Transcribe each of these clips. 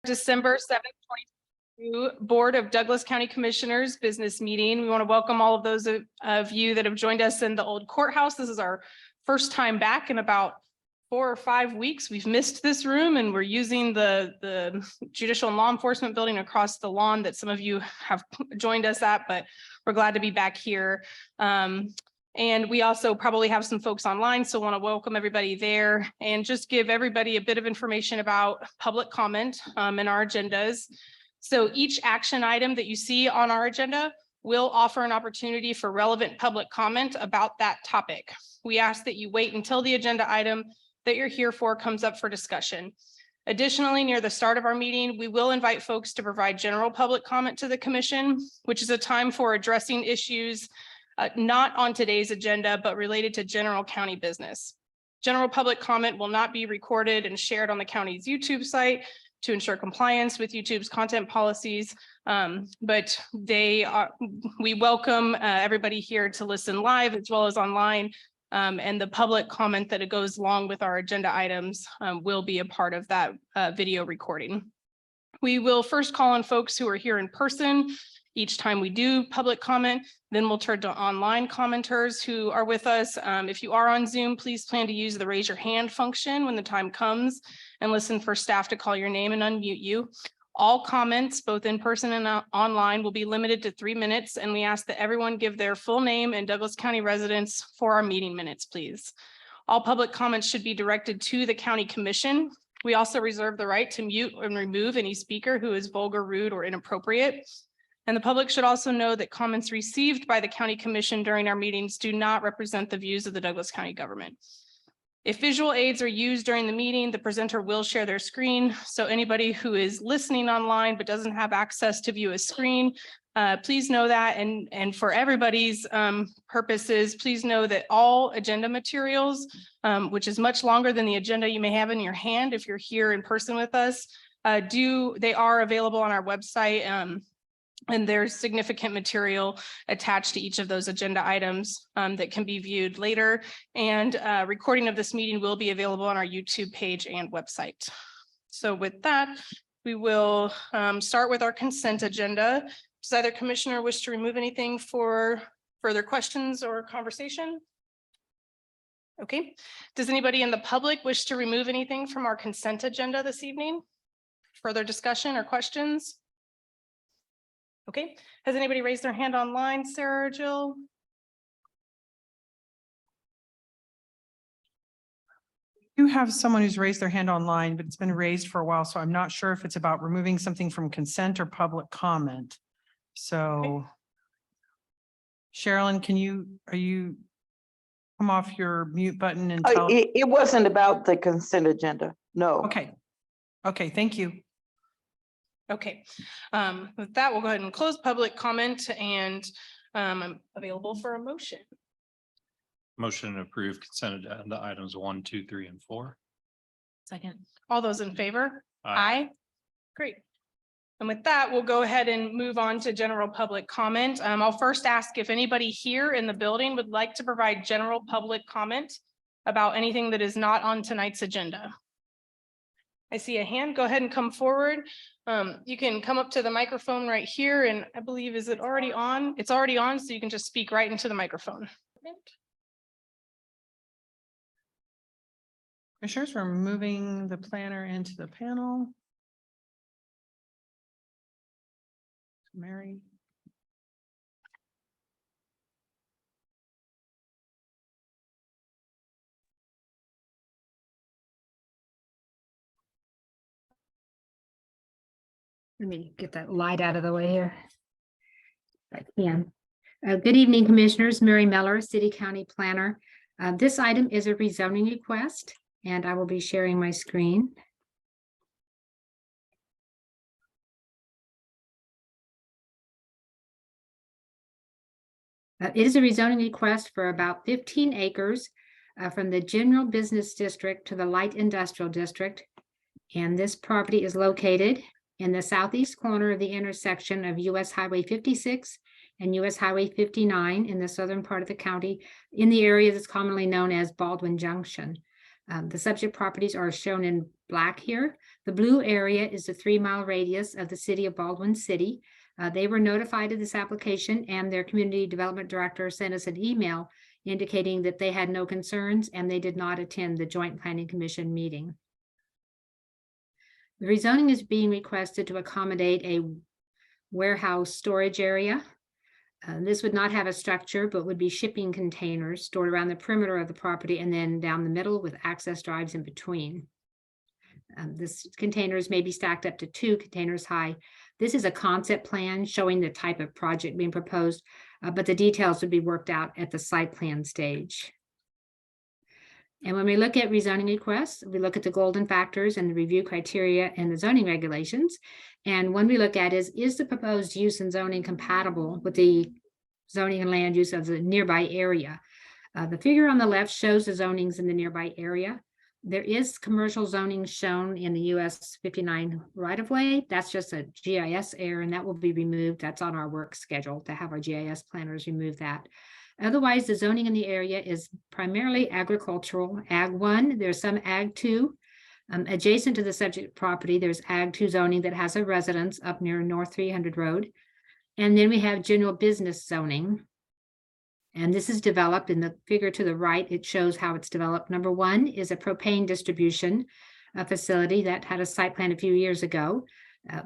December 7th, 2022 Board of Douglas County Commissioners business meeting. We want to welcome all of those of you that have joined us in the old courthouse. This is our first time back in about 4 or 5 weeks. We've missed this room and we're using the judicial and law enforcement building across the lawn that some of you have joined us at, but we're glad to be back here. And we also probably have some folks online, so want to welcome everybody there and just give everybody a bit of information about public comment in our agendas. So each action item that you see on our agenda will offer an opportunity for relevant public comment about that topic. We ask that you wait until the agenda item that you're here for comes up for discussion. Additionally, near the start of our meeting, we will invite folks to provide general public comment to the commission, which is a time for addressing issues not on today's agenda, but related to general county business. General public comment will not be recorded and shared on the county's YouTube site to ensure compliance with YouTube's content policies, but we welcome everybody here to listen live as well as online, and the public comment that it goes along with our agenda items will be a part of that video recording. We will first call on folks who are here in person each time we do public comment, then we'll turn to online commenters who are with us. If you are on Zoom, please plan to use the raise your hand function when the time comes and listen for staff to call your name and unmute you. All comments, both in person and online, will be limited to 3 minutes, and we ask that everyone give their full name and Douglas County residence for our meeting minutes, please. All public comments should be directed to the County Commission. We also reserve the right to mute and remove any speaker who is vulgar, rude, or inappropriate. And the public should also know that comments received by the County Commission during our meetings do not represent the views of the Douglas County government. If visual aids are used during the meeting, the presenter will share their screen. So anybody who is listening online but doesn't have access to view a screen, please know that. And for everybody's purposes, please know that all agenda materials, which is much longer than the agenda you may have in your hand if you're here in person with us, they are available on our website. And there's significant material attached to each of those agenda items that can be viewed later. And recording of this meeting will be available on our YouTube page and website. So with that, we will start with our consent agenda. Does either commissioner wish to remove anything for further questions or conversation? Okay. Does anybody in the public wish to remove anything from our consent agenda this evening? Further discussion or questions? Okay, has anybody raised their hand online, Sarah or Jill? You have someone who's raised their hand online, but it's been raised for a while, so I'm not sure if it's about removing something from consent or public comment. So, okay. Sherilyn, are you come off your mute button and tell? It wasn't about the consent agenda, no. Okay, thank you. Okay, with that, we'll go ahead and close public comment, and I'm available for a motion. Motion to approve consent agenda items 1, 2, 3, and 4. Second. All those in favor? Aye. Great. And with that, we'll go ahead and move on to general public comment. I'll first ask if anybody here in the building would like to provide general public comment about anything that is not on tonight's agenda. I see a hand. Go ahead and come forward. You can come up to the microphone right here, and I believe, is it already on? It's already on, so you can just speak right into the microphone. Commissioners, we're moving the planner into the panel. Mary. Let me get that light out of the way here. If I can. Good evening, Commissioners. Mary Meller, City County Planner. This item is a rezoning request, and I will be sharing my screen. It is a rezoning request for about 15 acres from the General Business District to the Light Industrial District. And this property is located in the southeast corner of the intersection of US Highway 56 and US Highway 59 in the southern part of the county, in the area that's commonly known as Baldwin Junction. The subject properties are shown in black here. The blue area is the 3-mile radius of the city of Baldwin City. They were notified of this application, and their community development director sent us an email indicating that they had no concerns and they did not attend the Joint Planning Commission meeting. The rezoning is being requested to accommodate a warehouse storage area. This would not have a structure, but would be shipping containers stored around the perimeter of the property and then down the middle with access drives in between. This containers may be stacked up to 2 containers high. This is a concept plan showing the type of project being proposed, but the details would be worked out at the site plan stage. And when we look at rezoning requests, we look at the golden factors and the review criteria and the zoning regulations. And one we look at is the proposed use and zoning compatible with the zoning and land use of the nearby area? The figure on the left shows the zonings in the nearby area. There is commercial zoning shown in the US 59 right-of-way. That's just a GIS error, and that will be removed. That's on our work schedule to have our GIS planners remove that. Otherwise, the zoning in the area is primarily agricultural. Ag 1, there's some Ag 2. Adjacent to the subject property, there's Ag 2 zoning that has a residence up near North 300 Road. And then we have general business zoning. And this is developed in the figure to the right. It shows how it's developed. Number 1 is a propane distribution facility that had a site plan a few years ago.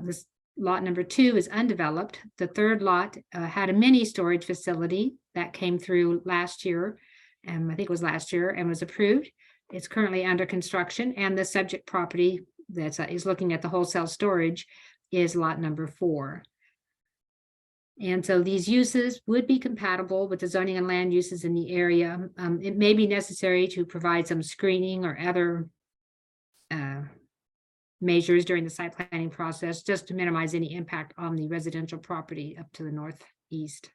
This lot number 2 is undeveloped. The third lot had a mini storage facility that came through last year, and I think it was last year, and was approved. It's currently under construction, and the subject property that is looking at the wholesale storage is lot number 4. And so these uses would be compatible with the zoning and land uses in the area. It may be necessary to provide some screening or other measures during the site planning process, just to minimize any impact on the residential property up to the northeast.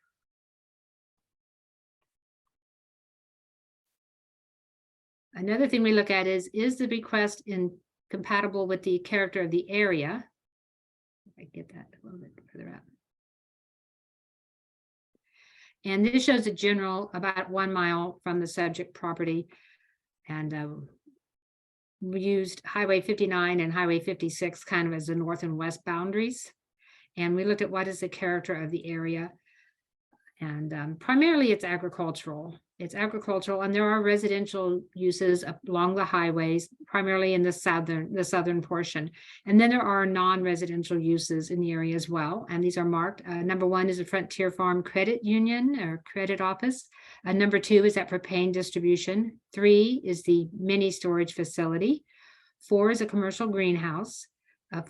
Another thing we look at is the request compatible with the character of the area? If I get that a little bit further up. And this shows a general about 1 mile from the subject property. And we used Highway 59 and Highway 56 kind of as the north and west boundaries. And we looked at what is the character of the area. And primarily it's agricultural. It's agricultural, and there are residential uses along the highways, primarily in the southern portion. And then there are non-residential uses in the area as well, and these are marked. Number 1 is a Frontier Farm Credit Union or credit office. Number 2 is that propane distribution. 3 is the mini storage facility. 4 is a commercial greenhouse.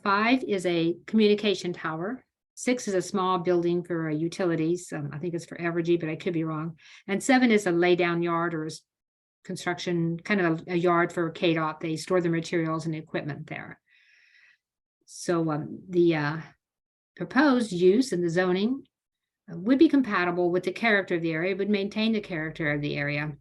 5 is a communication tower. 6 is a small building for utilities. I think it's for Evergy, but I could be wrong. And 7 is a laydown yard or construction, kind of a yard for KDOT. They store the materials and equipment there. So the proposed use and the zoning would be compatible with the character of the area, would maintain the character of the area.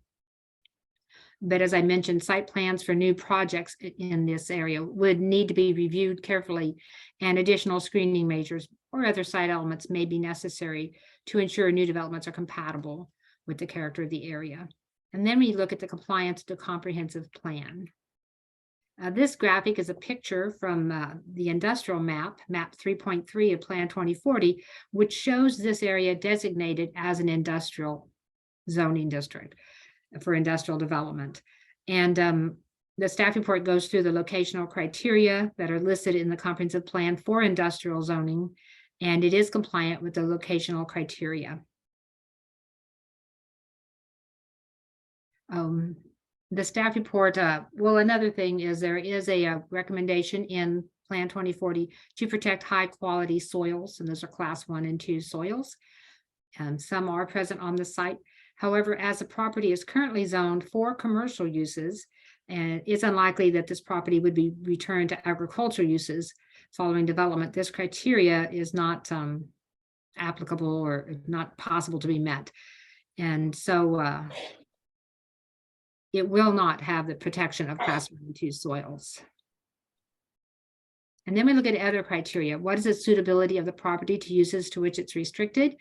But as I mentioned, site plans for new projects in this area would need to be reviewed carefully, and additional screening measures or other site elements may be necessary to ensure new developments are compatible with the character of the area. And then we look at the compliance to comprehensive plan. This graphic is a picture from the industrial map 3.3 of Plan 2040, which shows this area designated as an industrial zoning district for industrial development. And the staff report goes through the locational criteria that are listed in the comprehensive plan for industrial zoning, and it is compliant with the locational criteria. The staff report, well, another thing is there is a recommendation in Plan 2040 to protect high quality soils, and those are class 1 and 2 soils. And some are present on the site. However, as the property is currently zoned for commercial uses, and it's unlikely that this property would be returned to agricultural uses following development, this criteria is not applicable or not possible to be met. And so it will not have the protection of class 1 and 2 soils. And then we look at other criteria. What is the suitability of the property to uses to which it's restricted?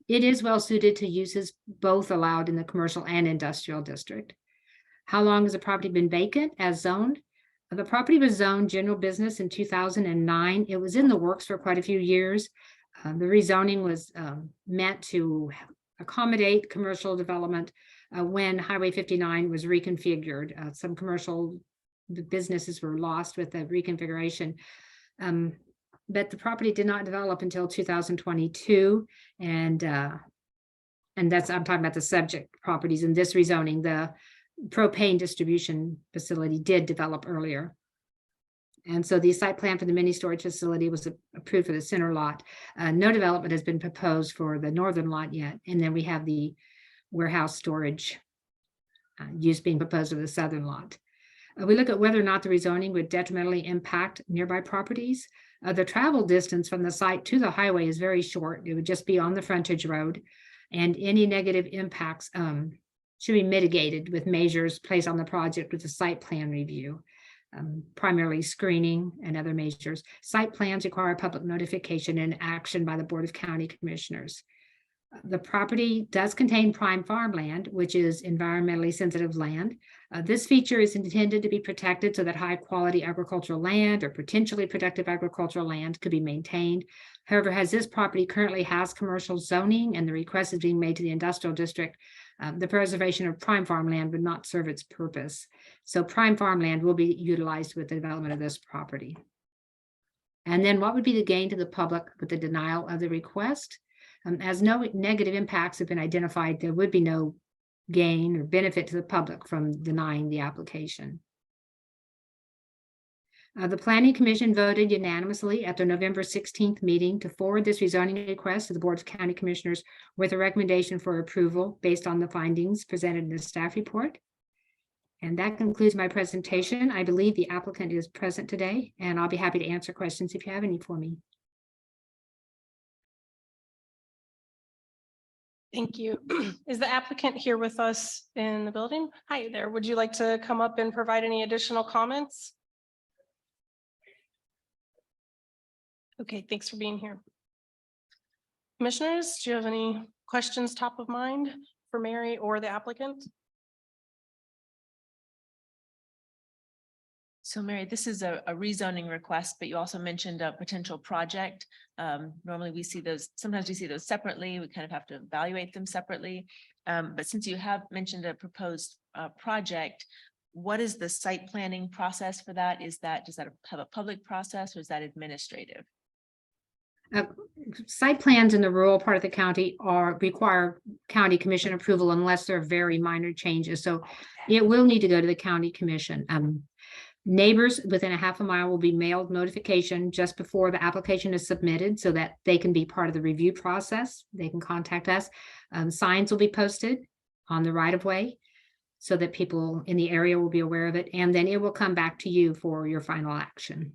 It is well suited to uses both allowed in the commercial and industrial district. How long has the property been vacant as zoned? The property was zoned general business in 2009. It was in the works for quite a few years. The rezoning was meant to accommodate commercial development when Highway 59 was reconfigured. Some commercial businesses were lost with the reconfiguration. But the property did not develop until 2022. And that's, I'm talking about the subject properties in this rezoning. The propane distribution facility did develop earlier. And so the site plan for the mini storage facility was approved for the center lot. No development has been proposed for the northern lot yet. And then we have the warehouse storage use being proposed for the southern lot. We look at whether or not the rezoning would detrimentally impact nearby properties. The travel distance from the site to the highway is very short. It would just be on the frontage road, and any negative impacts should be mitigated with measures placed on the project with the site plan review, primarily screening and other measures. Site plans require public notification and action by the Board of County Commissioners. The property does contain prime farmland, which is environmentally sensitive land. This feature is intended to be protected so that high quality agricultural land or potentially productive agricultural land could be maintained. However, as this property currently has commercial zoning and the request is being made to the industrial district, the preservation of prime farmland would not serve its purpose. So prime farmland will be utilized with the development of this property. And then what would be the gain to the public with the denial of the request? As no negative impacts have been identified, there would be no gain or benefit to the public from denying the application. The Planning Commission voted unanimously at their November 16th meeting to forward this rezoning request to the Board of County Commissioners with a recommendation for approval based on the findings presented in the staff report. And that concludes my presentation. I believe the applicant is present today, and I'll be happy to answer questions if you have any for me. Thank you. Is the applicant here with us in the building? Hi there. Would you like to come up and provide any additional comments? Okay, thanks for being here. Commissioners, do you have any questions top of mind for Mary or the applicant? So Mary, this is a rezoning request, but you also mentioned a potential project. Normally we see those, sometimes we see those separately. We kind of have to evaluate them separately. But since you have mentioned a proposed project, what is the site planning process for that? Does that have a public process or is that administrative? Site plans in the rural part of the county require county commission approval unless there are very minor changes. So it will need to go to the county commission. Neighbors within a half a mile will be mailed notification just before the application is submitted so that they can be part of the review process. They can contact us. Signs will be posted on the right of way so that people in the area will be aware of it. And then it will come back to you for your final action.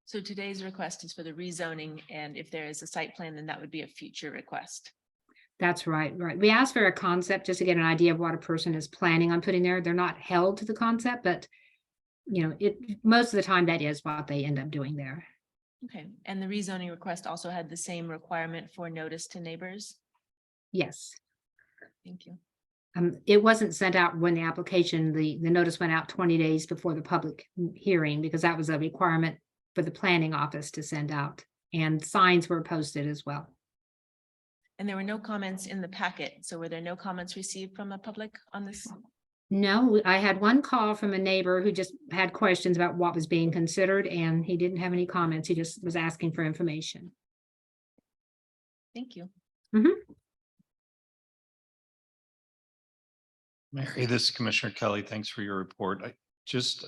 So today's request is for the rezoning, and if there is a site plan, then that would be a future request. That's right. We asked for a concept just to get an idea of what a person is planning on putting there. They're not held to the concept, but you know, most of the time that is what they end up doing there. Okay, and the rezoning request also had the same requirement for notice to neighbors? Yes. Thank you. It wasn't sent out when the application, the notice went out 20 days before the public hearing because that was a requirement for the planning office to send out, and signs were posted as well. And there were no comments in the packet. So were there no comments received from the public on this? No, I had one call from a neighbor who just had questions about what was being considered, and he didn't have any comments. He just was asking for information. Thank you. Mary, this is Commissioner Kelly. Thanks for your report.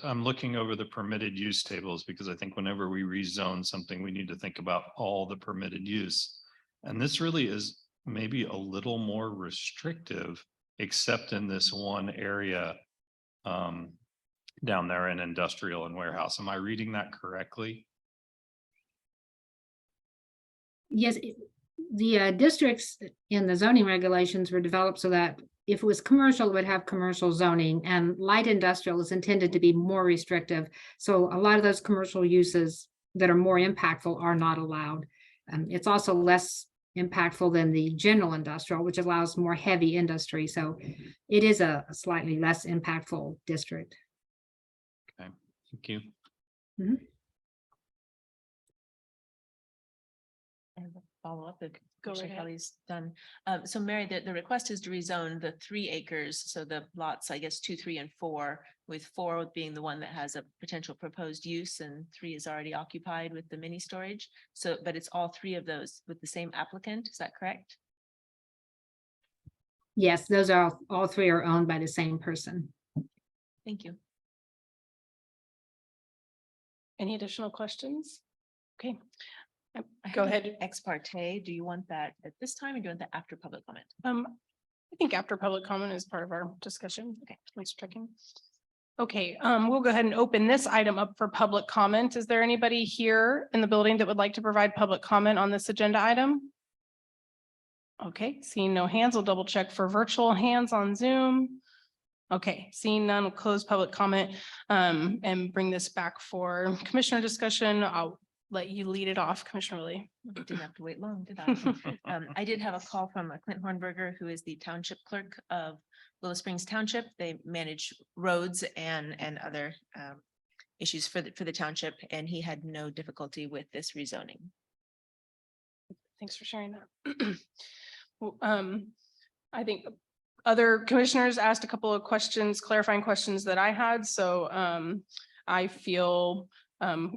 I'm looking over the permitted use tables because I think whenever we rezone something, we need to think about all the permitted use. And this really is maybe a little more restrictive, except in this one area down there in industrial and warehouse. Am I reading that correctly? Yes, the districts in the zoning regulations were developed so that if it was commercial, it would have commercial zoning, and light industrial is intended to be more restrictive. So a lot of those commercial uses that are more impactful are not allowed. It's also less impactful than the general industrial, which allows more heavy industry. So it is a slightly less impactful district. Thank you. I have a follow-up if Go right Commissioner ahead. Kelly's done. So Mary, the request is to rezone the 3 acres, so the lots, I guess, 2, 3, and 4, with 4 being the one that has a potential proposed use and 3 is already occupied with the mini storage. So, but it's all 3 of those with the same applicant, is that correct? Yes, those are all 3 are owned by the same person. Thank you. Any additional questions? Okay. I Go have an ahead. Ex parte, do you want that at this time or do you want that after public comment? I think after public comment is part of our discussion. Okay, thanks for checking. Okay, we'll go ahead and open this item up for public comment. Is there anybody here in the building that would like to provide public comment on this agenda item? Okay, seeing no hands, we'll double check for virtual hands on Zoom. Okay, seeing none, we'll close public comment and bring this back for commissioner discussion. I'll let you lead it off, Commissioner Willie. Didn't have to wait long, did I? I did have a call from Clint Hornberger, who is the township clerk of Willow Springs Township. They manage roads and other issues for the township, and he had no difficulty with this rezoning. Thanks for sharing that. Well, I think other commissioners asked a couple of questions, clarifying questions that I had, so I feel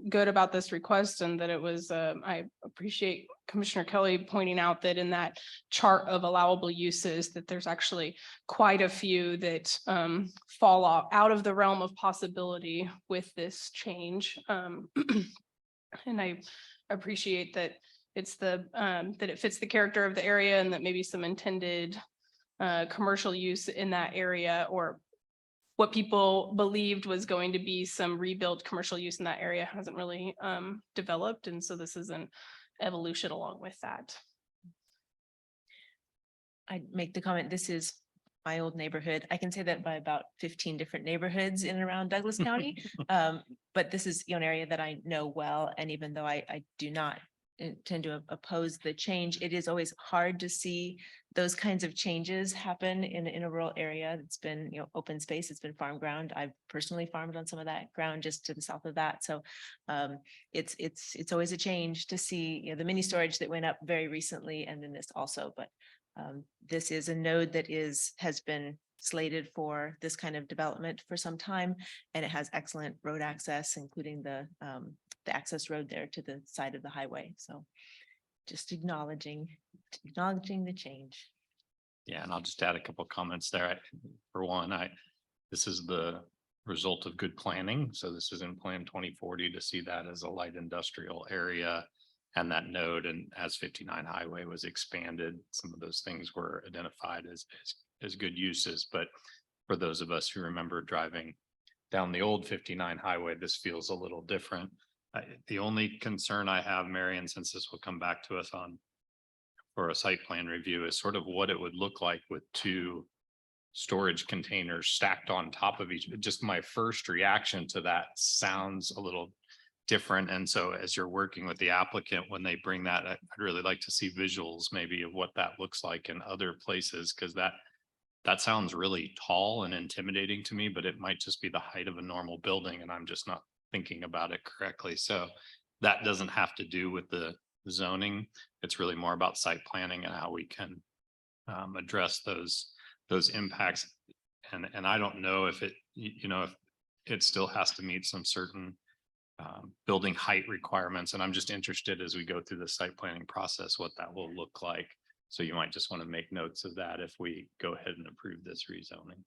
good about this request and that it was, I appreciate Commissioner Kelly pointing out that in that chart of allowable uses, that there's actually quite a few that fall out of the realm of possibility with this change. And I appreciate that it's that it fits the character of the area and that maybe some intended commercial use in that area, or what people believed was going to be some rebuilt commercial use in that area hasn't really developed. And so this is an evolution along with that. I'd make the comment, this is my old neighborhood. I can say that by about 15 different neighborhoods in and around Douglas County. But this is an area that I know well, and even though I do not intend to oppose the change, it is always hard to see those kinds of changes happen in a rural area. It's been, open space, it's been farm ground. I've personally farmed on some of that ground just to the south of that. So it's always a change to see, the mini storage that went up very recently, and then this also, but this is a node that has been slated for this kind of development for some time, and it has excellent road access, including the access road there to the side of the highway. So just acknowledging the change. Yeah, and I'll just add a couple of comments there. For one, this is the result of good planning. So this is in Plan 2040 to see that as a light industrial area and that node. And as 59 highway was expanded, some of those things were identified as good uses. But for those of us who remember driving down the old 59 highway, this feels a little different. The only concern I have, Marion, since this will come back to us for a site plan review, is sort of what it would look like with 2 storage containers stacked on top of each. Just my first reaction to that sounds a little different. And so as you're working with the applicant, when they bring that, I'd really like to see visuals maybe of what that looks like in other places, because that sounds really tall and intimidating to me, but it might just be the height of a normal building and I'm just not thinking about it correctly. So that doesn't have to do with the zoning. It's really more about site planning and how we can address those impacts. And I don't know if it, if it still has to meet some certain building height requirements. And I'm just interested as we go through the site planning process, what that will look like. So you might just want to make notes of that if we go ahead and approve this rezoning.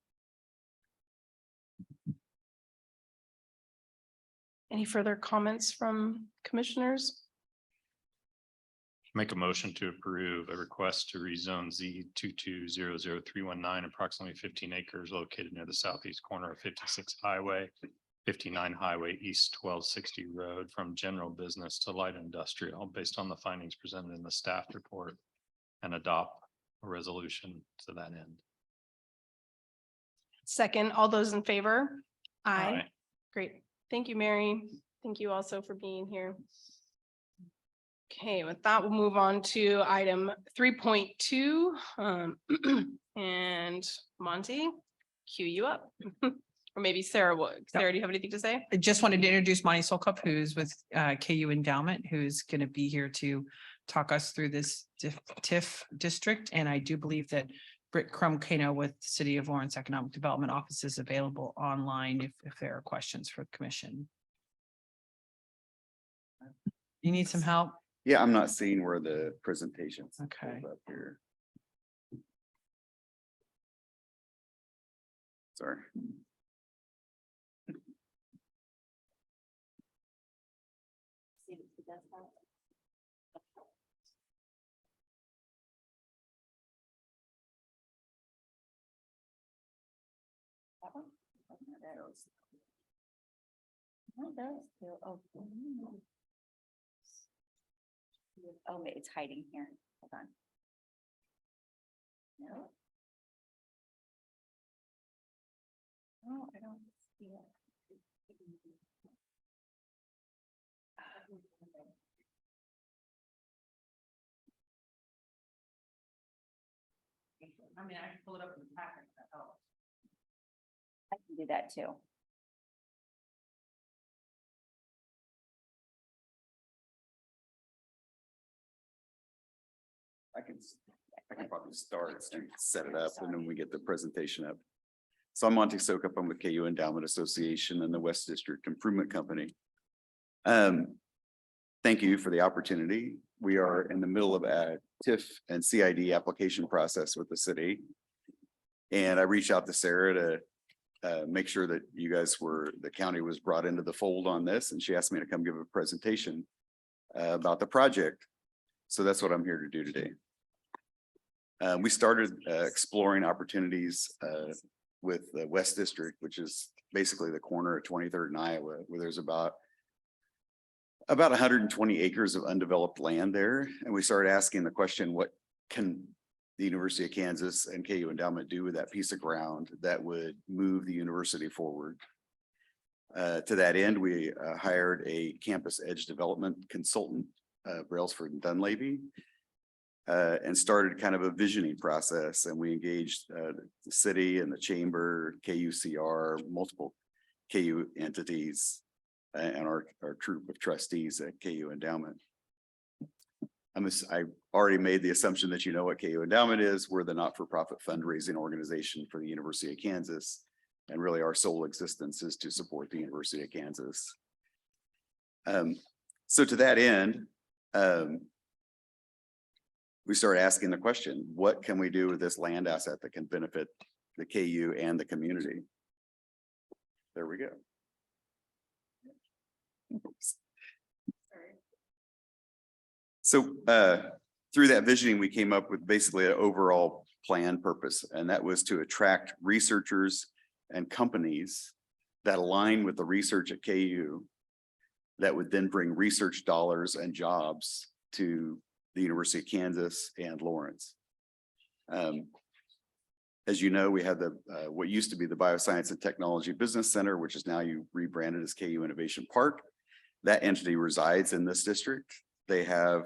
Any further comments from commissioners? Make a motion to approve a request to rezone Z 22-00319, approximately 15 acres located near the southeast corner of 56 highway, 59 highway east 1260 road, from general business to light industrial based on the findings presented in the staff report, and adopt a resolution to that end. Second, all those in favor? Aye. Great. Thank you, Mary. Thank you also for being here. Okay, with that, we'll move on to item 3.2. And Monty, cue you up. Or maybe Sarah, Sarah, do you have anything to say? I just wanted to introduce Monty Solkup, who's with KU Endowment, who's going to be here to talk us through this TIF district. And I do believe that Britt Crumkano with City of Lawrence Economic Development Office is available online if there are questions for the commission. You need some help? Yeah, I'm not seeing where the presentations. Okay. pulled up here. Sorry. Oh, wait, it's hiding here. Hold on. No. No, I don't see it. I mean, I can pull it up in the packet. I can do that too. I can probably start and set it up and then we get the presentation up. So I'm Monty Sokup. I'm with KU Endowment Association and the West District Improvement Company. Thank you for the opportunity. We are in the middle of a TIF and CID application process with the city. And I reached out to Sarah to make sure that you guys the county was brought into the fold on this, and she asked me to come give a presentation about the project. So that's what I'm here to do today. We started exploring opportunities with the West District, which is basically the corner of 23rd and Iowa, where there's about 120 acres of undeveloped land there. And we started asking the question, what can the University of Kansas and KU Endowment do with that piece of ground that would move the university forward? To that end, we hired a campus edge development consultant, Brailsford and Dunleavy, and started kind of a visioning process. And we engaged the city and the chamber, KUCR, multiple KU entities, and our troop of trustees at KU Endowment. I already made the assumption that you know what KU Endowment is. We're the not-for-profit fundraising organization for the University of Kansas. And really our sole existence is to support the University of Kansas. So to that end, we started asking the question, what can we do with this land asset that can benefit the KU and the community? There we go. So through that visioning, we came up with basically an overall plan purpose, and that was to attract researchers and companies that align with the research at KU that would then bring research dollars and jobs to the University of Kansas and Lawrence. As you know, we had the what used to be the Bioscience and Technology Business Center, which is now rebranded as KU Innovation Park. That entity resides in this district. They have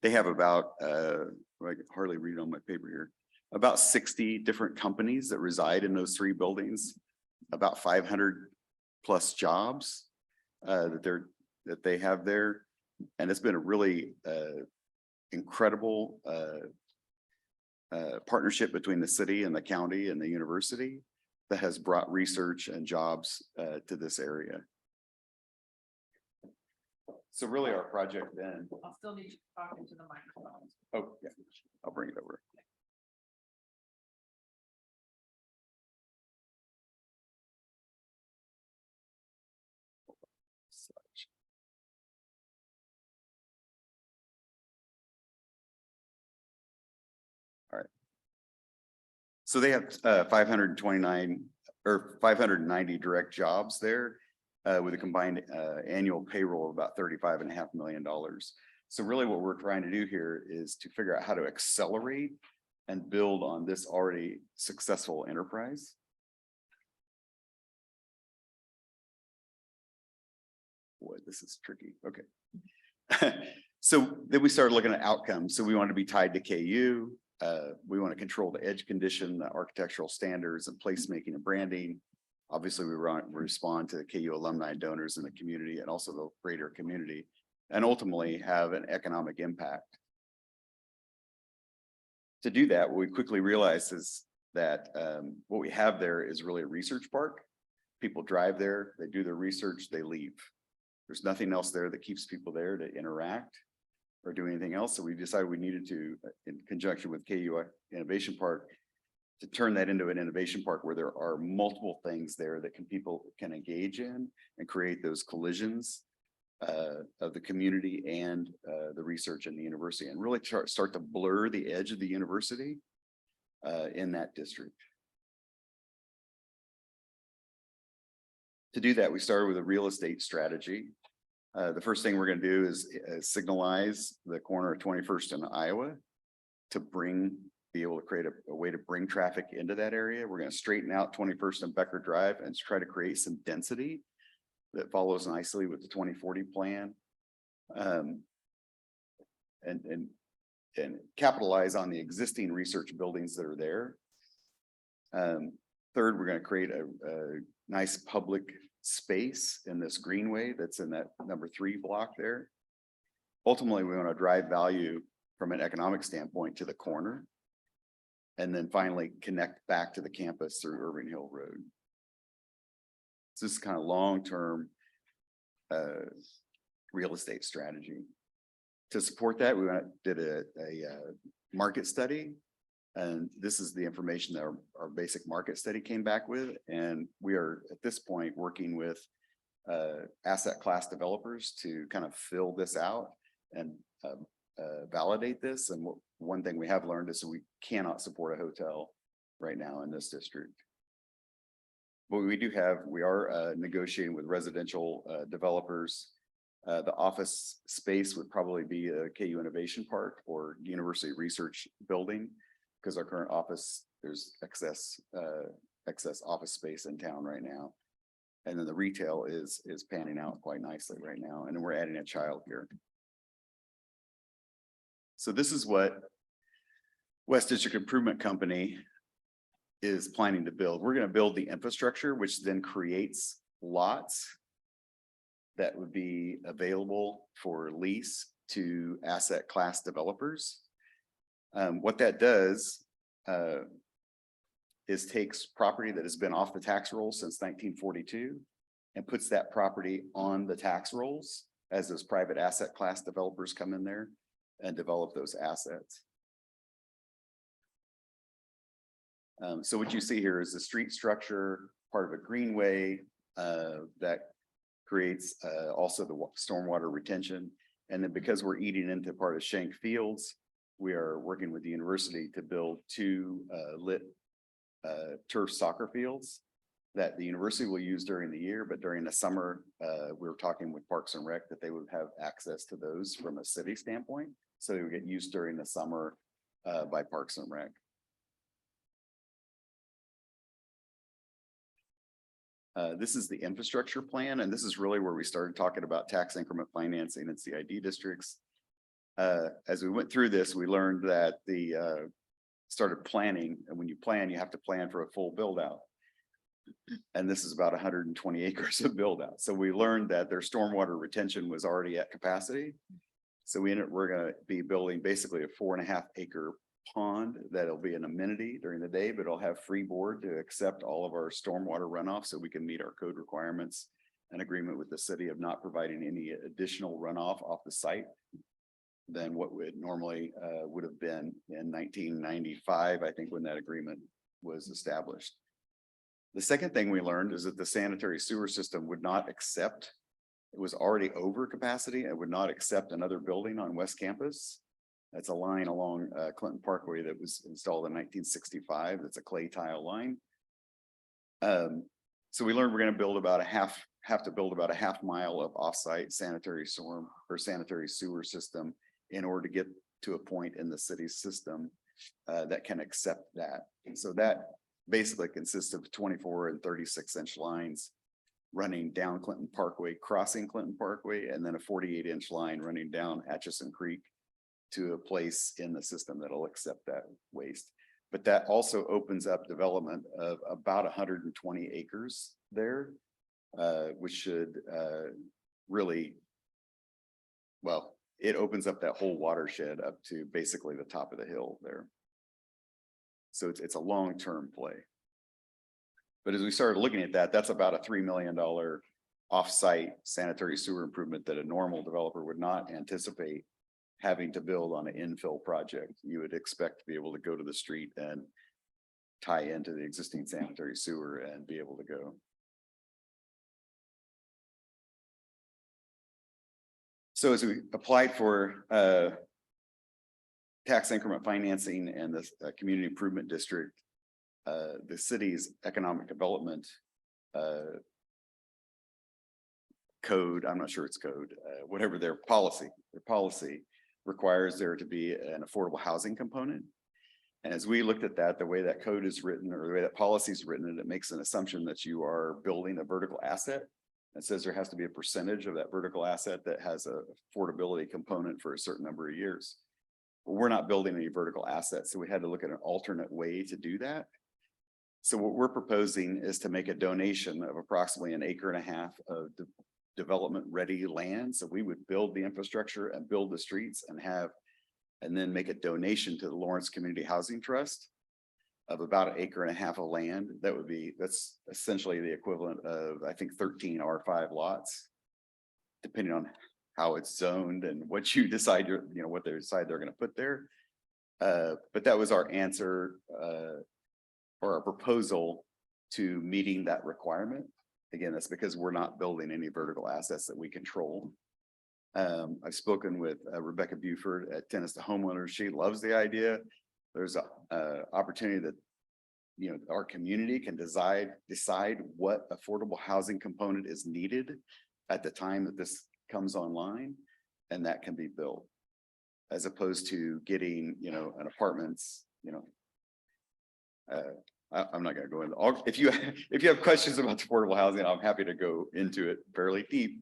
about I can hardly read on my paper here, about 60 different companies that reside in those 3 buildings, about 500 plus jobs that they have there. And it's been a really incredible partnership between the city and the county and the university that has brought research and jobs to this area. So really our project then. I'll still need you to talk into the microphone. Oh, yeah, I'll bring it over. All right. So they have 529 or 590 direct jobs there with a combined annual payroll of about $35.5 million. So really what we're trying to do here is to figure out how to accelerate and build on this already successful enterprise. boy, this is tricky. Okay. So then we started looking at outcomes. So we want to be tied to KU. We want to control the edge condition, the architectural standards and placemaking and branding. Obviously, we respond to the KU alumni donors in the community and also the greater community, and ultimately have an economic impact. To do that, what we quickly realized is that what we have there is really a research park. People drive there, they do their research, they leave. There's nothing else there that keeps people there to interact or do anything else. So we decided we needed to, in conjunction with KU Innovation Park, to turn that into an innovation park where there are multiple things there that people can engage in and create those collisions of the community and the research in the university, and really start to blur the edge of the university in that district. To do that, we started with a real estate strategy. The first thing we're going to do is signalize the corner of 21st and Iowa to be able to create a way to bring traffic into that area. We're going to straighten out 21st and Becker Drive and try to create some density that follows nicely with the 2040 plan. And capitalize on the existing research buildings that are there. Third, we're going to create a nice public space in this greenway that's in that number 3 block there. Ultimately, we want to drive value from an economic standpoint to the corner, and then finally connect back to the campus through Irving Hill Road. So this is kind of long-term real estate strategy. To support that, we did a market study. And this is the information that our basic market study came back with. And we are at this point working with asset class developers to kind of fill this out and validate this. And one thing we have learned is that we cannot support a hotel right now in this district. But we are negotiating with residential developers. The office space would probably be a KU Innovation Park or University Research Building, because our current office, there's excess office space in town right now. And then the retail is panning out quite nicely right now. And then we're adding a childcare. So this is what West District Improvement Company is planning to build. We're going to build the infrastructure, which then creates lots that would be available for lease to asset class developers. What that does is takes property that has been off the tax roll since 1942 and puts that property on the tax rolls as those private asset class developers come in there and develop those assets. So what you see here is the street structure, part of a greenway that creates also the stormwater retention. And then because we're eating into part of Schenck Fields, we are working with the university to build 2 lit turf soccer fields that the university will use during the year, but during the summer, we were talking with Parks and Rec that they would have access to those from a city standpoint. So they would get used during the summer by Parks and Rec. This is the infrastructure plan, and this is really where we started talking about tax increment financing and CID districts. As we went through this, we learned that started planning, and when you plan, you have to plan for a full build out. And this is about 120 acres of build out. So we learned that their stormwater retention was already at capacity. So we're going to be building basically a 4.5 acre pond that'll be an amenity during the day, but it'll have free board to accept all of our stormwater runoff so we can meet our code requirements, an agreement with the city of not providing any additional runoff off the site than what would normally would have been in 1995, I think, when that agreement was established. The second thing we learned is that the sanitary sewer system would not accept, it was already over capacity and would not accept another building on West Campus. That's a line along Clinton Parkway that was installed in 1965. That's a clay tile line. So we learned we're going to build about have to build about a half mile of offsite sanitary sewer system in order to get to a point in the city system that can accept that. And so that basically consists of 24 and 36 inch lines running down Clinton Parkway, crossing Clinton Parkway, and then a 48-inch line running down Atchison Creek to a place in the system that'll accept that waste. But that also opens up development of about 120 acres there, which should really, well, it opens up that whole watershed up to basically the top of the hill there. So it's a long-term play. But as we started looking at that, that's about a $3 million off-site sanitary sewer improvement that a normal developer would not anticipate having to build on an infill project. You would expect to be able to go to the street and tie into the existing sanitary sewer and be able to go. So as we applied for tax increment financing and the community improvement district, the city's economic development code, I'm not sure it's code, whatever their policy requires there to be an affordable housing component. And as we looked at that, the way that code is written or the way that policy is written, it makes an assumption that you are building a vertical asset. It says there has to be a percentage of that vertical asset that has a affordability component for a certain number of years. But we're not building any vertical assets, so we had to look at an alternate way to do that. So what we're proposing is to make a donation of approximately 1.5 acres of development ready land. So we would build the infrastructure and build the streets and then make a donation to the Lawrence Community Housing Trust of about 1.5 acres of land. That's essentially the equivalent of, I think, 13 R5 lots, depending on how it's zoned and what you decide, what they decide they're going to put there. But that was our answer or our proposal to meeting that requirement. Again, that's because we're not building any vertical assets that we control. I've spoken with Rebecca Buford at Tennis to Homeowners. She loves the idea. There's a opportunity that our community can decide what affordable housing component is needed at the time that this comes online, and that can be built, as opposed to getting an apartments. I'm not going to go into all. If you have questions about affordable housing, I'm happy to go into it fairly deep.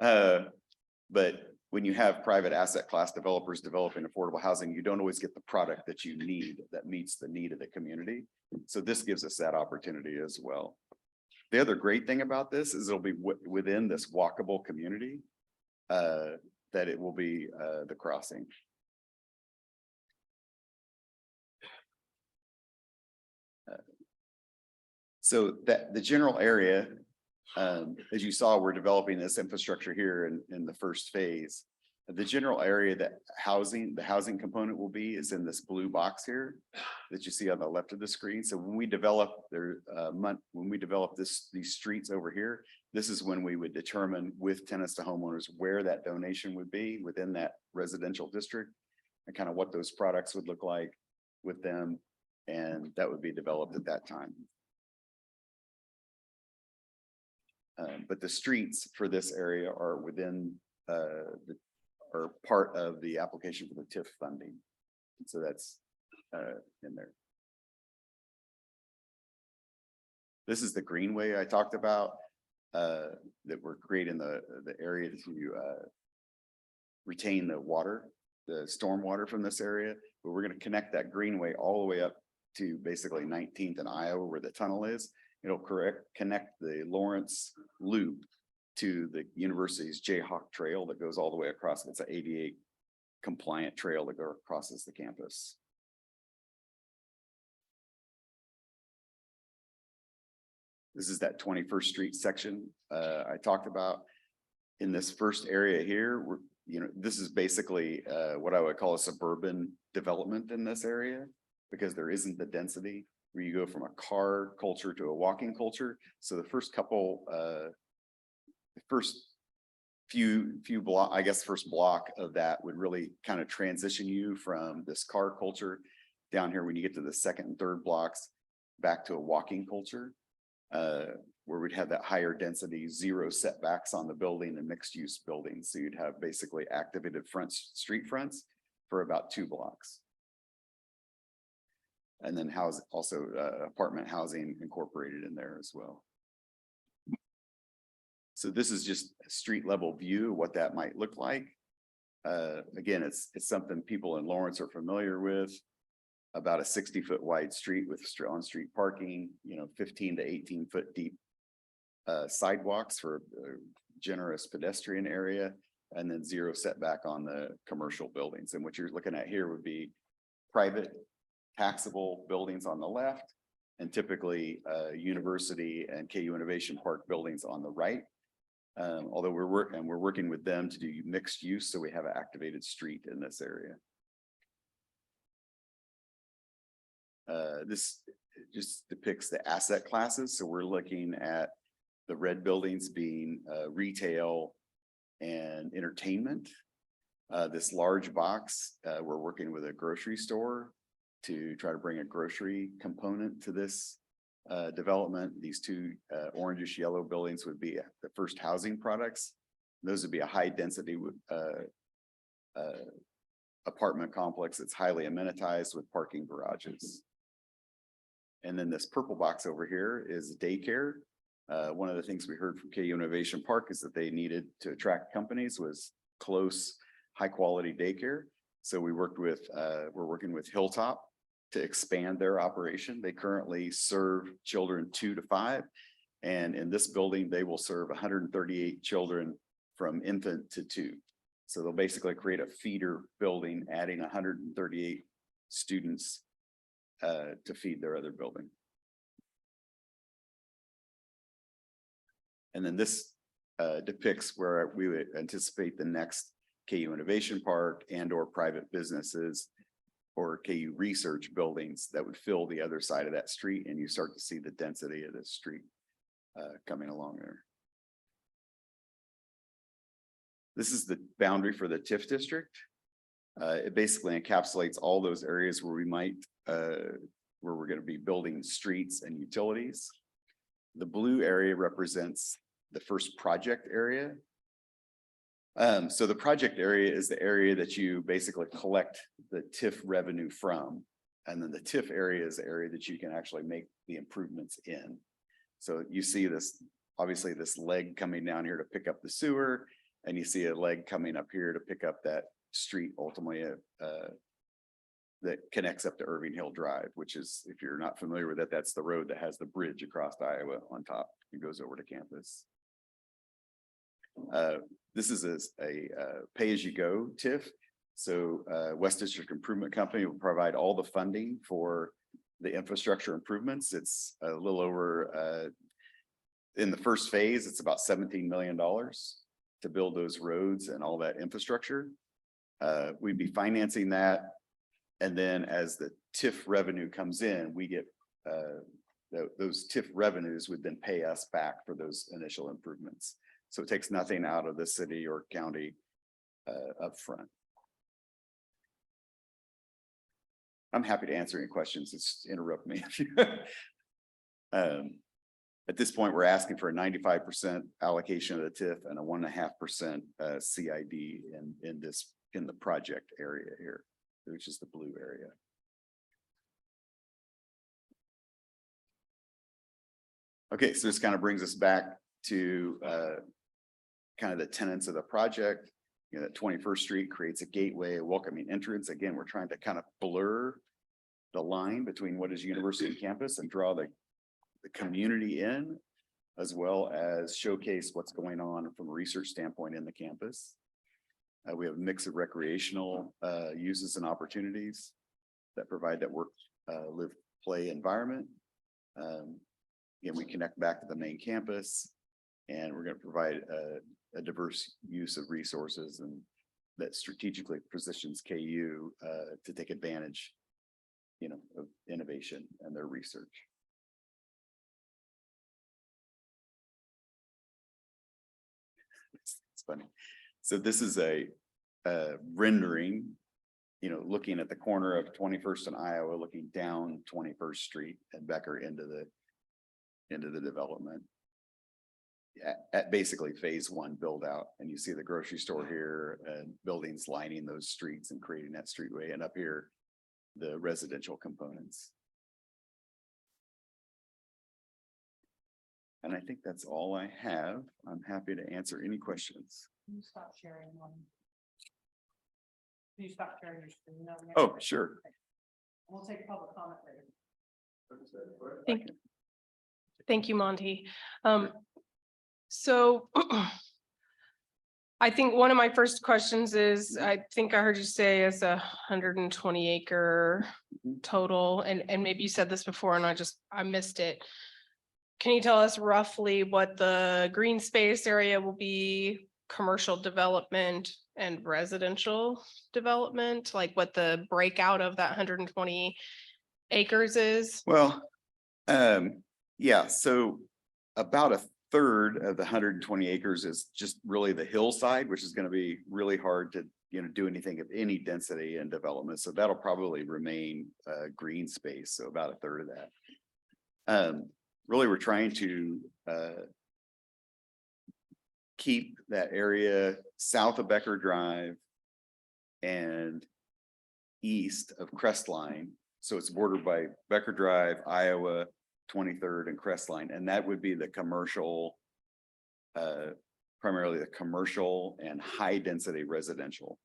But when you have private asset class developers developing affordable housing, you don't always get the product that you need that meets the need of the community. So this gives us that opportunity as well. The other great thing about this is it'll be within this walkable community, that it will be the crossing. So that the general area, as you saw, we're developing this infrastructure here in the first phase. The general area that the housing component will be is in this blue box here that you see on the left of the screen. So when we develop these streets over here, this is when we would determine with Tennis to Homeowners where that donation would be within that residential district and kind of what those products would look like with them. And that would be developed at that time. But the streets for this area are within are part of the application for the TIF funding. So that's in there. This is the greenway I talked about that we're creating the area to retain the water, the storm water from this area. But we're going to connect that greenway all the way up to basically 19th and Iowa where the tunnel is. It'll connect the Lawrence Loop to the university's Jayhawk Trail that goes all the way across. It's an ADA compliant trail that crosses the campus. This is that 21st Street section I talked about. In this first area here, this is basically what I would call a suburban development in this area because there isn't the density where you go from a car culture to a walking culture. So the first couple, the first few block, I guess first block of that would really kind of transition you from this car culture down here when you get to the second and third blocks back to a walking culture, where we'd have that higher density, zero setbacks on the building and mixed use buildings. So you'd have basically activated street fronts for about 2 blocks. And then also apartment housing incorporated in there as well. So this is just a street level view of what that might look like. Again, it's something people in Lawrence are familiar with. About a 60-foot wide street with on-street parking, 15 to 18-foot deep sidewalks for a generous pedestrian area, and then zero setback on the commercial buildings. And what you're looking at here would be private taxable buildings on the left, and typically university and KU Innovation Park buildings on the right. Although we're working with them to do mixed use, so we have an activated street in this area. This just depicts the asset classes. So we're looking at the red buildings being retail and entertainment. This large box, we're working with a grocery store to try to bring a grocery component to this development. These two orangish yellow buildings would be the first housing products. Those would be a high density apartment complex that's highly amenitized with parking garages. And then this purple box over here is daycare. One of the things we heard from KU Innovation Park is that they needed to attract companies was close, high quality daycare. So we're working with Hilltop to expand their operation. They currently serve children 2 to 5. And in this building, they will serve 138 children from infant to 2. So they'll basically create a feeder building, adding 138 students to feed their other building. And then this depicts where we would anticipate the next KU Innovation Park and or private businesses or KU research buildings that would fill the other side of that street, and you start to see the density of this street coming along there. This is the boundary for the TIF district. It basically encapsulates all those areas where we might, where we're going to be building streets and utilities. The blue area represents the first project area. So the project area is the area that you basically collect the TIF revenue from. And then the TIF area is the area that you can actually make the improvements in. So you see this, obviously this leg coming down here to pick up the sewer, and you see a leg coming up here to pick up that street ultimately that connects up to Irving Hill Drive, which is, if you're not familiar with it, that's the road that has the bridge across Iowa on top and goes over to campus. This is a pay-as-you-go TIF. So West District Improvement Company will provide all the funding for the infrastructure improvements. It's a little over, in the first phase, it's about $17 million to build those roads and all that infrastructure. We'd be financing that. And then as the TIF revenue comes in, we get those TIF revenues would then pay us back for those initial improvements. So it takes nothing out of the city or county up front. I'm happy to answer any questions. Just interrupt me. At this point, we're asking for a 95% allocation of the TIF and a 1.5% CID in the project area here, which is the blue area. Okay, so this kind of brings us back to kind of the tenets of the project. You know, that 21st Street creates a gateway, a welcoming entrance. Again, we're trying to kind of blur the line between what is university campus and draw the community in, as well as showcase what's going on from a research standpoint in the campus. We have a mix of recreational uses and opportunities that provide that work, live, play environment. Again, we connect back to the main campus, and we're going to provide a diverse use of resources and that strategically positions KU to take advantage, you know, of innovation and their research. It's funny. So this is a rendering, you know, looking at the corner of 21st and Iowa, looking down 21st Street and Becker into the development. At basically phase 1 build out, and you see the grocery store here and buildings lining those streets and creating that streetway, and up here the residential components. And I think that's all I have. I'm happy to answer any questions. Can you stop sharing one? Can you stop sharing your screen? Oh, sure. We'll take public comment later. Thank you, Monty. So I think one of my first questions is, I think I heard you say it's 120 acre total, and maybe you said this before and I missed it. Can you tell us roughly what the green space area will be, commercial development and residential development, like what the breakout of that 120 acres is? Well, yeah, so about a third of the 120 acres is just really the hillside, which is going to be really hard to, do anything of any density and development. So that'll probably remain green space. So about a third of that. Really, we're trying to keep that area south of Becker Drive and east of Crestline. So it's bordered by Becker Drive, Iowa, 23rd and Crestline, and that would be the commercial, primarily the commercial and high density residential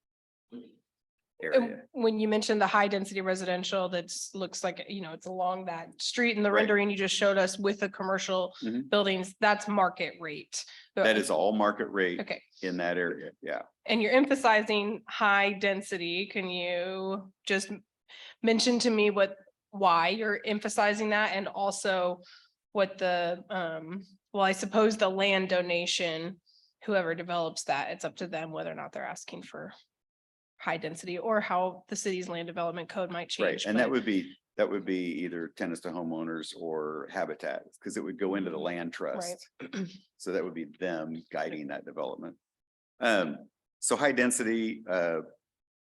area. When you mentioned the high density residential, that's looks like, it's along that street in the Right. rendering you just showed us with the commercial Mhm. buildings, that's market rate. That is all market rate Okay, in that area. Yeah. and you're emphasizing high density. Can you just mention to me why you're emphasizing that, and also what the, well, I suppose the land donation, whoever develops that, it's up to them whether or not they're asking for high density or how the city's land development code might Right. change. And that but- would be either tenants to homeowners or Habitat, because it would go into the land trust. So that would be them guiding that development. So high density,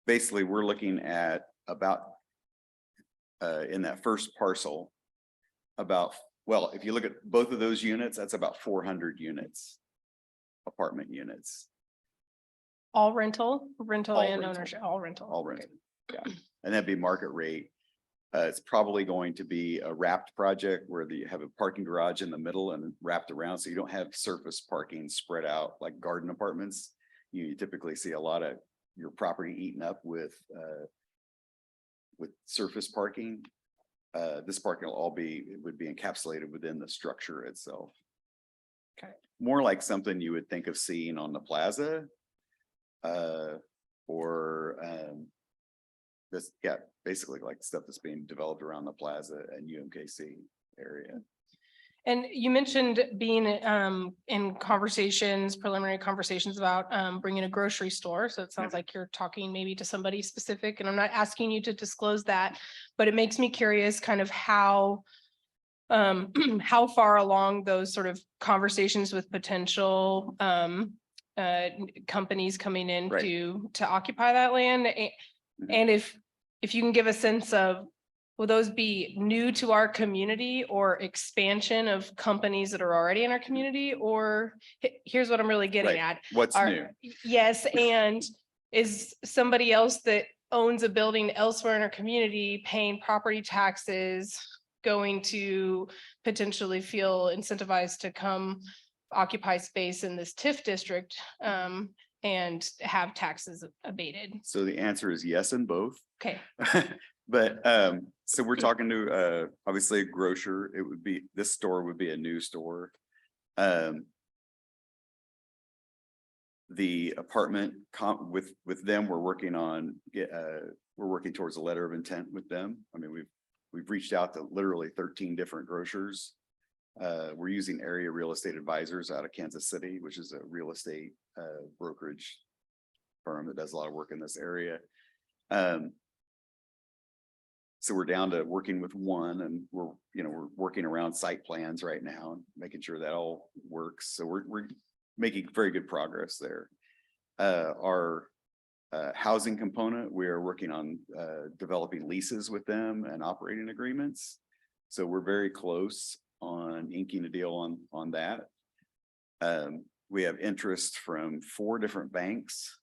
basically, we're looking at about in that first parcel, well, if you look at both of those units, that's about 400 units, apartment units, All rental All and rental. ownership, all rental. all Okay. rented. Yeah, and that'd be market rate. It's probably going to be a wrapped project where you have a parking garage in the middle and wrapped around, so you don't have surface parking spread out like garden apartments. You typically see a lot of your property eaten up with surface parking. This parking would be encapsulated within the structure itself. Okay. More like something you would think of seeing on the plaza. Or this, yeah, basically like stuff that's being developed around the plaza and UMKC area. And you mentioned being in preliminary conversations about bringing a grocery store. So it sounds like you're talking maybe to somebody specific, and I'm not asking you to disclose that, but it makes me curious kind of how how far along those sort of conversations with potential companies coming in Right. to occupy that land. Mhm. And if you can give a sense of, will those be new to our community or expansion of companies that are already in our community? Or here's what I'm really getting Right. at. What's Are- new? Yes, and is somebody else that owns a building elsewhere in our community paying property taxes going to potentially feel incentivized to come occupy space in this TIF district and have taxes abated? So the answer is yes in both. Okay, But so we're talking to obviously a grocer. This store would be a new store. The apartment with them, we're working towards a letter of intent with them. I mean, we've reached out to literally 13 different grocers. We're using Area Real Estate Advisors out of Kansas City, which is a real estate brokerage firm that does a lot of work in this area. So we're down to working with one, and we're working around site plans right now and making sure that all works. So we're making very good progress there. Our housing component, we are working on developing leases with them and operating agreements. So we're very close on inking a deal on that. We have interest from 4 different banks,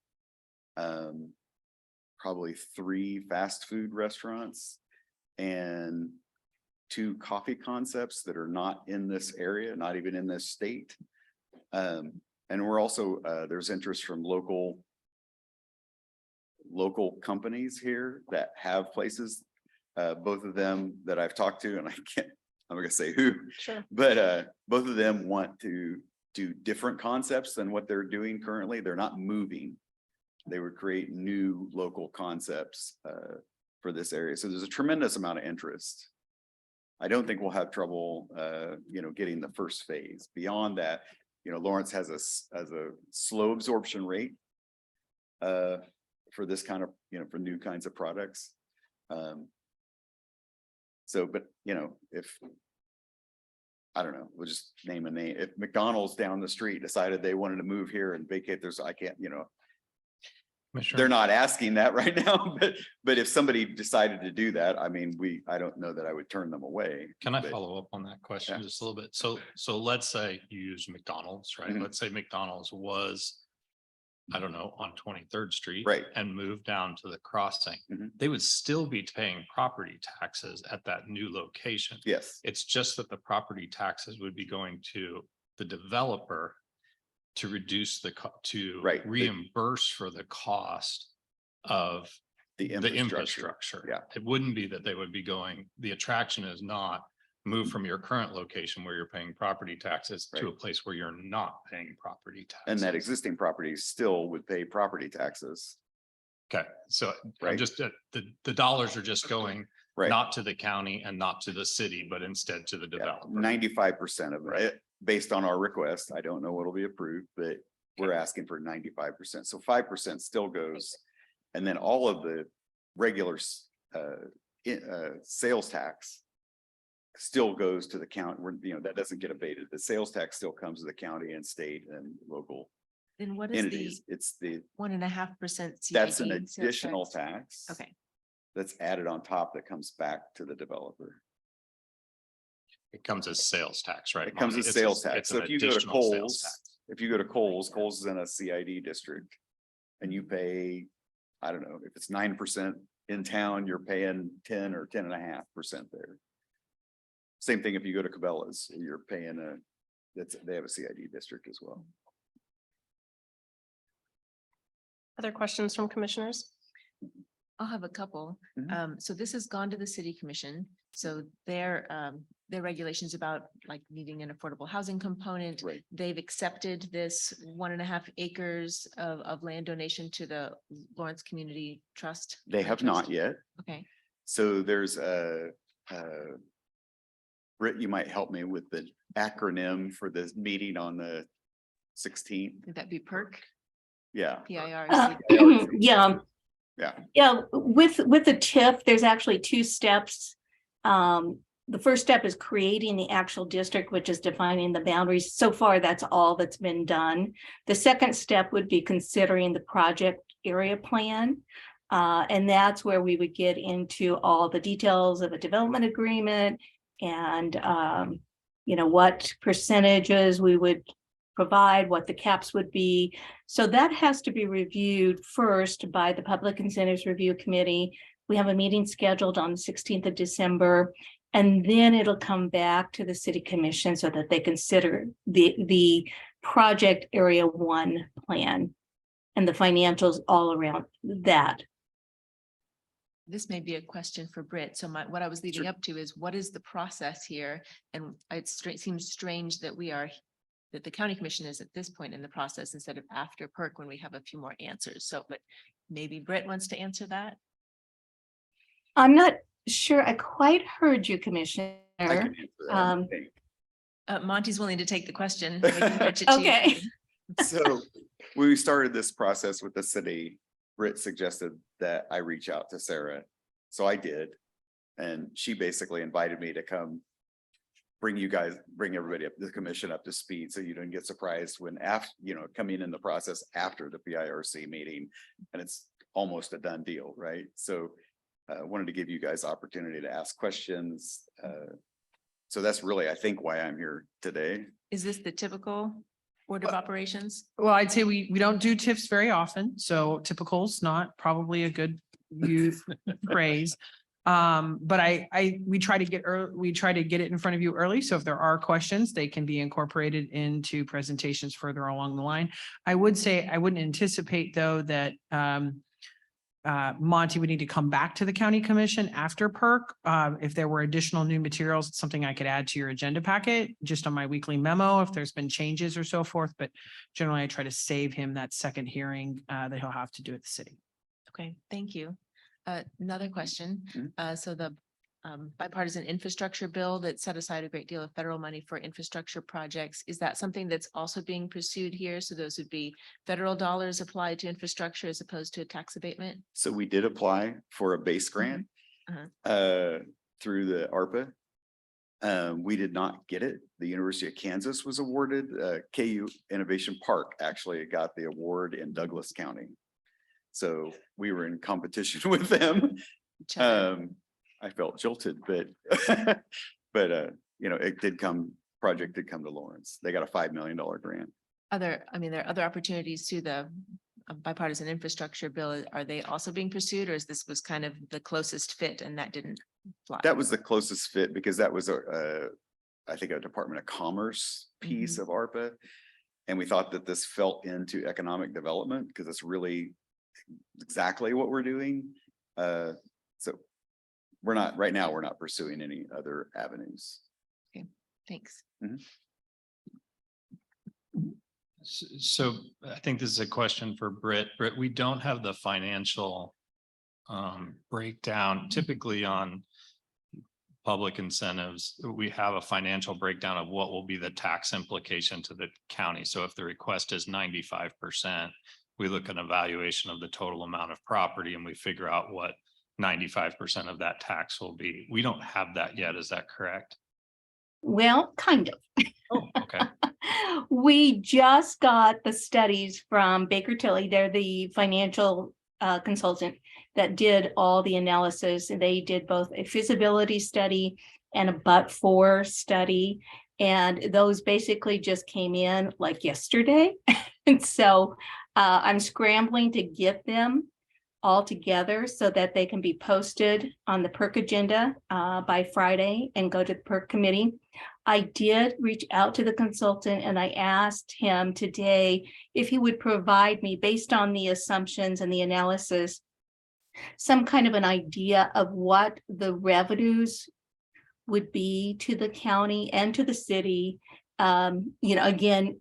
probably 3 fast food restaurants, and two coffee concepts that are not in this area, not even in this state. And we're also, there's interest from local companies here that have places. Both of them that I've talked to, and I'm not gonna say who, Sure. but both of them want to do different concepts than what they're doing currently. They're not moving. They would create new local concepts for this area. So there's a tremendous amount of interest. I don't think we'll have trouble, getting the first phase. Beyond that, Lawrence has a slow absorption rate for this kind of, for new kinds of products. But if, I don't know, we'll just name a name. If McDonald's down the street decided they wanted to move here and vacate, I can't, Commissioner, they're not asking that right now, but if somebody decided to do that, I mean, I don't know that I would turn them away. can I but- follow up on that question Yeah. just a little bit? So let's say you use McDonald's, right? Mhm. Let's say McDonald's was, I don't know, on 23rd Street. Right. And moved down to the crossing. Mhm. They would still be paying property taxes at that new location. Yes, It's just that the property taxes would be going to the developer to reduce to Right. reimburse for the cost of the the infrastructure. infrastructure. Yeah. It wouldn't be that they would be going, the attraction is not move from your current location where you're paying property taxes to a Right. place where you're not paying property taxes. And that existing property still would pay property taxes. Okay, so I'm Right. just, the dollars are just going Right. not to the county and not to the city, but instead to the developer. 95% of it, based on our request. I don't know what'll be approved, but we're asking for 95%. So 5% still goes. And then all of the regular sales tax still goes to the county. That doesn't get abated. The sales tax still comes to the county and state and local Then what is the entities. It's 1.5%? that's an CID sales additional tax? tax. Okay, That's added on top that comes back to the developer. It comes as sales tax, right? It comes Monty? as It's a- sales tax. it's So an if you go to additional sales Kohl's, tax. if you go to Kohl's is in a CID district. And you pay, I don't know, if it's 9% in town, you're paying 10 or 10.5% there. Same thing if you go to Cabela's, you're paying they have a CID district as well. Other questions from commissioners? I'll have a couple. Mhm. So this has gone to the city commission. So their regulations about like needing an affordable housing component. Right. They've accepted this 1.5 acres of land donation to the Lawrence Community Trust. They Land have not Trust. yet. Okay, So there's Britt, you might help me with the acronym for this meeting on the 16th. would that be PERC, Yeah. PIRC? Yeah. Yeah. Yeah, with the TIF, there's actually two steps. The first step is creating the actual district, which is defining the boundaries. So far, that's all that's been done. The second step would be considering the project area plan. And that's where we would get into all the details of a development agreement and, what percentages we would provide, what the caps would be. So that has to be reviewed first by the Public Incentives Review Committee. We have a meeting scheduled on the 16th of December, and then it'll come back to the City Commission so that they consider the project area 1 plan and the financials all around that. This may be a question for Britt. So what I was leading Sure. up to is what is the process here? And it seems strange that that the county commission is at this point in the process instead of after PERC when we have a few more answers. So, but maybe Britt wants to answer that. I'm not sure I quite heard you, Commissioner. I can answer that, I Um, think. Monty's willing to take the question. We can pitch it to you. Okay. So when we started this process with the city, Britt suggested that I reach out to Sarah. So I did. And she basically invited me to come bring everybody up, the commission up to speed. So you don't get surprised when coming in the process after the PIRC meeting and it's almost a done deal, right? So wanted to give you guys opportunity to ask questions. So that's really, I think, why I'm here today. Is this the typical order of operations? Well, I'd say we don't do TIFs very often, so typical's not probably a good use phrase. But we try to get it in front of you early. So if there are questions, they can be incorporated into presentations further along the line. I would say, I wouldn't anticipate though that, Monty would need to come back to the county commission after perk. If there were additional new materials, it's something I could add to your agenda packet, just on my weekly memo, if there's been changes or so forth. But generally, I try to save him that second hearing, that he'll have to do at the city. Okay, thank you. Another question. Mhm. So the bipartisan infrastructure bill that set aside a great deal of federal money for infrastructure projects, is that something that's also being pursued here? So those would be federal dollars applied to infrastructure as opposed to a tax abatement? So we did apply for a base grant through the ARPA. We did not get it. The University of Kansas was awarded, KU Innovation Park actually got the award in Douglas County. So we were in competition with them. Each other. I felt jilted, but it did come, project did come to Lawrence. They got a $5 million grant. There are other opportunities to the bipartisan infrastructure bill. Are they also being pursued, or is this was kind of the closest fit and that didn't fly? That was the closest fit because that was I think a Department of Commerce piece of ARPA. And we thought that this fell into economic development because it's really exactly what we're doing. So right now, we're not pursuing any other avenues. Thanks. So I think this is a question for Britt. Britt, we don't have the financial breakdown typically on public incentives. We have a financial breakdown of what will be the tax implication to the county. So if the request is 95%, we look at an evaluation of the total amount of property and we figure out what 95% of that tax will be. We don't have that yet. Is that correct? Well, kind of. Oh, okay. We just got the studies from Baker Tilly. They're the financial consultant that did all the analysis. And they did both a feasibility study and a but-for study. And those basically just came in like yesterday. And so I'm scrambling to get them all together so that they can be posted on the PERC agenda by Friday and go to the PERC committee. I did reach out to the consultant and I asked him today if he would provide me, based on the assumptions and the analysis, some kind of an idea of what the revenues would be to the county and to the city. Again,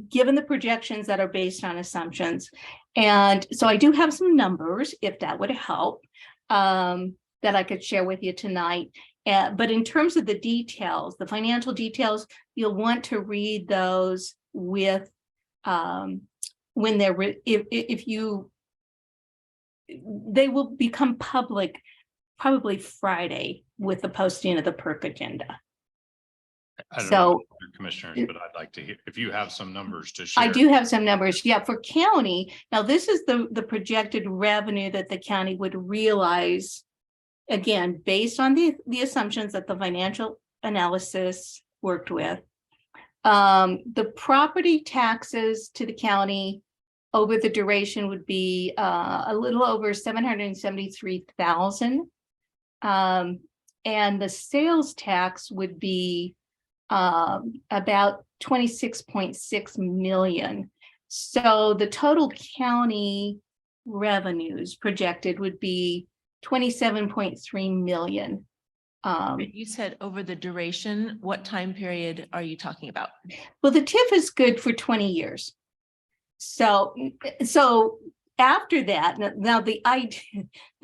given the projections that are based on assumptions. And so I do have some numbers, if that would help, that I could share with you tonight. But in terms of the details, the financial details, you'll want to read those with when they're they will become public probably Friday with the posting of the PERC agenda. I don't So- know, commissioners, but I'd like to hear if you have some numbers to share. I do have some numbers. Yeah, for county. Now, this is the projected revenue that the county would realize. Again, based on the assumptions that the financial analysis worked with. The property taxes to the county over the duration would be a little over 773,000. And the sales tax would be about 26.6 million. So the total county revenues projected would be 27.3 million. You said over the duration, what time period are you talking about? Well, the TIF is good for 20 years. So after that, now the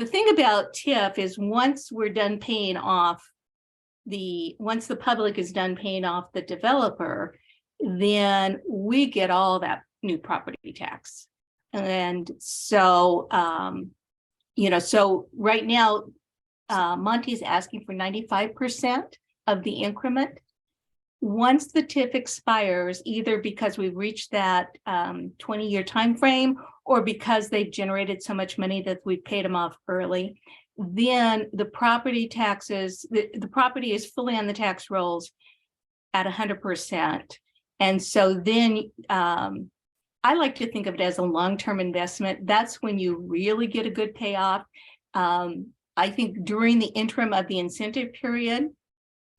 thing about TIF is once we're done paying off once the public is done paying off the developer, then we get all that new property tax. And so, so right now, Monty is asking for 95% of the increment. Once the TIF expires, either because we've reached that 20-year time frame or because they've generated so much money that we paid them off early, then the property taxes, the property is fully on the tax rolls at 100%. And so then I like to think of it as a long-term investment. That's when you really get a good payoff. I think during the interim of the incentive period,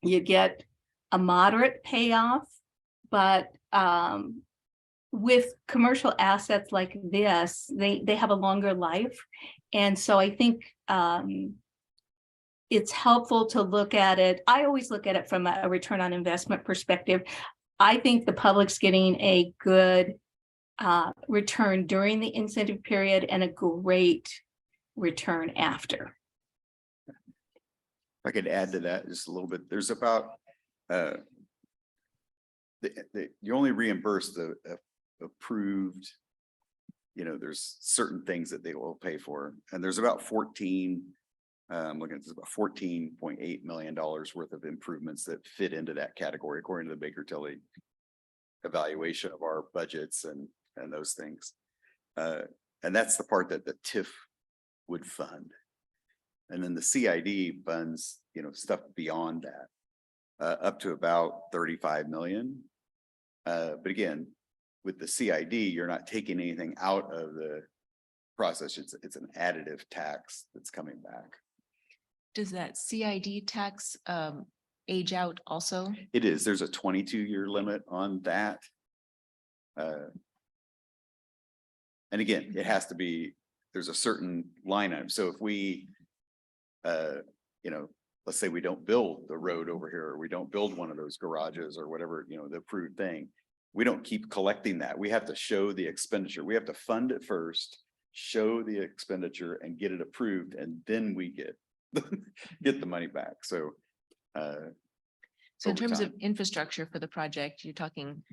you get a moderate payoff, but with commercial assets like this, they have a longer life. And so I think it's helpful to look at it. I always look at it from a return on investment perspective. I think the public's getting a good return during the incentive period and a great return after. I could add to that just a little bit. There's about you only reimburse the approved, there's certain things that they will pay for. And there's about 14, looking at this, about $14.8 million worth of improvements that fit into that category, according to the Baker Tilly evaluation of our budgets and those things. And that's the part that the TIF would fund. And then the CID funds, stuff beyond that, up to about 35 million. But again, with the CID, you're not taking anything out of the process. It's an additive tax that's coming back. Does that CID tax age out also? It is. There's a 22-year limit on that. And again, it has to be, there's a certain line item. So if we, let's say we don't build the road over here, or we don't build one of those garages or whatever, the approved thing, we don't keep collecting that. We have to show the expenditure. We have to fund it first, show the expenditure and get it approved, and then we get the money back. So So in over terms of time. infrastructure for the project, you're talking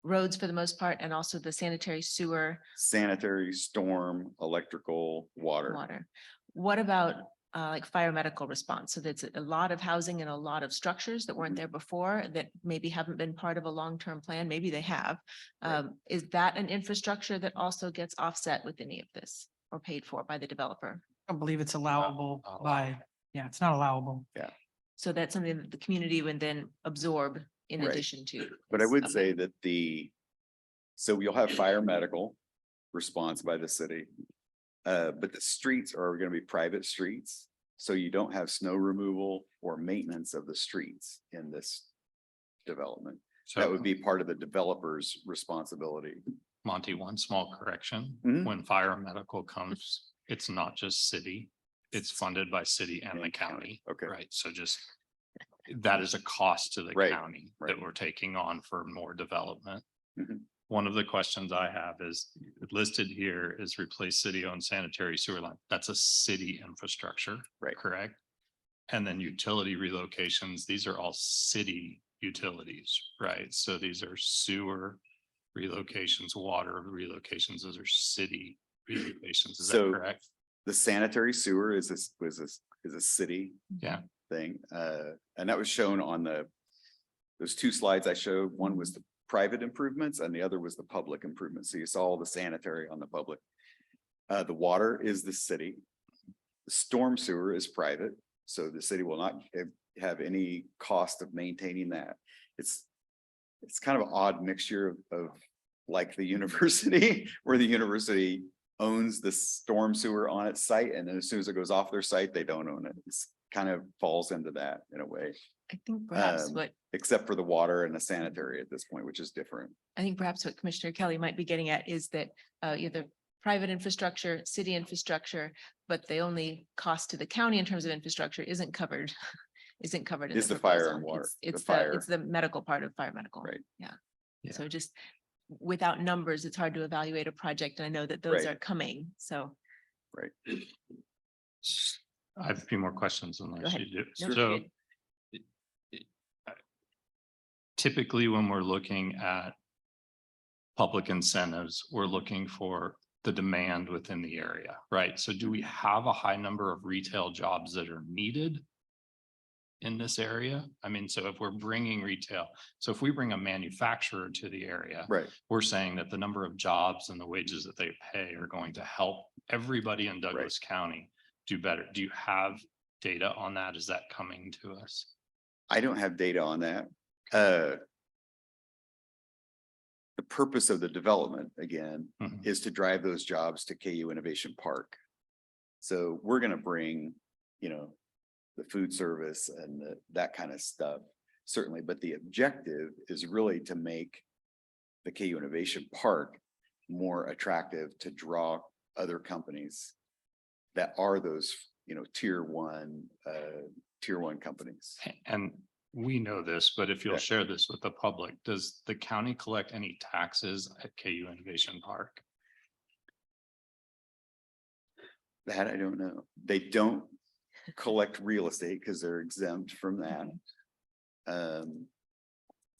roads for the most part, and also the sanitary sewer, Sanitary, storm, electrical, water. What about like fire medical response? So that's a lot of housing and a lot of structures that weren't there before that maybe haven't been part of a long-term plan. Maybe they have. Right. Is that an infrastructure that also gets offset with any of this or paid for by the developer? I don't believe it's allowable by, it's not allowable. So that's something that the community would then absorb in Right. addition to. But I this. would Okay. say that so you'll have fire medical response by the city. But the streets are gonna be private streets, so you don't have snow removal or maintenance of the streets in this development. That So would be part of the developer's responsibility. Monty, one small correction. Mhm. When fire and medical comes, it's not just city. It's funded by city and the And county. county. Okay. Right, so just, that is a cost to the Right, county that right. we're taking on for more development. Mhm. One of the questions I have is listed here is replace city-owned sanitary sewer line. That's a city infrastructure. Right. Correct? And then utility relocations, these are all city utilities, right? So these are sewer relocations, water relocations, those are city relocations. Is that So- correct? The sanitary sewer is a city Yeah. thing. And that was shown on those two slides I showed. One was the private improvements and the other was the public improvements. So you saw all the sanitary on the public. The water is the city. The storm sewer is private, so the city will not have any cost of maintaining that. It's kind of an odd mixture of like the university, where the university owns the storm sewer on its site, and then as soon as it goes off their site, they don't own it. It's kind of falls into that in a way, I think perhaps what what except for the water and the sanitary at this point, which is different. Commissioner Kelly might be getting at is that either private infrastructure, city infrastructure, but the only cost to the county in terms of infrastructure isn't covered. Isn't covered. in Is the fire proposal. and water, It's the fire. it's the medical part of fire medical. Right. Yeah. Yeah. So just without numbers, it's hard to evaluate a project. And I know that those Right. are coming. So Right. I have a few more questions unless ahead. you do. No, So you're good. typically, when we're looking at public incentives, we're looking for the demand within the area, right? So do we have a high number of retail jobs that are needed in this area? I mean, so if we're bringing retail, so if we bring a manufacturer to the area, Right. we're saying that the number of jobs and the wages that they pay are going to help everybody in Douglas County do better. Do you have data on that? Is that coming to us? I don't have data on that. The purpose of the development, again, Mhm. is to drive those jobs to KU Innovation Park. So we're gonna bring you know, the food service and that kind of stuff, certainly, but the objective is really to make the KU Innovation Park more attractive to draw other companies that are those, you know, tier one companies. And we know this, but if you'll Yeah. share this with the public, does the county collect any taxes at KU Innovation Park? That I don't know. They don't collect real estate because they're exempt from that.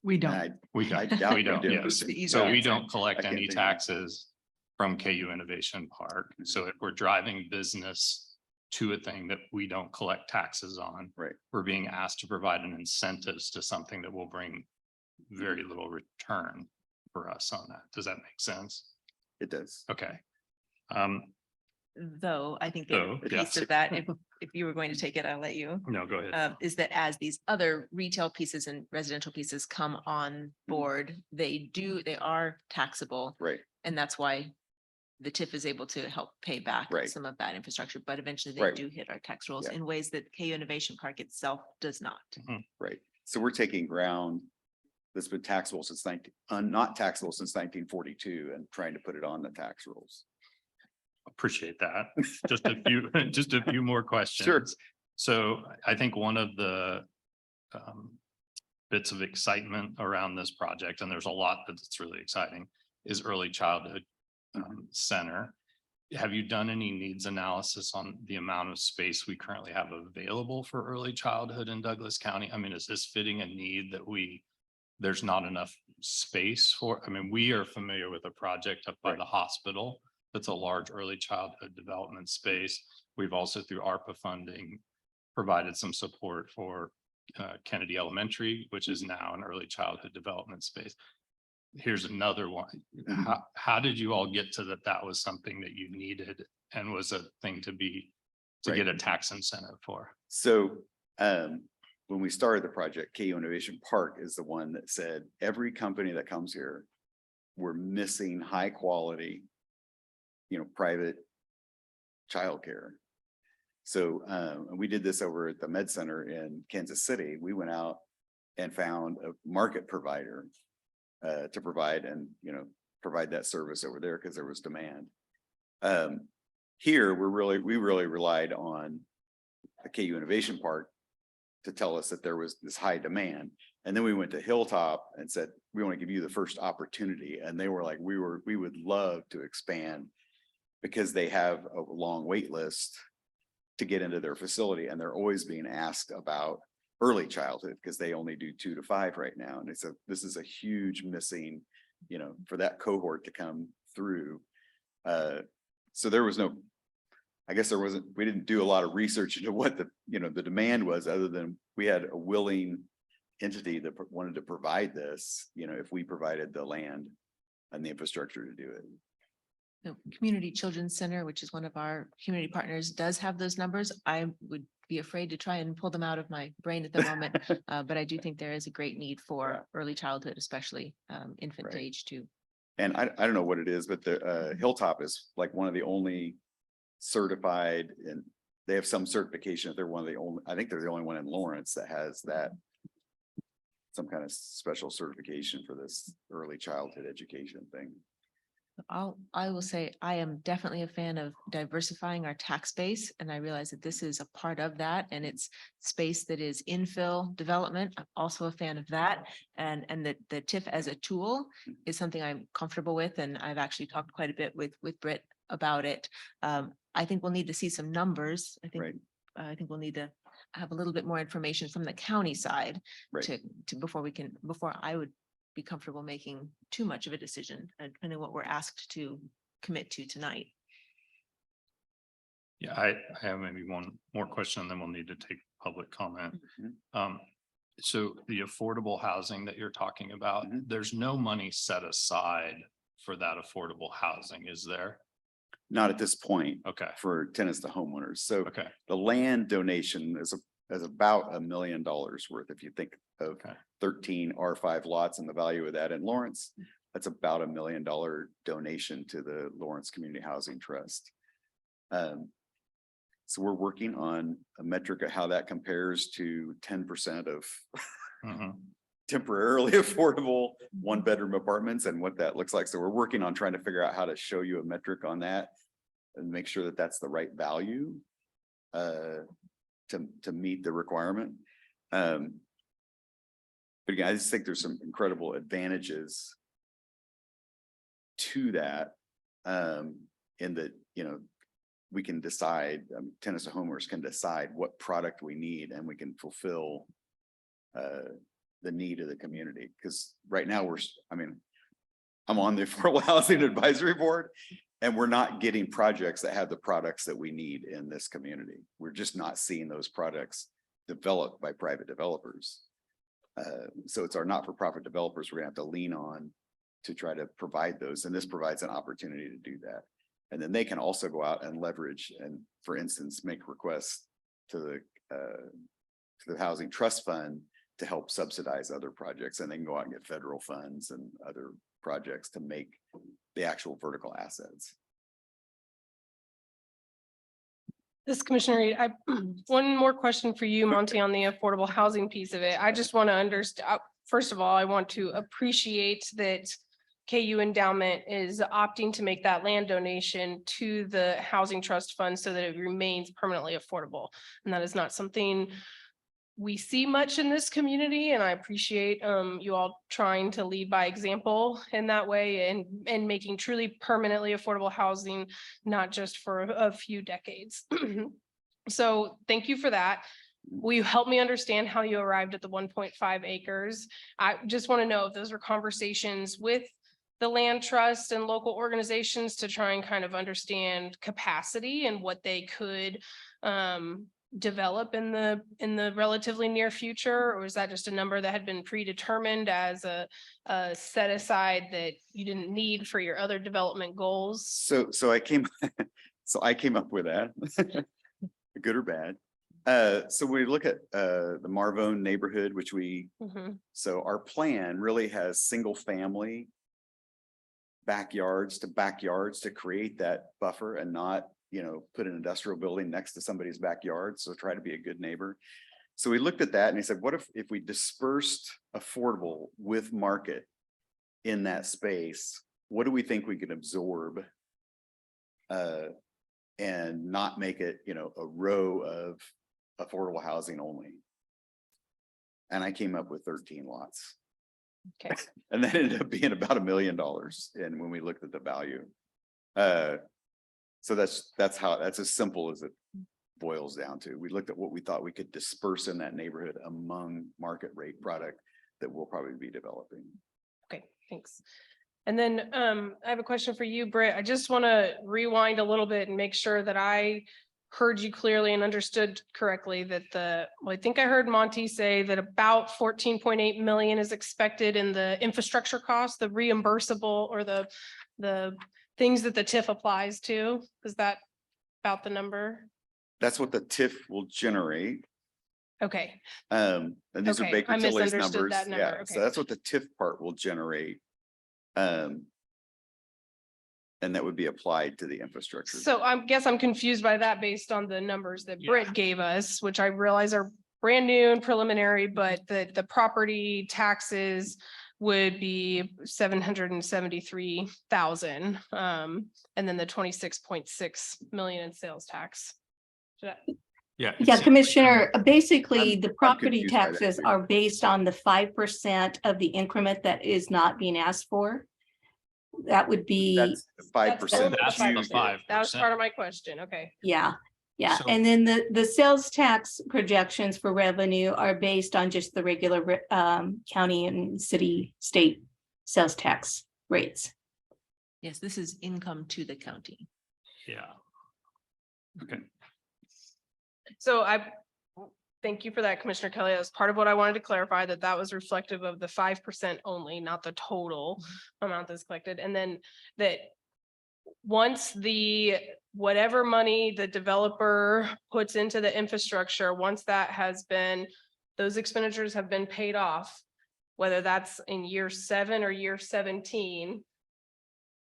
We don't. We I don't, doubt we they don't, do. yes. The easy So we answer. don't collect I can't any think of it. taxes from KU Innovation Park. So if we're driving business to a thing that we don't collect taxes on. Right. We're being asked to provide an incentives to something that will bring very little return for us on that. Does that make sense? It does. Okay. Though I think So, the yeah. piece of that, if you were going to take it, I'll let you. No, go ahead. Is that as these other retail pieces and residential pieces come on board, they are taxable. Right. And that's why the TIF is able to help pay back Right. some of that infrastructure, but eventually they Right. do hit our tax rolls Yeah. in ways that KU Innovation Park itself does not. Right. So we're taking ground that's been taxable since not taxable since 1942 and trying to put it on the tax rolls. Appreciate that. Just a few, just a few more questions. So I think one of the bits of excitement around this project, and there's a lot that's really exciting, is early childhood center. Have you done any needs analysis on the amount of space we currently have available for early childhood in Douglas County? I mean, is this fitting a need that there's not enough space for? I mean, we are familiar with a project up by Right. the hospital. That's a large early childhood development space. We've also through ARPA funding provided some support for Kennedy Elementary, which is now an early childhood development space. Here's another one. How did you all get to that was something that you needed and was a thing to get a tax incentive for? So when we started the project, KU Innovation Park is the one that said, every company that comes here, we're missing high quality, you know, private childcare. So we did this over at the Med Center in Kansas City. We went out and found a market provider to provide that service over there because there was demand. Here, we really relied on the KU Innovation Park to tell us that there was this high demand. And then we went to Hilltop and said, we want to give you the first opportunity. And they were like, we would love to expand because they have a long wait list to get into their facility. And they're always being asked about early childhood because they only do 2 to 5 right now. And this is a huge missing, you know, for that cohort to come through. So there was we didn't do a lot of research into what the demand was, other than we had a willing entity that wanted to provide this, you know, if we provided the land and the infrastructure to do it. The Community Children's Center, which is one of our community partners, does have those numbers. I would be afraid to try and pull them out of my brain at the moment. But I do think there is a great need for early childhood, especially infant to Right. age 2. And I don't know what it is, but the Hilltop is like one of the only certified, and they have some certification. They're one of the only, I think they're the only one in Lawrence that has that, some kind of special certification for this early childhood education thing. I will say I am definitely a fan of diversifying our tax base, and I realize that this is a part of that, and it's space that is infill development. I'm also a fan of that, and that the TIF as a tool is something I'm comfortable with, and I've actually talked quite a bit with Britt about it. I think we'll need to see some numbers. Right. I think we'll need to have a little bit more information from the county side Right. before I would be comfortable making too much of a decision, depending on what we're asked to commit to tonight. Yeah, I have maybe one more question and then we'll need to take public comment. So the affordable housing that you're talking about, there's no money set aside for that affordable housing, is there? Not at this point Okay, for tenants to homeowners. So okay, the land donation is about $1 million worth. If you think of okay. 13 R5 lots and the value of that in Lawrence, that's about $1 million donation to the Lawrence Community Housing Trust. So we're working on a metric of how that compares to 10% of Mhm. temporarily affordable one-bedroom apartments and what that looks like. So we're working on trying to figure out how to show you a metric on that and make sure that that's the right value to meet the requirement. But again, I just think there's some incredible advantages to that in that, you know, we can decide, Tennessee homeowners can decide what product we need and we can fulfill the need of the community. Because right now I'm on the Affordable Housing Advisory Board and we're not getting projects that have the products that we need in this community. We're just not seeing those products developed by private developers. So it's our not-for-profit developers we're gonna have to lean on to try to provide those. And this provides an opportunity to do that. And then they can also go out and leverage and, for instance, make requests to the Housing Trust Fund to help subsidize other projects. And they can go out and get federal funds and other projects to make the actual vertical assets. This Commissioner Reed, one more question for you, Monty, on the affordable housing piece of it. I just want to understand, first of all, I want to appreciate that KU Endowment is opting to make that land donation to the Housing Trust Fund so that it remains permanently affordable. And that is not something we see much in this community, and I appreciate you all trying to lead by example in that way and making truly permanently affordable housing, not just for a few decades. So thank you for that. Will you help me understand how you arrived at the 1.5 acres? I just want to know if those were conversations with the land trust and local organizations to try and kind of understand capacity and what they could develop in the relatively near future, or is that just a number that had been predetermined as a set aside that you didn't need for your other development goals? So I came up with that, good or bad. So we look at the Marvone neighborhood, which so our plan really has single family backyards to create that buffer and not, you know, put an industrial building next to somebody's backyard. So try to be a good neighbor. So we looked at that and he said, what if we dispersed affordable with market in that space? What do we think we could absorb and not make it, you know, a row of affordable housing only? And I came up with 13 lots. Okay. And that ended up being about $1 million. And when we looked at the value, so that's as simple as it boils down to. We looked at what we thought we could disperse in that neighborhood among market rate product that we'll probably be developing. Okay, thanks. And then I have a question for you, Britt. I just want to rewind a little bit and make sure that I heard you clearly and understood correctly that I think I heard Monty say that about 14.8 million is expected in the infrastructure costs, the reimbursable or the things that the TIF applies to. Is that about the number? That's what the TIF will generate. Okay, And these are Okay, Baker I Tilly's misunderstood numbers. that number, Yeah, so okay. that's what the TIF part will generate. And that would be applied to the infrastructure. so I guess I'm confused by that based on the numbers that Britt gave us, which I realize are brand new and preliminary, but the property taxes would be 773,000. And then the 26.6 million in sales tax. Should I- Yeah. Yeah, Commissioner, basically, I'm the property confused by that taxes too. are based on the 5% of the increment that is not being asked for. That would be, That's 5%. That's the 5%. That was part of my question. Okay. yeah. So- And then the sales tax projections for revenue are based on just the regular county and city, state sales tax rates. Yes, this is income to the county. Yeah. Okay. So thank you for that, Commissioner Kelly. That was part of what I wanted to clarify, that was reflective of the 5% only, not the total amount that's collected. And then that once whatever money the developer puts into the infrastructure, once those expenditures have been paid off, whether that's in year 7 or year 17,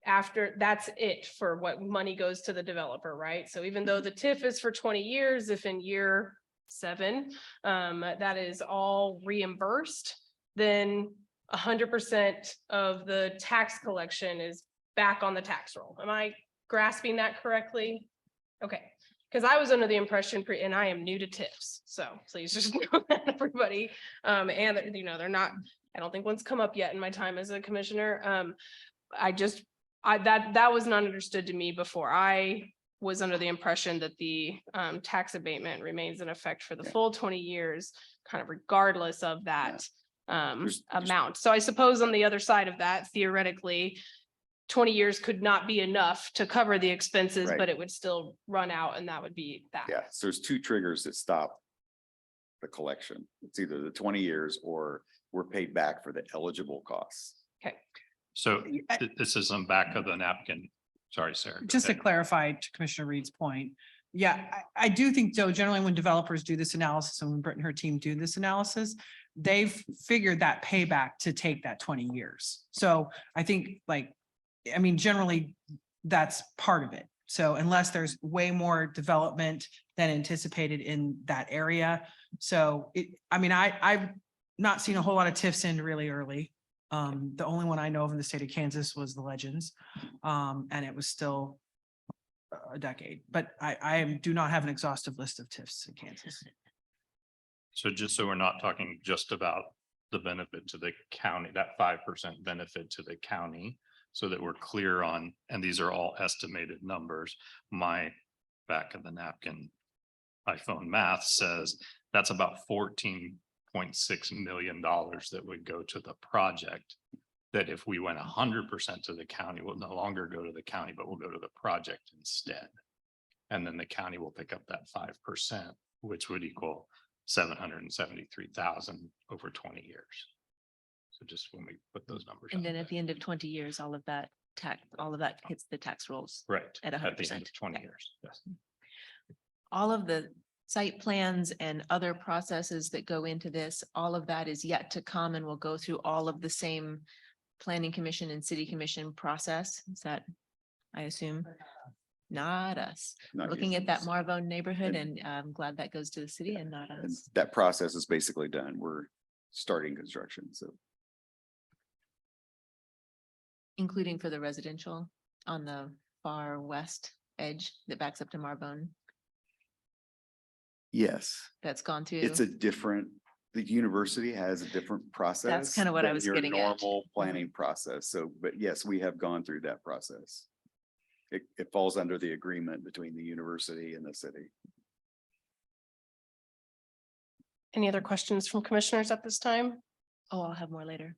after, that's it for what money goes to the developer, right? So even though the TIF is for 20 years, if in year 7, that is all reimbursed, then 100% of the tax collection is back on the tax roll. Am I grasping that correctly? Okay, because I was under the impression, and I am new to TIFs, so please just know that, everybody. And they're not, I don't think one's come up yet in my time as a commissioner. That was not understood to me before. I was under the impression that the tax abatement remains in effect for the full 20 years, kind of regardless of that There's- amount. So I suppose on the other side of that, theoretically, 20 years could not be enough to cover the expenses, Right. but it would still run out, and that would be that. Yeah, so there's 2 triggers that stop the collection. It's either the 20 years or we're paid back for the eligible costs. So this is on back of the napkin. Sorry, Sarah. go Just to ahead. clarify to Commissioner Reed's point, yeah, I do think, Joe, generally when developers do this analysis and when Britt and her team do this analysis, they've figured that payback to take that 20 years. So I think generally that's part of it. So unless there's way more development than anticipated in that area. So I've not seen a whole lot of TIFs in really early. The only one I know of in the state of Kansas was the Legends. And it was still a decade, but I do not have an exhaustive list of TIFs in Kansas. So just so we're not talking just about the benefit to the county, that 5% benefit to the county, so that we're clear on, and these are all estimated numbers. My back of the napkin iPhone math says that's about $14.6 million that would go to the project. That if we went 100% to the county, will no longer go to the county, but will go to the project instead. And then the county will pick up that 5%, which would equal 773,000 over 20 years. So just when we put those numbers. And out then there. at the end of 20 years, all of that hits the tax rolls. Right. at the end 100%. of 20 years. Yes. All of the site plans and other processes that go into this, all of that is yet to come and will go through all of the same planning commission and city commission process. Is that, I assume? Not us. Not Looking using at that this. Marvone neighborhood, and I'm glad that goes to the city and not And us. that process is basically done. We're starting construction, so. Including for the residential on the far west edge that backs up to Marvone, Yes, that's gone through. it's a different, the university has a different process. kinda what I than was your getting at. Normal planning process. So, but yes, we have gone through that process. It falls under the agreement between the university and the city. Any other questions from commissioners at this time? Oh, I'll have more later.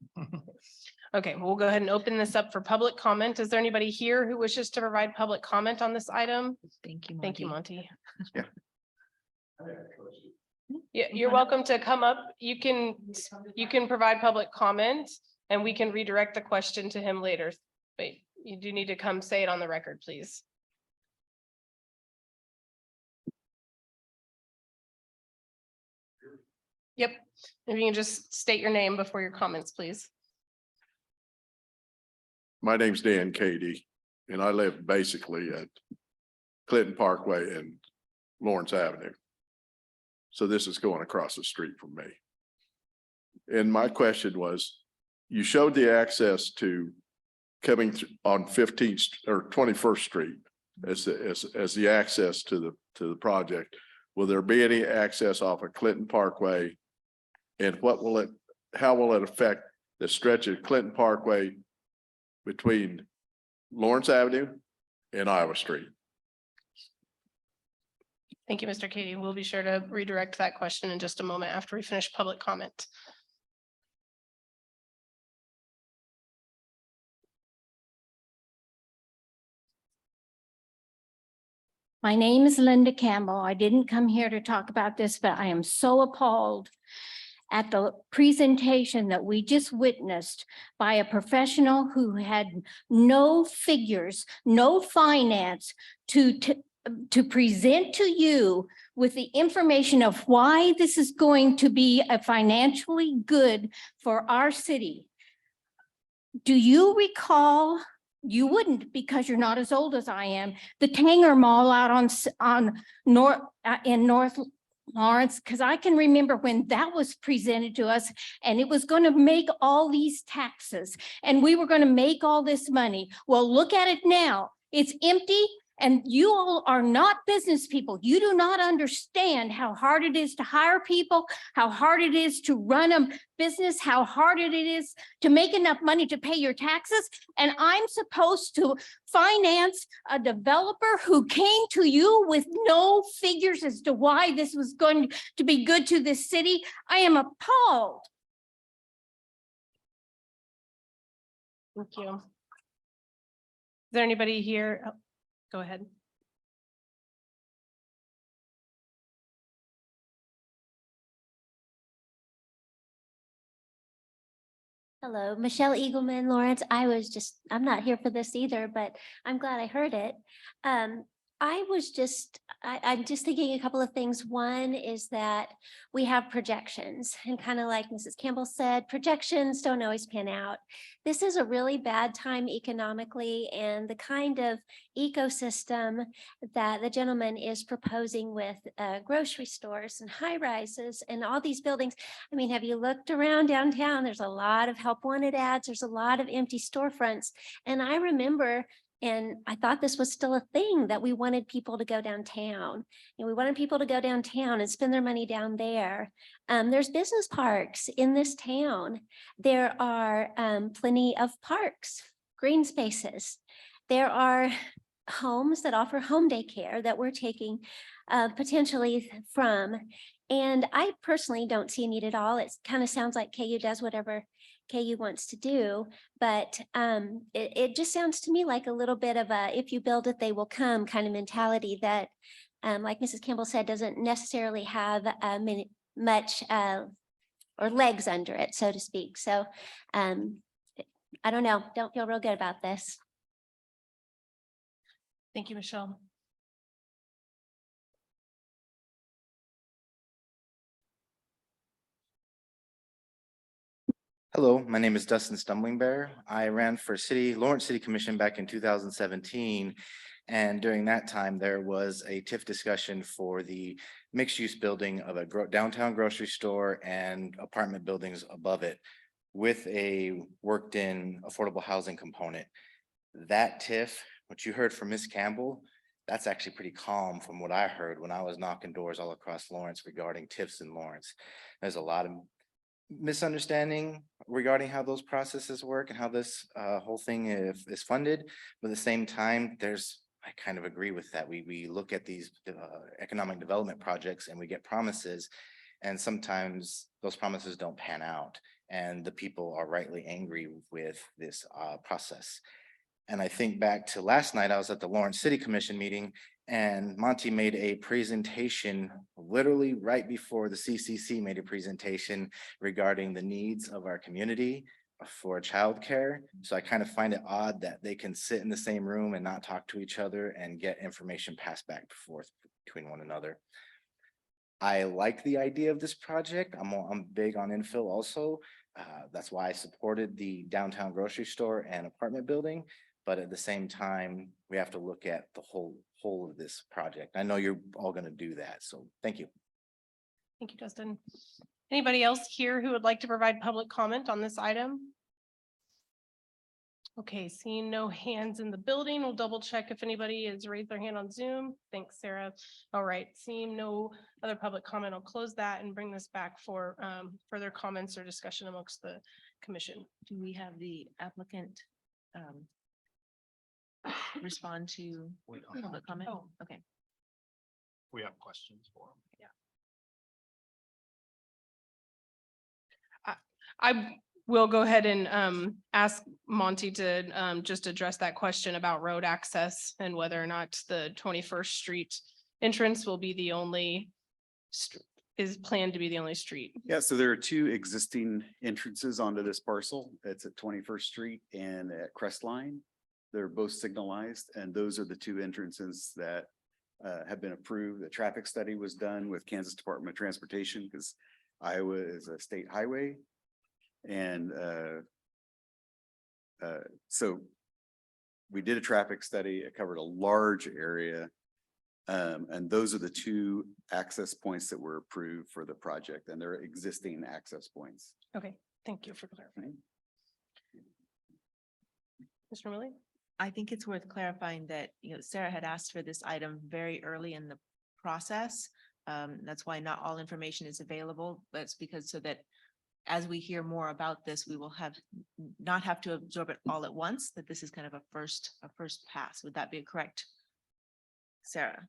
Okay, we'll go ahead and open this up for public comment. Is there anybody here who wishes to provide public comment on this item? Thank you. Thank you, Monty. Monty. Yeah. Yeah, you're welcome to come up. You can provide public comment and we can redirect the question to him later. But you do need to come say it on the record, please. Yep, if you can just state your name before your comments, please. My name's Dan Cady, and I live basically at Clinton Parkway and Lawrence Avenue. So this is going across the street from me. And my question was, you showed the access to coming on 15th or 21st Street as the access to the project. Will there be any access off of Clinton Parkway? And how will it affect the stretch of Clinton Parkway between Lawrence Avenue and Iowa Street? Thank you, Mr. Katie. We'll be sure to redirect that question in just a moment after we finish public comment. My name is Linda Campbell. I didn't come here to talk about this, but I am so appalled at the presentation that we just witnessed by a professional who had no figures, no finance to present to you with the information of why this is going to be a financially good for our city. Do you recall You wouldn't because you're not as old as I am. The Tanger Mall out in North Lawrence, because I can remember when that was presented to us and it was going to make all these taxes and we were going to make all this money. Well, look at it now. It's empty. And you all are not business people. You do not understand how hard it is to hire people, how hard it is to run a business, how hard it is to make enough money to pay your taxes. And I'm supposed to finance a developer who came to you with no figures as to why this was going to be good to this city. I am appalled. Thank you. Is there anybody here? Oh, go ahead. Hello, Michelle Eagleman, Lawrence. I'm not here for this either, but I'm glad I heard it. I'm just thinking a couple of things. One is that we have projections and kind of like Mrs. Campbell said, projections don't always pan out. This is a really bad time economically, and the kind of ecosystem that the gentleman is proposing with grocery stores and high rises and all these buildings. I mean, have you looked around downtown? There's a lot of help wanted ads. There's a lot of empty storefronts. And I remember, and I thought this was still a thing, that we wanted people to go downtown. And we wanted people to go downtown and spend their money down there. There's business parks in this town. There are plenty of parks, green spaces. There are homes that offer home daycare that we're taking potentially from. And I personally don't see a need at all. It kind of sounds like KU does whatever KU wants to do, but it just sounds to me like a little bit of a if you build it, they will come kind of mentality that, like Mrs. Campbell said, doesn't necessarily have much or legs under it, so to speak. So I don't know, don't feel real good about this. Thank you, Michelle. Hello, my name is Dustin Stumbling Bear. I ran for Lawrence City Commission back in 2017. And during that time, there was a TIF discussion for the mixed use building of a downtown grocery store and apartment buildings above it with a worked in affordable housing component. That TIF, what you heard from Ms. Campbell, that's actually pretty calm from what I heard when I was knocking doors all across Lawrence regarding TIFs in Lawrence. There's a lot of misunderstanding regarding how those processes work and how this whole thing is funded. But at the same time, I kind of agree with that. We look at these economic development projects and we get promises, and sometimes those promises don't pan out, and the people are rightly angry with this process. And I think back to last night, I was at the Lawrence City Commission meeting, and Monty made a presentation literally right before the CCC made a presentation regarding the needs of our community for childcare. So I kind of find it odd that they can sit in the same room and not talk to each other and get information passed back and forth between one another. I like the idea of this project. I'm big on infill also. That's why I supported the downtown grocery store and apartment building. But at the same time, we have to look at the whole of this project. I know you're all going to do that. So thank you. Thank you, Dustin. Anybody else here who would like to provide public comment on this item? Okay, seeing no hands in the building, we'll double check if anybody has raised their hand on Zoom. Thanks, Sarah. All right, seeing no other public comment, I'll close that and bring this back for further comments or discussion amongst the commission. Do we have the applicant respond to public comment? Oh. Okay. We have questions for him. I will go ahead and ask Monty to just address that question about road access and whether or not the 21st Street entrance will be the only is planned to be the only street. Yeah, so there are two existing entrances onto this parcel. It's at 21st Street and at Crestline. They're both signalized, and those are the two entrances that have been approved. The traffic study was done with Kansas Department of Transportation because Iowa is a state highway. And so we did a traffic study. It covered a large area. And those are the two access points that were approved for the project, and they're existing access points. Okay, thank you for clarifying. Mr. Millie? I think it's worth clarifying that, Sarah had asked for this item very early in the process. That's why not all information is available. That's because so that as we hear more about this, we will not have to absorb it all at once, that this is kind of a first pass. Would that be correct, Sarah?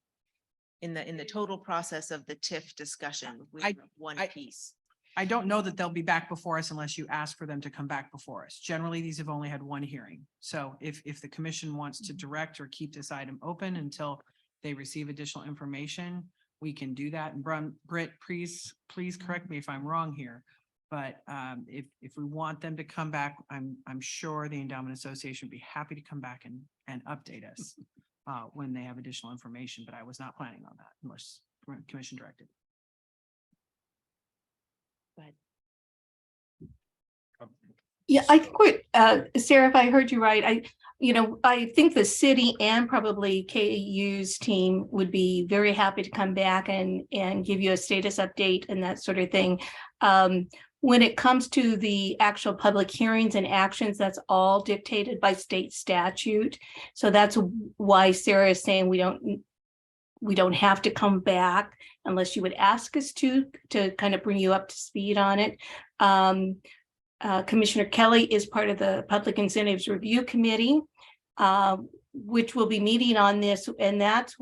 In the total process of the TIF discussion, we have one piece. I don't know that they'll be back before us unless you ask for them to come back before us. Generally, these have only had one hearing. So if the commission wants to direct or keep this item open until they receive additional information, we can do that. And Britt, please correct me if I'm wrong here. But if we want them to come back, I'm sure the Endowment Association would be happy to come back and update us when they have additional information, but I was not planning on that unless commission directed. But Yeah, I think Sarah, if I heard you right, I think the city and probably KU's team would be very happy to come back and give you a status update and that sort of thing. When it comes to the actual public hearings and actions, that's all dictated by state statute. So that's why Sarah is saying we don't have to come back unless you would ask us to kind of bring you up to speed on it. Commissioner Kelly is part of the Public Incentives Review Committee, which will be meeting on this, and that's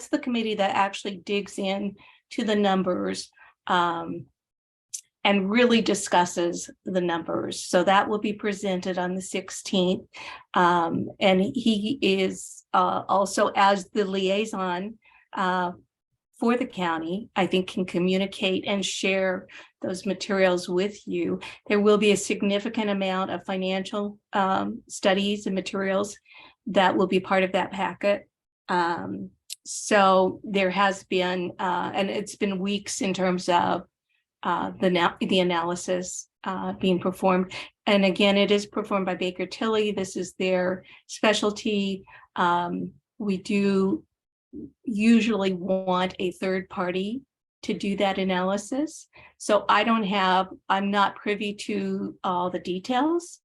the committee that actually digs in to the numbers and really discusses the numbers. So that will be presented on the 16th. And he is also, as the liaison for the county, I think can communicate and share those materials with you. There will be a significant amount of financial studies and materials that will be part of that packet. So there has been, and it's been weeks in terms of the analysis being performed. And again, it is performed by Baker Tilly. This is their specialty. We do usually want a third party to do that analysis. So I'm not privy to all the details,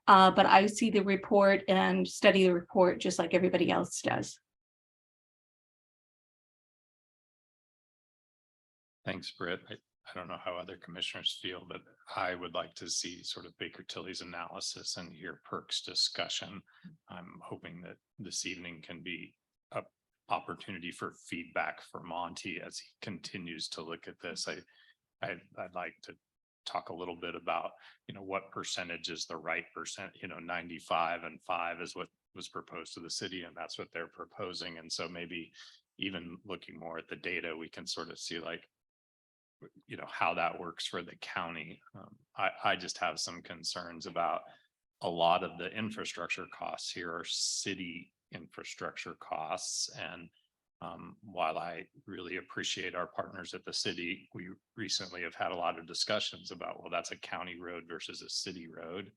but I see the report and study the report just like everybody else does. Thanks, Britt. I don't know how other commissioners feel, but I would like to see sort of Baker Tilly's analysis and hear Perk's discussion. I'm hoping that this evening can be an opportunity for feedback for Monty as he continues to look at this. I'd like to talk a little bit about, what percentage is the right percent, 95 and 5 is what was proposed to the city, and that's what they're proposing. And so maybe even looking more at the data, we can sort of see like, how that works for the county. I just have some concerns about a lot of the infrastructure costs here are city infrastructure costs. And while I really appreciate our partners at the city, we recently have had a lot of discussions about, well, that's a county road versus a city road,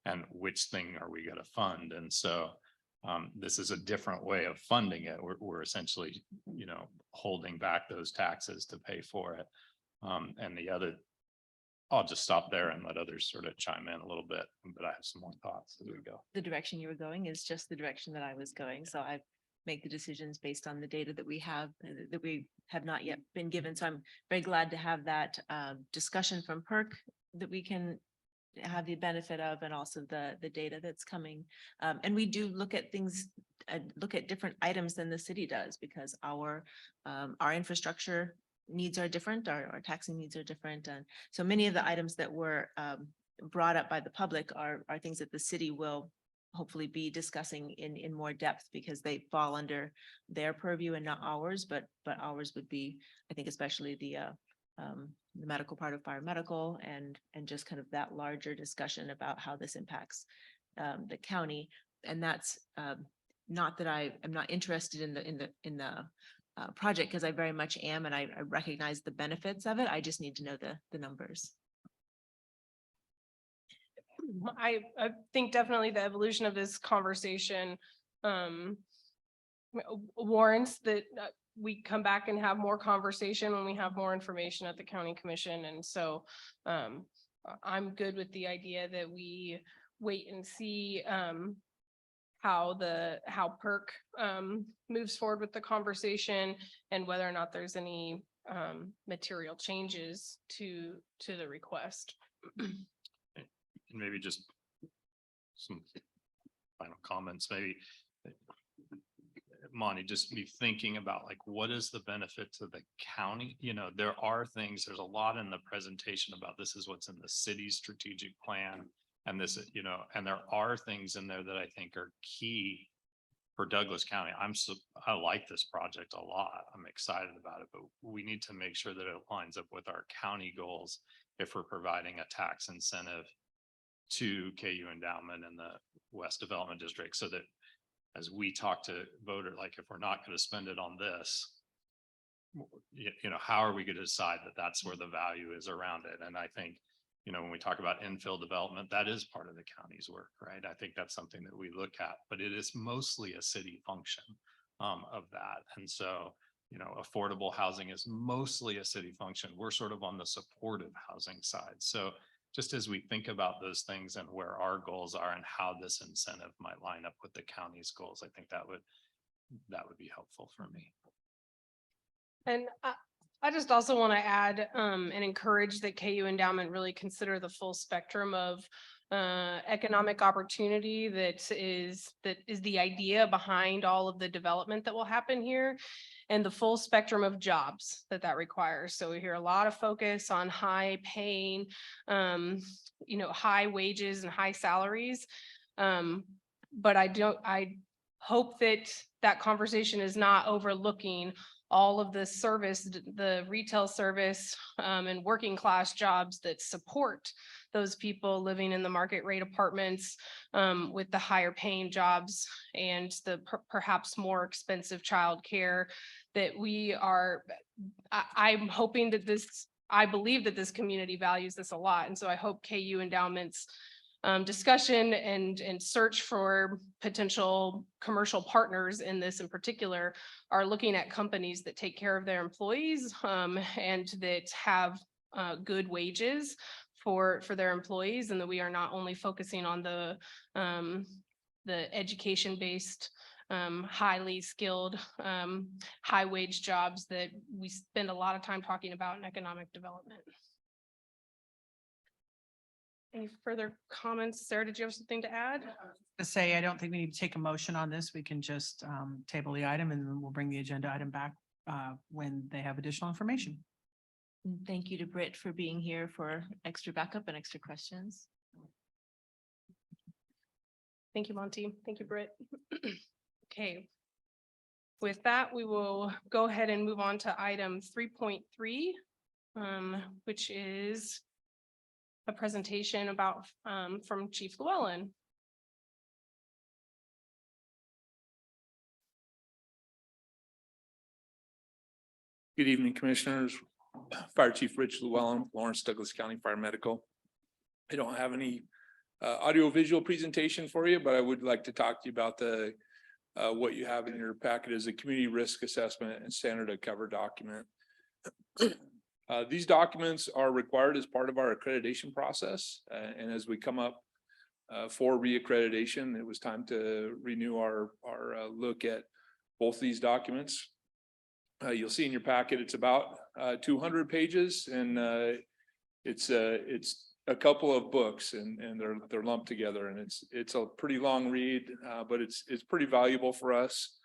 and which thing are we going to fund? And so this is a different way of funding it. We're essentially, holding back those taxes to pay for it. And the other, I'll just stop there and let others sort of chime in a little bit, but I have some more thoughts as we go. the direction you were going is just the direction that I was going. So I make the decisions based on the data that we have not yet been given. So I'm very glad to have that discussion from Perk that we can have the benefit of, and also the data that's coming. And we do look at things, look at different items than the city does, because our infrastructure needs are different, our taxing needs are different. And so many of the items that were brought up by the public are things that the city will hopefully be discussing in more depth, because they fall under their purview and not ours, but ours would be, I think, especially the medical part of fire medical and just kind of that larger discussion about how this impacts the county. And that's not that I am not interested in the project, because I very much am, and I recognize the benefits of it. I just need to know the numbers. I think definitely the evolution of this conversation warrants that we come back and have more conversation when we have more information at the county commission. And so I'm good with the idea that we wait and see how PERC moves forward with the conversation and whether or not there's any material changes to the request. And maybe just some final comments, maybe. Monty, just be thinking about like, what is the benefit to the county? You know, there are things, there's a lot in the presentation about this is what's in the city's strategic plan. And this, you know, and there are things in there that I think are key for Douglas County. I like this project a lot. I'm excited about it, but we need to make sure that it lines up with our county goals if we're providing a tax incentive to KU Endowment and the West Development District, so that as we talk to voters, like if we're not going to spend it on this, you know, how are we going to decide that that's where the value is around it? And I think, you know, when we talk about infill development, that is part of the county's work, right? I think that's something that we look at, but it is mostly a city function of that. And so, you know, affordable housing is mostly a city function. We're sort of on the supportive housing side. So just as we think about those things and where our goals are and how this incentive might line up with the county's goals, I think that would be helpful for me. And I just also want to add and encourage that KU Endowment really consider the full spectrum of economic opportunity that is the idea behind all of the development that will happen here, and the full spectrum of jobs that requires. So we hear a lot of focus on high paying, you know, high wages and high salaries. But I hope that conversation is not overlooking all of the service, the retail service and working class jobs that support those people living in the market rate apartments with the higher paying jobs and the perhaps more expensive childcare that we are. I'm hoping that I believe that this community values this a lot. And so I hope KU Endowment's discussion and search for potential commercial partners in this in particular are looking at companies that take care of their employees and that have good wages for their employees, and that we are not only focusing on the education-based highly skilled high wage jobs that we spend a lot of time talking about in economic development. Any further comments? Sarah, did you have something to add? To say, I don't think we need to take a motion on this. We can just table the item and then we'll bring the agenda item back when they have additional information. And thank you to Britt for being here for extra backup and extra questions. Thank you, Monty. Thank you, Britt. Okay. With that, we will go ahead and move on to item 3.3, which is a presentation about from Chief Llewellyn. Good evening, Commissioners. Fire Chief Rich Llewellyn, Lawrence Douglas County Fire Medical. I don't have any audio visual presentation for you, but I would like to talk to you about the what you have in your packet is a community risk assessment and standard of cover document. These documents are required as part of our accreditation process. And as we come up for reaccreditation, it was time to renew our look at both these documents. You'll see in your packet, it's about 200 pages, and it's a couple of books, and they're lumped together, and it's a pretty long read, but it's pretty valuable for us.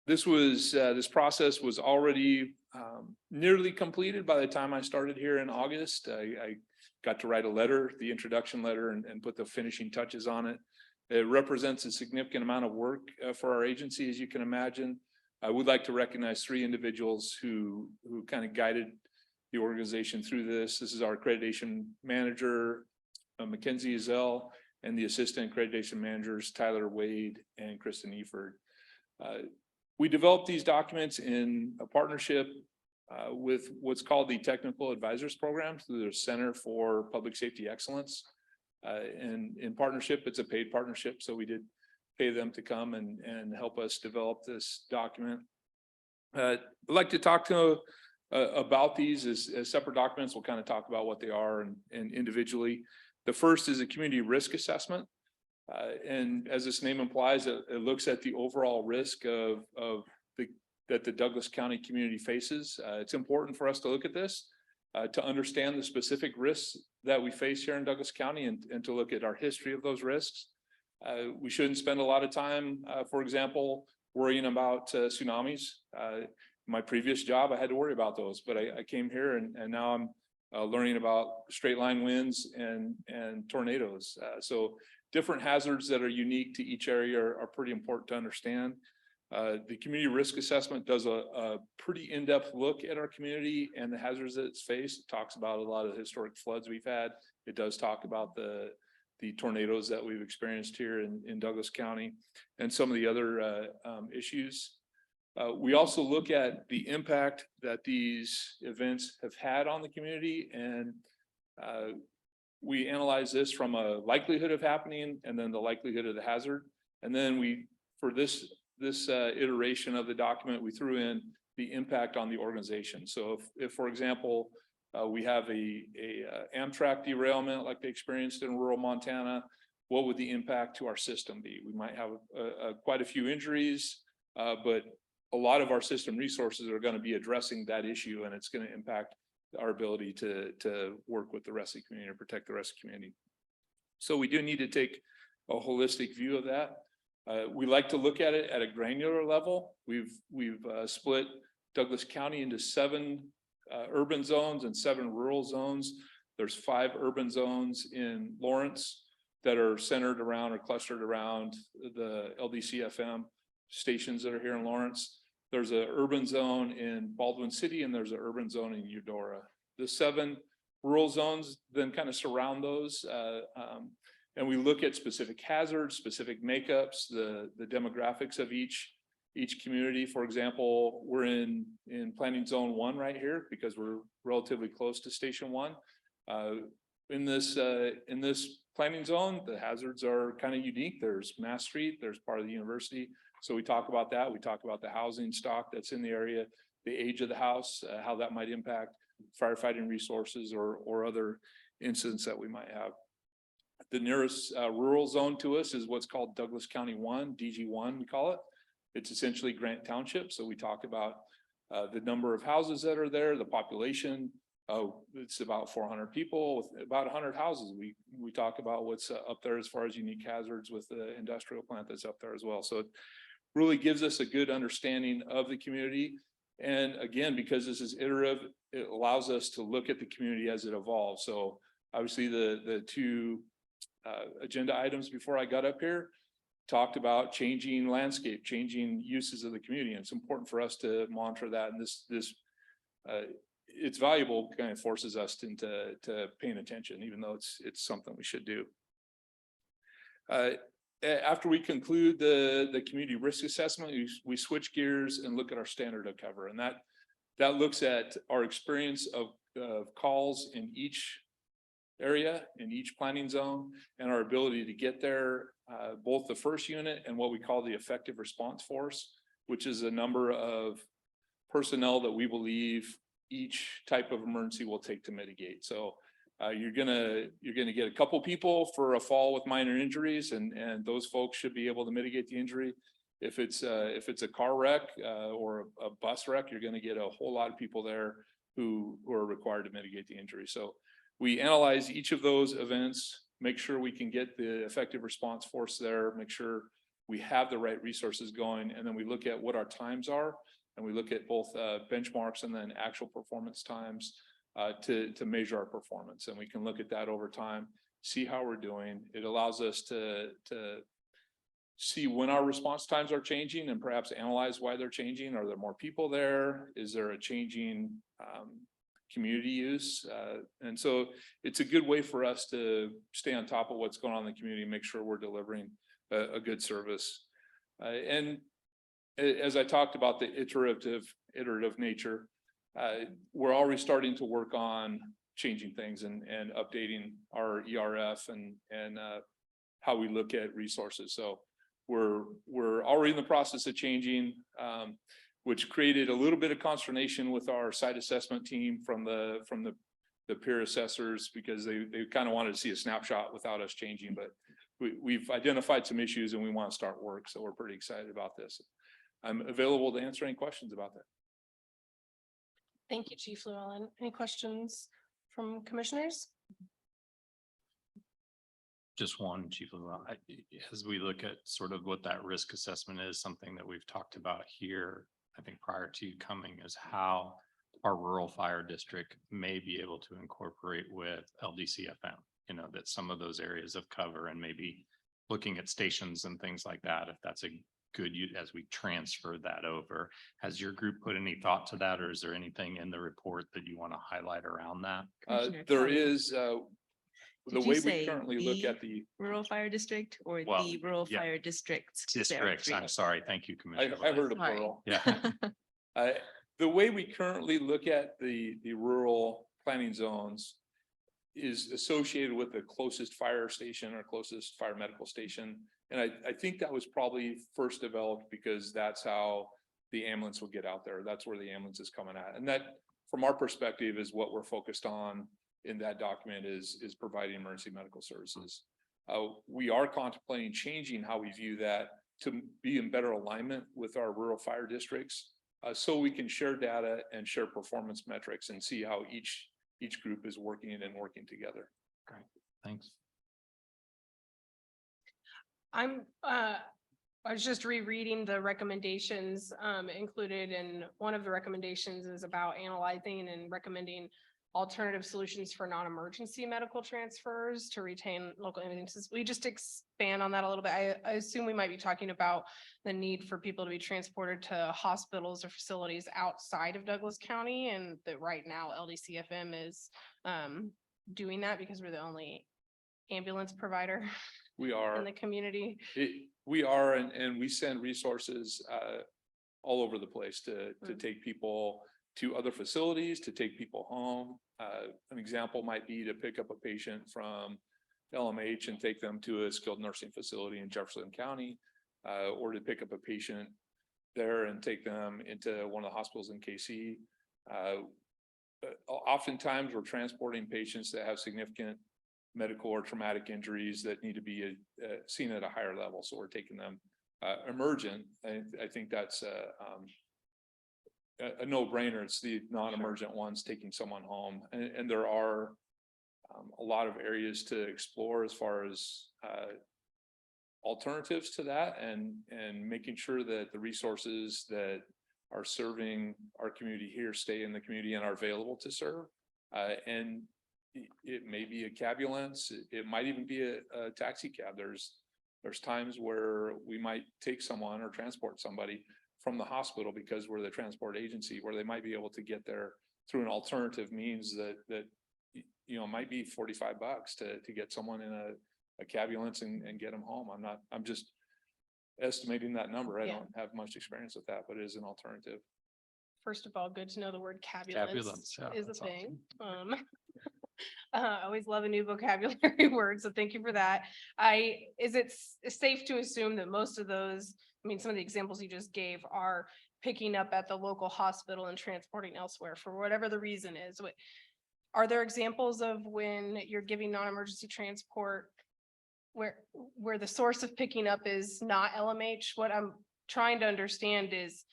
This process was already nearly completed by the time I started here in August. I got to write a letter, the introduction letter, and put the finishing touches on it. It represents a significant amount of work for our agency, as you can imagine. I would like to recognize 3 individuals who kind of guided the organization through this. This is our accreditation manager, Mackenzie Ezell, and the assistant accreditation managers, Tyler Wade and Kristen Eford. We developed these documents in a partnership with what's called the Technical Advisors Program through the Center for Public Safety Excellence. And in partnership, it's a paid partnership. So we did pay them to come and help us develop this document. I'd like to talk to about these as separate documents. We'll kind of talk about what they are and individually. The first is a community risk assessment. And as this name implies, it looks at the overall risk that the Douglas County community faces. It's important for us to look at this, to understand the specific risks that we face here in Douglas County and to look at our history of those risks. We shouldn't spend a lot of time, for example, worrying about tsunamis. My previous job, I had to worry about those, but I came here and now I'm learning about straight line winds and tornadoes. So different hazards that are unique to each area are pretty important to understand. The community risk assessment does a pretty in-depth look at our community and the hazards that it's faced. It talks about a lot of the historic floods we've had. It does talk about the tornadoes that we've experienced here in Douglas County and some of the other issues. We also look at the impact that these events have had on the community, and we analyze this from a likelihood of happening and then the likelihood of the hazard. And then for this iteration of the document, we threw in the impact on the organization. So if for example, we have a Amtrak derailment like they experienced in rural Montana, what would the impact to our system be? We might have quite a few injuries, but a lot of our system resources are going to be addressing that issue, and it's going to impact our ability to work with the rest of the community or protect the rest of the community. So we do need to take a holistic view of that. We like to look at it at a granular level. We've split Douglas County into 7 urban zones and 7 rural zones. There's 5 urban zones in Lawrence that are centered around or clustered around the LDCFM stations that are here in Lawrence. There's an urban zone in Baldwin City, and there's an urban zone in Eudora. The 7 rural zones then kind of surround those. And we look at specific hazards, specific makeups, the demographics of each community. For example, we're in planning zone 1 right here because we're relatively close to station 1. In this planning zone, the hazards are kind of unique. There's Mass Street, there's part of the university. So we talk about that. We talk about the housing stock that's in the area, the age of the house, how that might impact firefighting resources or other incidents that we might have. The nearest rural zone to us is what's called Douglas County 1, DG1, we call it. It's essentially Grant Township. So we talk about the number of houses that are there, the population. It's about 400 people with about 100 houses. We talk about what's up there as far as unique hazards with the industrial plant that's up there as well. So it really gives us a good understanding of the community. And again, because this is iterative, it allows us to look at the community as it evolves. So obviously the 2 agenda items before I got up here talked about changing landscape, changing uses of the community. And it's important for us to monitor that. And it's valuable, kind of forces us into paying attention, even though it's something we should do. After we conclude the community risk assessment, we switch gears and look at our standard of cover. And that looks at our experience of calls in each area, in each planning zone, and our ability to get there, both the first unit and what we call the effective response force, which is a number of personnel that we believe each type of emergency will take to mitigate. So you're gonna get a couple people for a fall with minor injuries, and those folks should be able to mitigate the injury. If it's a car wreck or a bus wreck, you're gonna get a whole lot of people there who are required to mitigate the injury. So we analyze each of those events, make sure we can get the effective response force there, make sure we have the right resources going, and then we look at what our times are, and we look at both benchmarks and then actual performance times to measure our performance. And we can look at that over time, see how we're doing. It allows us to see when our response times are changing and perhaps analyze why they're changing. Are there more people there? Is there a changing community use? And so it's a good way for us to stay on top of what's going on in the community, make sure we're delivering a good service. And as I talked about the iterative nature, we're already starting to work on changing things and updating our ERF and how we look at resources. So we're already in the process of changing, which created a little bit of consternation with our site assessment team from the peer assessors, because they kind of wanted to see a snapshot without us changing, but we've identified some issues and we want to start work. So we're pretty excited about this. I'm available to answer any questions about that. Thank you, Chief Llewellyn. Any questions from commissioners? Just one, Chief Llewellyn. As we look at sort of what that risk assessment is, something that we've talked about here, I think prior to you coming, is how our rural fire district may be able to incorporate with LDCFM, you know, that some of those areas of cover and maybe looking at stations and things like that, if that's a good use as we transfer that over. Has your group put any thought to that, or is there anything in the report that you want to highlight around that? There is, the Did you way we say currently look at the, rural fire district or Well, the rural yeah. fire districts? 'Cause there are Districts, three. I'm sorry. Thank you, Commissioner. I heard a Sorry. plural. Yeah. The way we currently look at the rural planning zones is associated with the closest fire station or closest fire medical station. And I think that was probably first developed because that's how the ambulance will get out there. That's where the ambulance is coming at. And that, from our perspective, is what we're focused on in that document is providing emergency medical services. We are contemplating changing how we view that to be in better alignment with our rural fire districts. So we can share data and share performance metrics and see how each group is working and working together. Great, thanks. I was just rereading the recommendations included, and one of the recommendations is about analyzing and recommending alternative solutions for non-emergency medical transfers to retain local ambulances. We just expand on that a little bit. I assume we might be talking about the need for people to be transported to hospitals or facilities outside of Douglas County, and that right now LDCFM is doing that because we're the only ambulance provider We are. in the community. We are, and we send resources all over the place to take people to other facilities, to take people home. An example might be to pick up a patient from LMH and take them to a skilled nursing facility in Jefferson County, or to pick up a patient there and take them into one of the hospitals in KC. Oftentimes we're transporting patients that have significant medical or traumatic injuries that need to be seen at a higher level. So we're taking them emergent. I think that's a no-brainer. It's the non-emergent ones taking someone home. And there are a lot of areas to explore as far as alternatives to that, and making sure that the resources that are serving our community here stay in the community and are available to serve. And it may be a cabulance, it might even be a taxi cab. There's times where we might take someone or transport somebody from the hospital because we're the transport agency, where they might be able to get there through an alternative means that you know might be $45 to get someone in a cabulance and get them home. I'm just estimating that number. I don't have much experience with that, but it is an alternative. First of all, good to know the word cabulance Yeah, is a that's thing. I always love a new vocabulary word, so thank you for that. Is it safe to assume that most of those, I mean, some of the examples you just gave are picking up at the local hospital and transporting elsewhere for whatever the reason is? Are there examples of when you're giving non-emergency transport where the source of picking up is not LMH? What I'm trying to understand is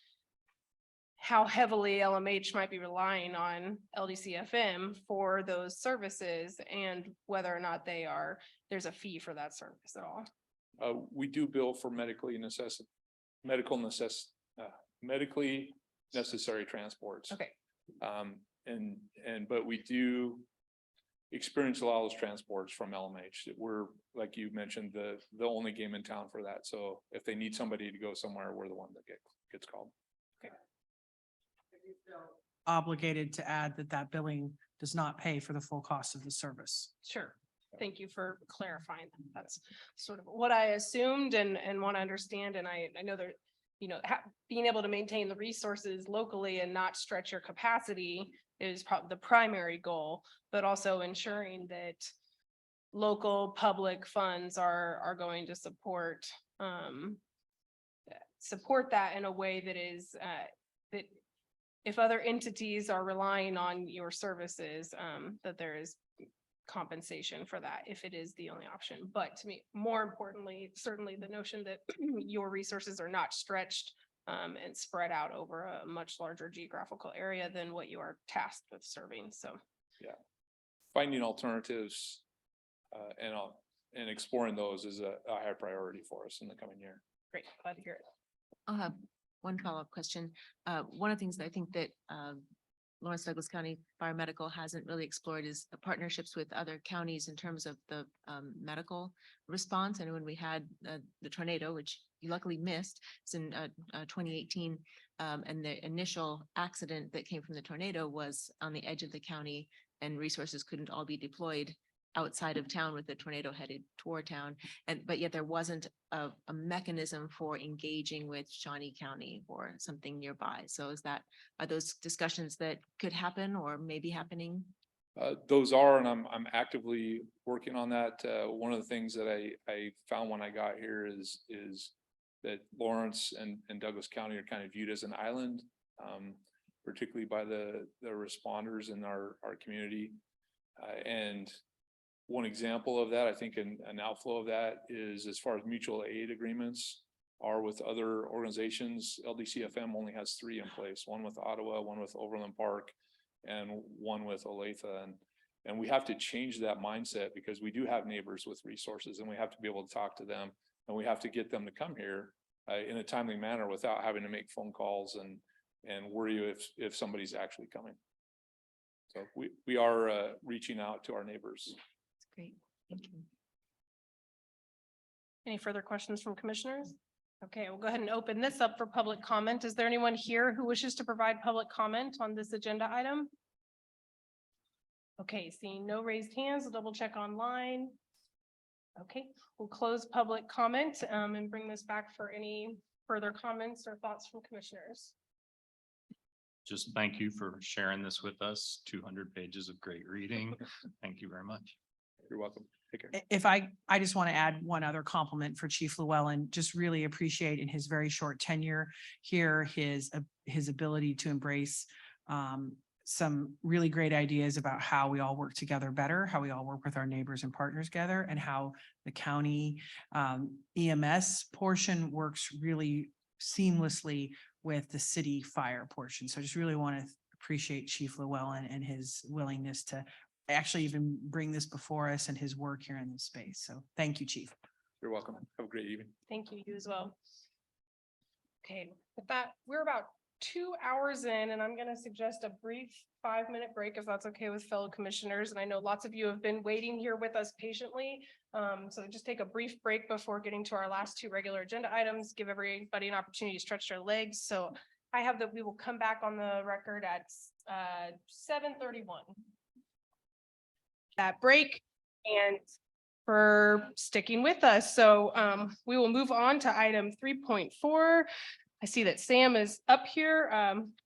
how heavily LMH might be relying on LDCFM for those services, and whether or not there's a fee for that service at all. We do bill for medically necessary transports. Okay. But we do experience a lot of those transports from LMH. We're, like you mentioned, the only game in town for that. So if they need somebody to go somewhere, we're the one that gets called. Obligated to add that billing does not pay for the full cost of the service. Sure. Thank you for clarifying. That's sort of what I assumed and want to understand. And I know that, you know, being able to maintain the resources locally and not stretch your capacity is probably the primary goal, but also ensuring that local public funds are going to support support that in a way that is, that if other entities are relying on your services, that there is compensation for that if it is the only option. But to me, more importantly, certainly the notion that your resources are not stretched and spread out over a much larger geographical area than what you are tasked with serving. So Finding alternatives and exploring those is a high priority for us in the coming year. great, glad to hear it. I'll have one follow-up question. One of the things that I think that Lawrence Douglas County Fire Medical hasn't really explored is the partnerships with other counties in terms of the medical response. And when we had the tornado, which you luckily missed, it's in 2018. And the initial accident that came from the tornado was on the edge of the county, and resources couldn't all be deployed outside of town with the tornado headed toward town. But yet there wasn't a mechanism for engaging with Shawnee County or something nearby. So are those discussions that could happen or may be happening? Those are, and I'm actively working on that. One of the things that I found when I got here is that Lawrence and Douglas County are kind of viewed as an island, particularly by the responders in our community. And one example of that, I think an outflow of that is as far as mutual aid agreements are with other organizations. LDCFM only has 3 in place, one with Ottawa, one with Overland Park, and one with Olathe. And we have to change that mindset because we do have neighbors with resources, and we have to be able to talk to them, and we have to get them to come here in a timely manner without having to make phone calls and worry if somebody's actually coming. So we are reaching out to our neighbors. Great, thank you. Any further questions from commissioners? Okay, we'll go ahead and open this up for public comment. Is there anyone here who wishes to provide public comment on this agenda item? Okay, seeing no raised hands, we'll double check online. Okay, we'll close public comment and bring this back for any further comments or thoughts from commissioners. Just thank you for sharing this with us. 200 pages of great reading. Thank you very much. You're welcome. Take care. If I just want to add one other compliment for Chief Llewellyn, just really appreciate in his very short tenure here, his ability to embrace some really great ideas about how we all work together better, how we all work with our neighbors and partners together, and how the county EMS portion works really seamlessly with the city fire portion. So I just really want to appreciate Chief Llewellyn and his willingness to actually even bring this before us and his work here in this space. So thank you, Chief. You're welcome. Have a great evening. Thank you, you as well. Okay, with that, we're about 2 hours in, and I'm going to suggest a brief 5-minute break if that's okay with fellow commissioners. And I know lots of you have been waiting here with us patiently. So just take a brief break before getting to our last 2 regular agenda items, give everybody an opportunity to stretch their legs. So I have that we will come back on the record at 7:31. That break and for sticking with us. So we will move on to item 3.4. I see that Sam is up here,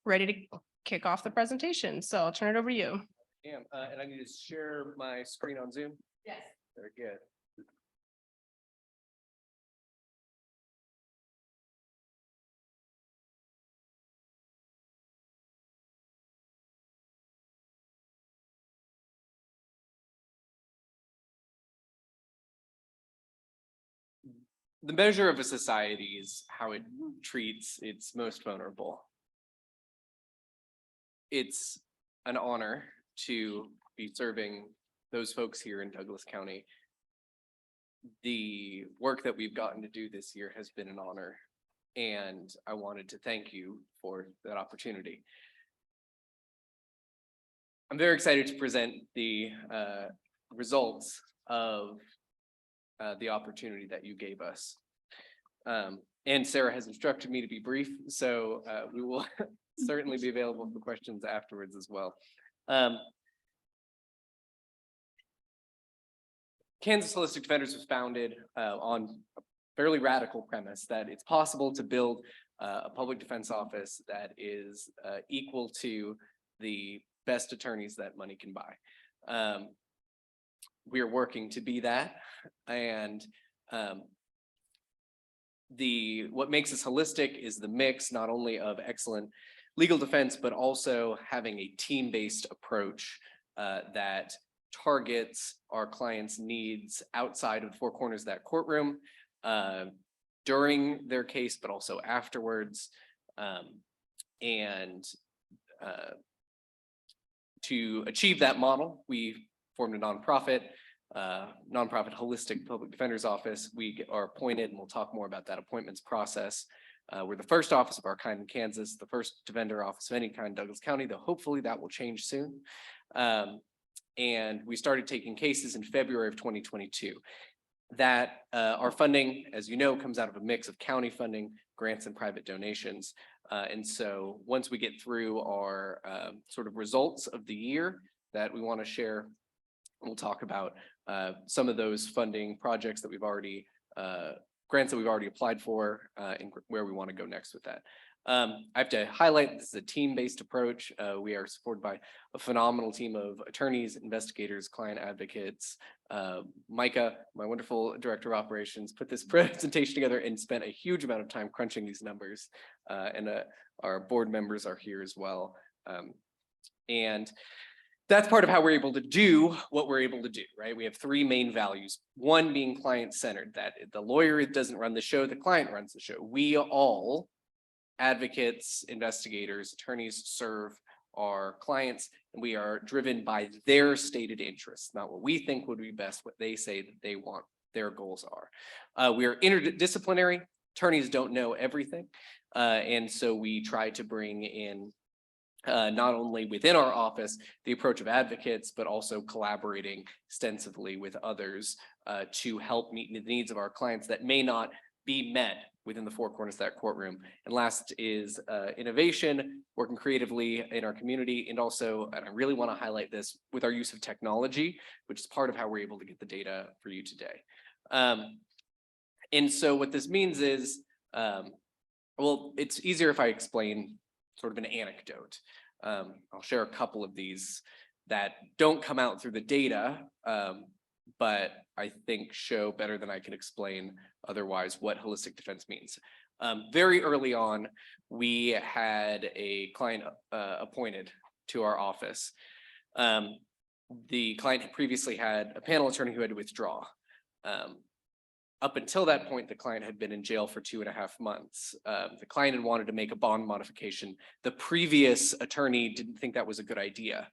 ready to kick off the presentation. So I'll turn it over to you. And I need to share my screen on Zoom. Yes. Very good. The measure of a society is how it treats its most vulnerable. It's an honor to be serving those folks here in Douglas County. The work that we've gotten to do this year has been an honor, and I wanted to thank you for that opportunity. I'm very excited to present the results of the opportunity that you gave us. And Sarah has instructed me to be brief, so we will certainly be available for questions afterwards as well. Kansas Holistic Defenders was founded on a fairly radical premise that it's possible to build a public defense office that is equal to the best attorneys that money can buy. We are working to be that, and what makes us holistic is the mix, not only of excellent legal defense, but also having a team-based approach that targets our clients' needs outside of the four corners of that courtroom during their case, but also afterwards. To achieve that model, we formed a nonprofit holistic public defender's office. We are appointed, and we'll talk more about that appointments process. We're the first office of our kind in Kansas, the first defender office of any kind in Douglas County, though hopefully that will change soon. And we started taking cases in February of 2022. That our funding, as you know, comes out of a mix of county funding, grants, and private donations. And so once we get through our sort of results of the year that we want to share, we'll talk about some of those funding projects that we've already, grants that we've already applied for and where we want to go next with that. I have to highlight this is a team-based approach. We are supported by a phenomenal team of attorneys, investigators, client advocates. Micah, my wonderful director of operations, put this presentation together and spent a huge amount of time crunching these numbers. And our board members are here as well. And that's part of how we're able to do what we're able to do, right? We have three main values. One being client-centered, that the lawyer doesn't run the show, the client runs the show. We all, advocates, investigators, attorneys, serve our clients, and we are driven by their stated interests, not what we think would be best, what they say that they want, their goals are. We are interdisciplinary. Attorneys don't know everything. And so we try to bring in not only within our office, the approach of advocates, but also collaborating extensively with others to help meet the needs of our clients that may not be met within the four corners of that courtroom. And last is innovation, working creatively in our community, and also, and I really want to highlight this, with our use of technology, which is part of how we're able to get the data for you today. And so what this means is, well, it's easier if I explain sort of an anecdote. I'll share a couple of these that don't come out through the data, but I think show better than I can explain otherwise what holistic defense means. Very early on, we had a client appointed to our office. The client had previously had a panel attorney who had to withdraw. Up until that point, the client had been in jail for 2.5 months. The client had wanted to make a bond modification. The previous attorney didn't think that was a good idea.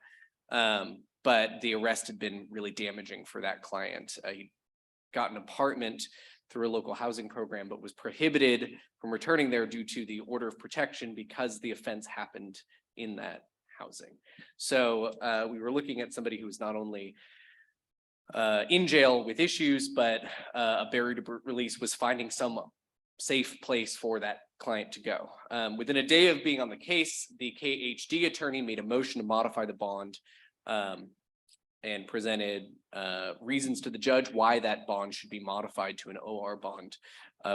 But the arrest had been really damaging for that client. He got an apartment through a local housing program, but was prohibited from returning there due to the order of protection because the offense happened in that housing. So we were looking at somebody who was not only in jail with issues, but a barrier to release was finding some safe place for that client to go. Within a day of being on the case, the KHD attorney made a motion to modify the bond and presented reasons to the judge why that bond should be modified to an OR bond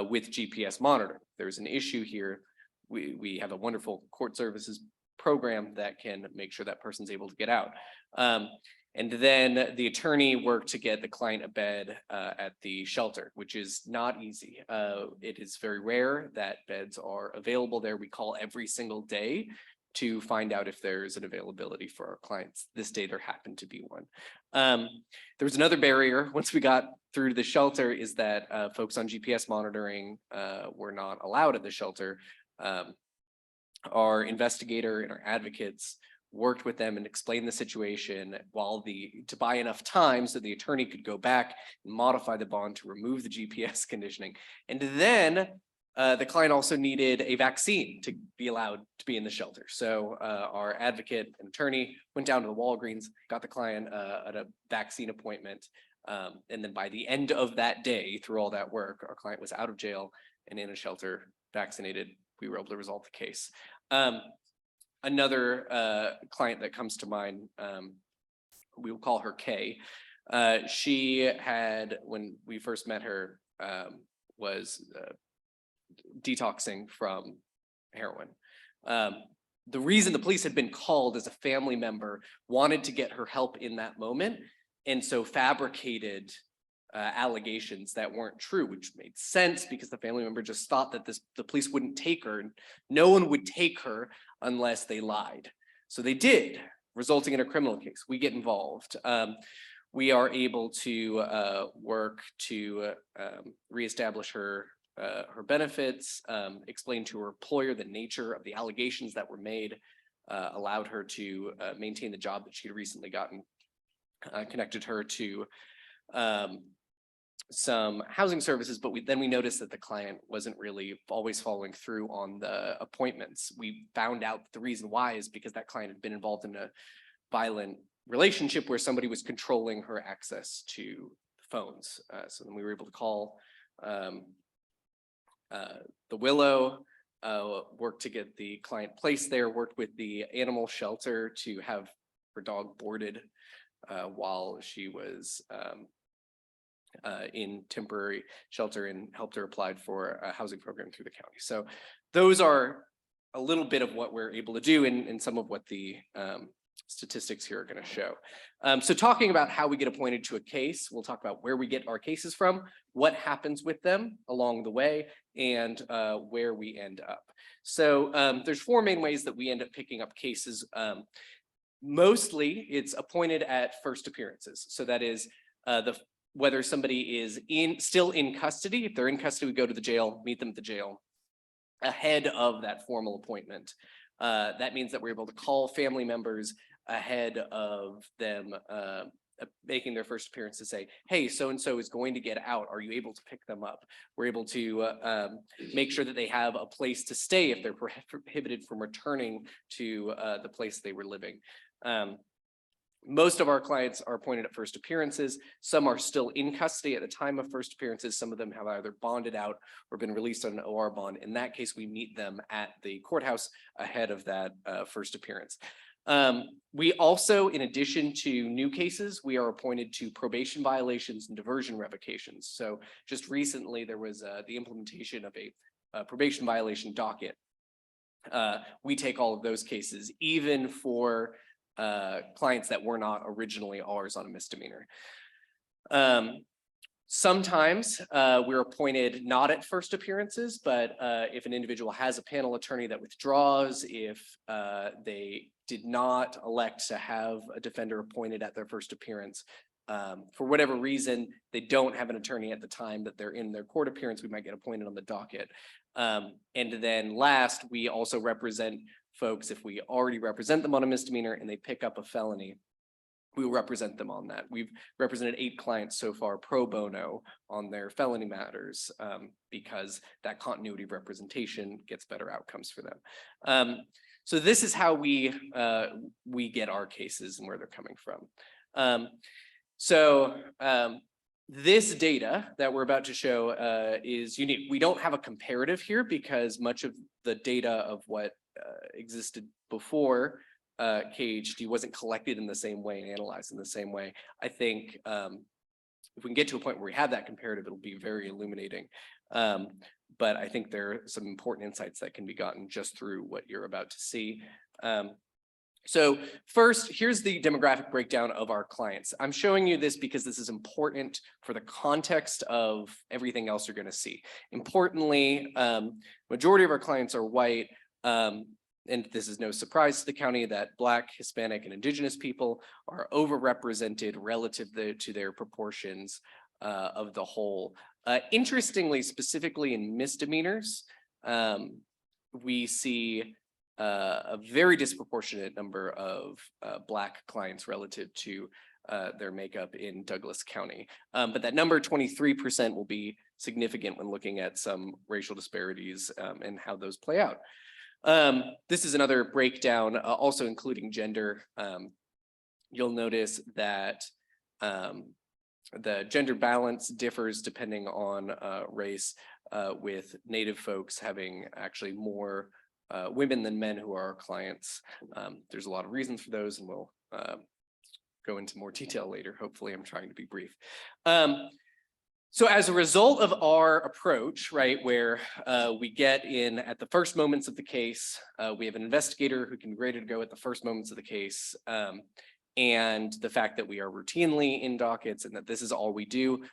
with GPS monitoring. There's an issue here. We have a wonderful court services program that can make sure that person's able to get out. And then the attorney worked to get the client a bed at the shelter, which is not easy. It is very rare that beds are available there. We call every single day to find out if there's an availability for our clients. This day there happened to be one. There was another barrier once we got through to the shelter, is that folks on GPS monitoring were not allowed at the shelter. Our investigator and our advocates worked with them and explained the situation to buy enough time so the attorney could go back and modify the bond to remove the GPS conditioning. And then the client also needed a vaccine to be allowed to be in the shelter. So our advocate and attorney went down to the Walgreens, got the client at a vaccine appointment. And then by the end of that day, through all that work, our client was out of jail and in a shelter, vaccinated. We were able to resolve the case. Another client that comes to mind, we will call her Kay. She had, when we first met her, was detoxing from heroin. The reason the police had been called is a family member wanted to get her help in that moment, and so fabricated allegations that weren't true, which made sense because the family member just thought that the police wouldn't take her. No one would take her unless they lied. So they did, resulting in a criminal case. We get involved. We are able to work to reestablish her benefits, explain to her employer the nature of the allegations that were made, allowed her to maintain the job that she had recently gotten, connected her to some housing services, but then we noticed that the client wasn't really always following through on the appointments. We found out the reason why is because that client had been involved in a violent relationship where somebody was controlling her access to phones. So then we were able to call the Willow, worked to get the client placed there, worked with the animal shelter to have her dog boarded while she was in temporary shelter, and helped her apply for a housing program through the county. So those are a little bit of what we're able to do, and some of what the statistics here are going to show. So talking about how we get appointed to a case, we'll talk about where we get our cases from, what happens with them along the way, and where we end up. So there's 4 main ways that we end up picking up cases. Mostly it's appointed at first appearances. So that is whether somebody is still in custody. If they're in custody, we go to the jail, meet them at the jail ahead of that formal appointment. That means that we're able to call family members ahead of them making their first appearance to say, hey, so-and-so is going to get out. Are you able to pick them up? We're able to make sure that they have a place to stay if they're prohibited from returning to the place they were living. Most of our clients are appointed at first appearances. Some are still in custody at the time of first appearances. Some of them have either bonded out or been released on an OR bond. In that case, we meet them at the courthouse ahead of that first appearance. We also, in addition to new cases, we are appointed to probation violations and diversion revocations. So just recently, there was the implementation of a probation violation docket. We take all of those cases, even for clients that were not originally ours on a misdemeanor. Sometimes we're appointed not at first appearances, but if an individual has a panel attorney that withdraws, if they did not elect to have a defender appointed at their first appearance, for whatever reason, they don't have an attorney at the time that they're in their court appearance, we might get appointed on the docket. And then last, we also represent folks, if we already represent them on a misdemeanor and they pick up a felony, we will represent them on that. We've represented 8 clients so far pro bono on their felony matters because that continuity of representation gets better outcomes for them. So this is how we get our cases and where they're coming from. This data that we're about to show is unique. We don't have a comparative here because much of the data of what existed before KHD wasn't collected in the same way and analyzed in the same way. I think if we can get to a point where we have that comparative, it'll be very illuminating. But I think there are some important insights that can be gotten just through what you're about to see. So first, here's the demographic breakdown of our clients. I'm showing you this because this is important for the context of everything else you're going to see. Importantly, majority of our clients are white. And this is no surprise to the county that Black, Hispanic, and Indigenous people are overrepresented relative to their proportions of the whole. Interestingly, specifically in misdemeanors, we see a very disproportionate number of Black clients relative to their makeup in Douglas County. But that number 23% will be significant when looking at some racial disparities and how those play out. This is another breakdown, also including gender. You'll notice that the gender balance differs depending on race, with Native folks having actually more women than men who are our clients. There's a lot of reasons for those, and we'll go into more detail later. Hopefully, I'm trying to be brief. So as a result of our approach, right, where we get in at the first moments of the case, we have an investigator who can be ready to go at the first moments of the case, and the fact that we are routinely in dockets and that this is all we do,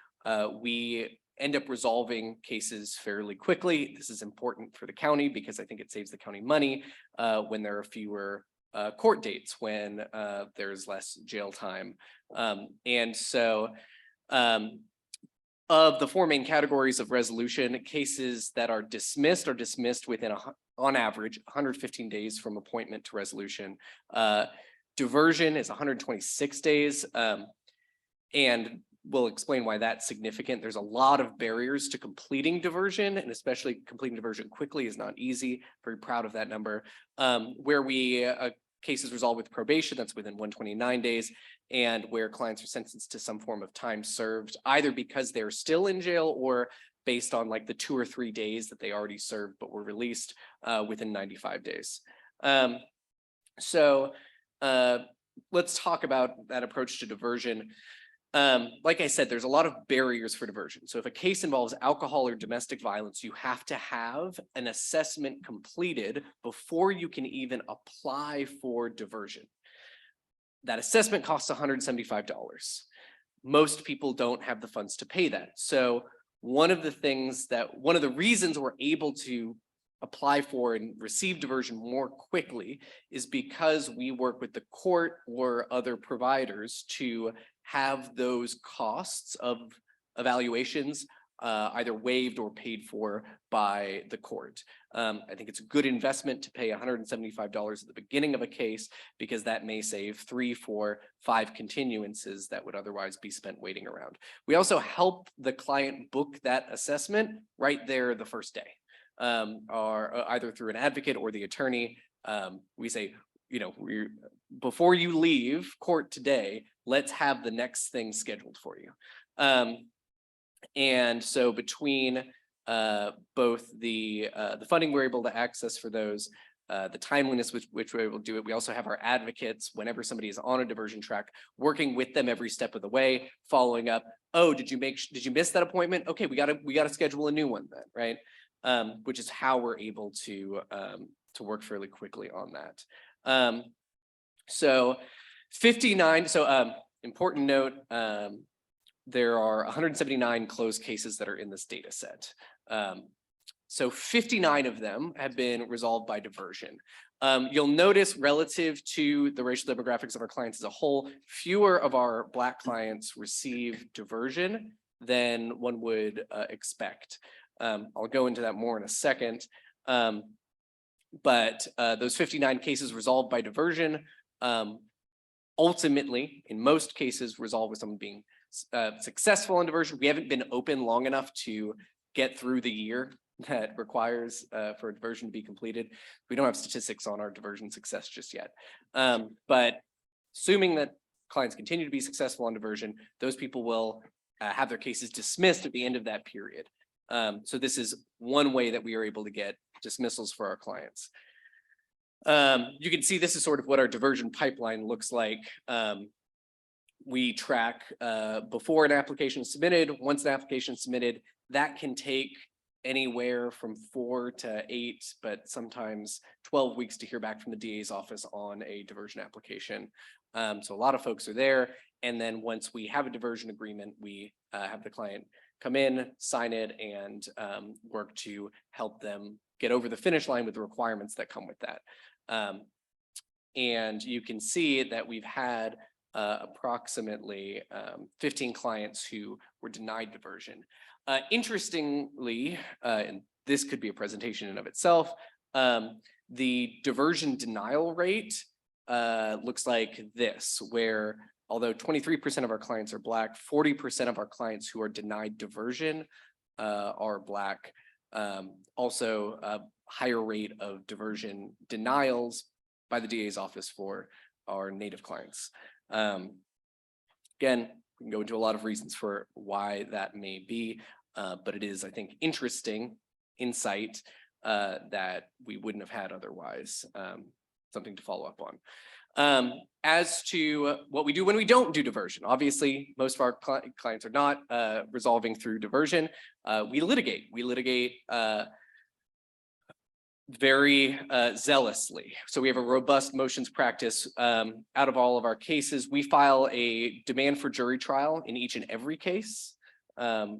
we end up resolving cases fairly quickly. This is important for the county because I think it saves the county money when there are fewer court dates, when there's less jail time. And so of the four main categories of resolution, cases that are dismissed within on average 115 days from appointment to resolution. Diversion is 126 days. And we'll explain why that's significant. There's a lot of barriers to completing diversion, and especially completing diversion quickly is not easy. Very proud of that number. Where we cases resolved with probation, that's within 129 days, and where clients are sentenced to some form of time served, either because they're still in jail or based on like the 2 or 3 days that they already served but were released within 95 days. So let's talk about that approach to diversion. Like I said, there's a lot of barriers for diversion. So if a case involves alcohol or domestic violence, you have to have an assessment completed before you can even apply for diversion. That assessment costs $175. Most people don't have the funds to pay that. So one of the reasons we're able to apply for and receive diversion more quickly is because we work with the court or other providers to have those costs of evaluations either waived or paid for by the court. I think it's a good investment to pay $175 at the beginning of a case because that may save 3, 4, 5 continuances that would otherwise be spent waiting around. We also help the client book that assessment right there the first day, or either through an advocate or the attorney. We say, you know, before you leave court today, let's have the next thing scheduled for you. And so between both the funding we're able to access for those, the timeliness with which we're able to do it, we also have our advocates whenever somebody is on a diversion track, working with them every step of the way, following up. Oh, did you miss that appointment? Okay, we gotta schedule a new one then, right? Which is how we're able to work fairly quickly on that. So 59. So important note. There are 179 closed cases that are in this data set. So 59 of them have been resolved by diversion. You'll notice relative to the racial demographics of our clients as a whole, fewer of our Black clients receive diversion than one would expect. I'll go into that more in a second. But those 59 cases resolved by diversion, ultimately, in most cases, resolve with someone being successful in diversion. We haven't been open long enough to get through the year that requires for a diversion to be completed. We don't have statistics on our diversion success just yet. But assuming that clients continue to be successful on diversion, those people will have their cases dismissed at the end of that period. So this is one way that we are able to get dismissals for our clients. You can see this is sort of what our diversion pipeline looks like. We track before an application is submitted. Once an application is submitted, that can take anywhere from 4 to 8, but sometimes 12 weeks to hear back from the DA's office on a diversion application. So a lot of folks are there. And then once we have a diversion agreement, we have the client come in, sign it, and work to help them get over the finish line with the requirements that come with that. And you can see that we've had approximately 15 clients who were denied diversion. Interestingly, and this could be a presentation in and of itself, the diversion denial rate looks like this, where although 23% of our clients are Black, 40% of our clients who are denied diversion are Black. Also, a higher rate of diversion denials by the DA's office for our Native clients. Again, we can go into a lot of reasons for why that may be, but it is, I think, interesting insight that we wouldn't have had otherwise. Something to follow up on. As to what we do when we don't do diversion, obviously, most of our clients are not resolving through diversion. We litigate. We litigate very zealously. So we have a robust motions practice. Out of all of our cases, we file a demand for jury trial in each and every case.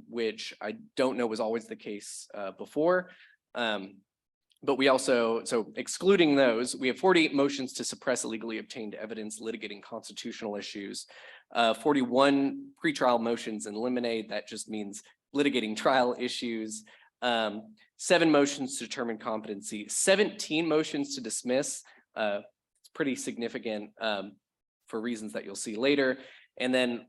which I don't know was always the case before. But we also, so excluding those, we have 48 motions to suppress illegally obtained evidence litigating constitutional issues. 41 pretrial motions in limine, that just means litigating trial issues. 7 motions to determine competency, 17 motions to dismiss. It's pretty significant for reasons that you'll see later. And then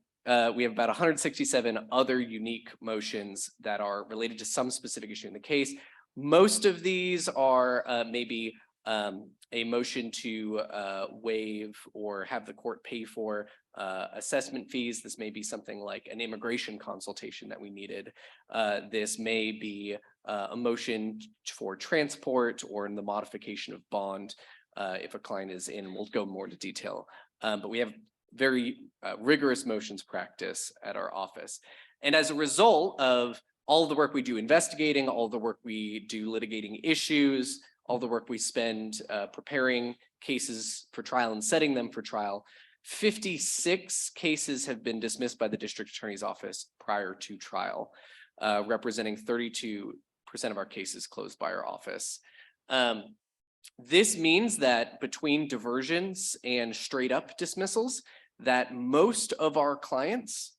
we have about 167 other unique motions that are related to some specific issue in the case. Most of these are maybe a motion to waive or have the court pay for assessment fees. This may be something like an immigration consultation that we needed. This may be a motion for transport or in the modification of bond if a client is in. We'll go more into detail. But we have very rigorous motions practice at our office. And as a result of all the work we do investigating, all the work we do litigating issues, all the work we spend preparing cases for trial and setting them for trial, 56 cases have been dismissed by the district attorney's office prior to trial, representing 32% of our cases closed by our office. This means that between diversions and straight up dismissals, that most of our clients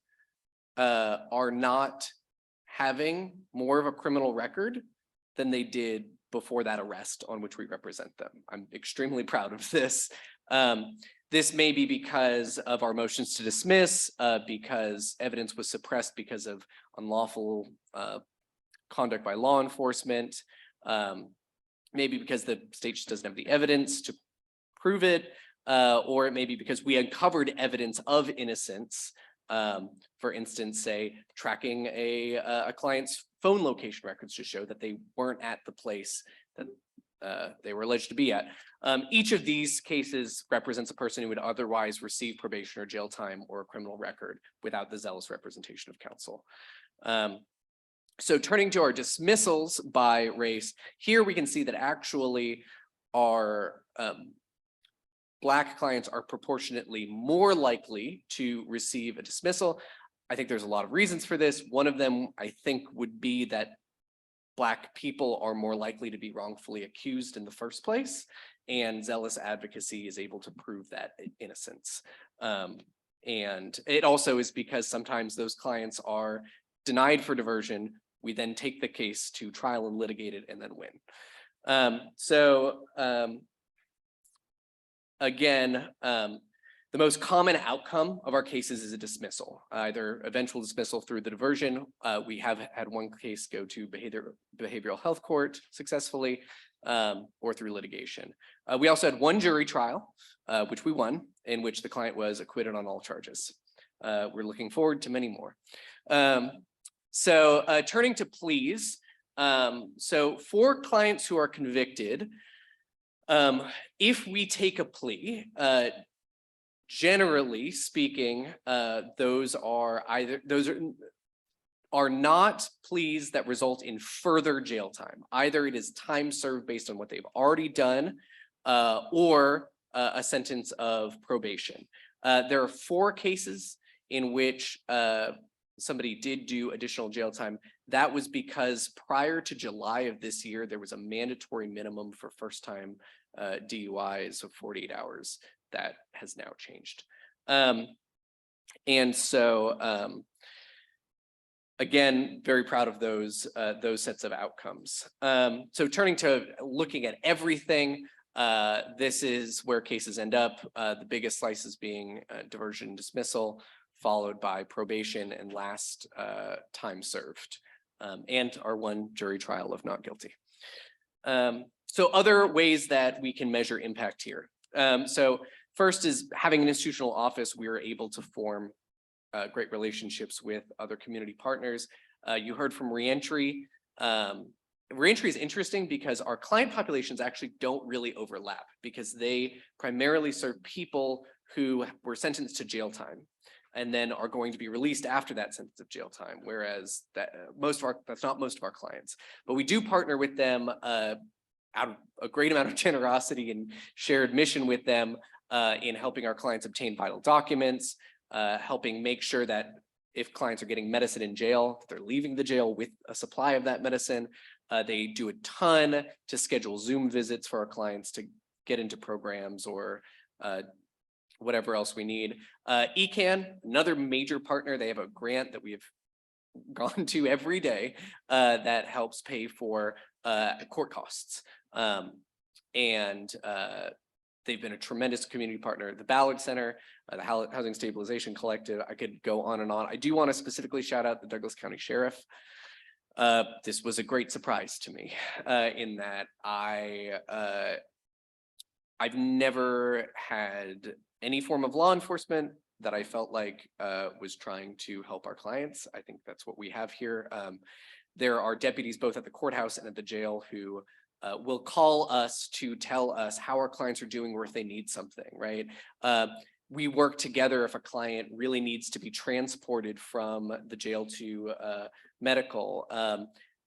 are not having more of a criminal record than they did before that arrest on which we represent them. I'm extremely proud of this. This may be because of our motions to dismiss, because evidence was suppressed because of unlawful conduct by law enforcement, maybe because the state just doesn't have the evidence to prove it, or it may be because we uncovered evidence of innocence. For instance, say tracking a client's phone location records to show that they weren't at the place that they were alleged to be at. Each of these cases represents a person who would otherwise receive probation or jail time or a criminal record without the zealous representation of counsel. So turning to our dismissals by race, here we can see that actually our Black clients are proportionately more likely to receive a dismissal. I think there's a lot of reasons for this. One of them, I think, would be that Black people are more likely to be wrongfully accused in the first place, and zealous advocacy is able to prove that innocence. And it also is because sometimes those clients are denied for diversion. We then take the case to trial and litigate it and then win. Again, the most common outcome of our cases is a dismissal, either eventual dismissal through the diversion. We have had one case go to behavioral health court successfully, or through litigation. We also had one jury trial, which we won, in which the client was acquitted on all charges. We're looking forward to many more. Turning to pleas. So for clients who are convicted, if we take a plea, generally speaking, those are not pleas that result in further jail time. Either it is time served based on what they've already done, or a sentence of probation. There are 4 cases in which somebody did do additional jail time. That was because prior to July of this year, there was a mandatory minimum for first-time DUIs of 48 hours. That has now changed. Again, very proud of those sets of outcomes. So turning to looking at everything, this is where cases end up. The biggest slices being diversion and dismissal, followed by probation and last time served, and our one jury trial of not guilty. So other ways that we can measure impact here. So first is having an institutional office, we are able to form great relationships with other community partners. You heard from Reentry. Reentry is interesting because our client populations actually don't really overlap because they primarily serve people who were sentenced to jail time and then are going to be released after that sentence of jail time, whereas that's not most of our clients. But we do partner with them out of a great amount of generosity and shared mission with them in helping our clients obtain vital documents, helping make sure that if clients are getting medicine in jail, they're leaving the jail with a supply of that medicine. They do a ton to schedule Zoom visits for our clients to get into programs or whatever else we need. ECAN, another major partner, they have a grant that we have gone to every day that helps pay for court costs. They've been a tremendous community partner. The Ballard Center, the Housing Stabilization Collective, I could go on and on. I do want to specifically shout out the Douglas County Sheriff. This was a great surprise to me in that I've never had any form of law enforcement that I felt like was trying to help our clients. I think that's what we have here. There are deputies both at the courthouse and at the jail who will call us to tell us how our clients are doing or if they need something, right? We work together if a client really needs to be transported from the jail to medical.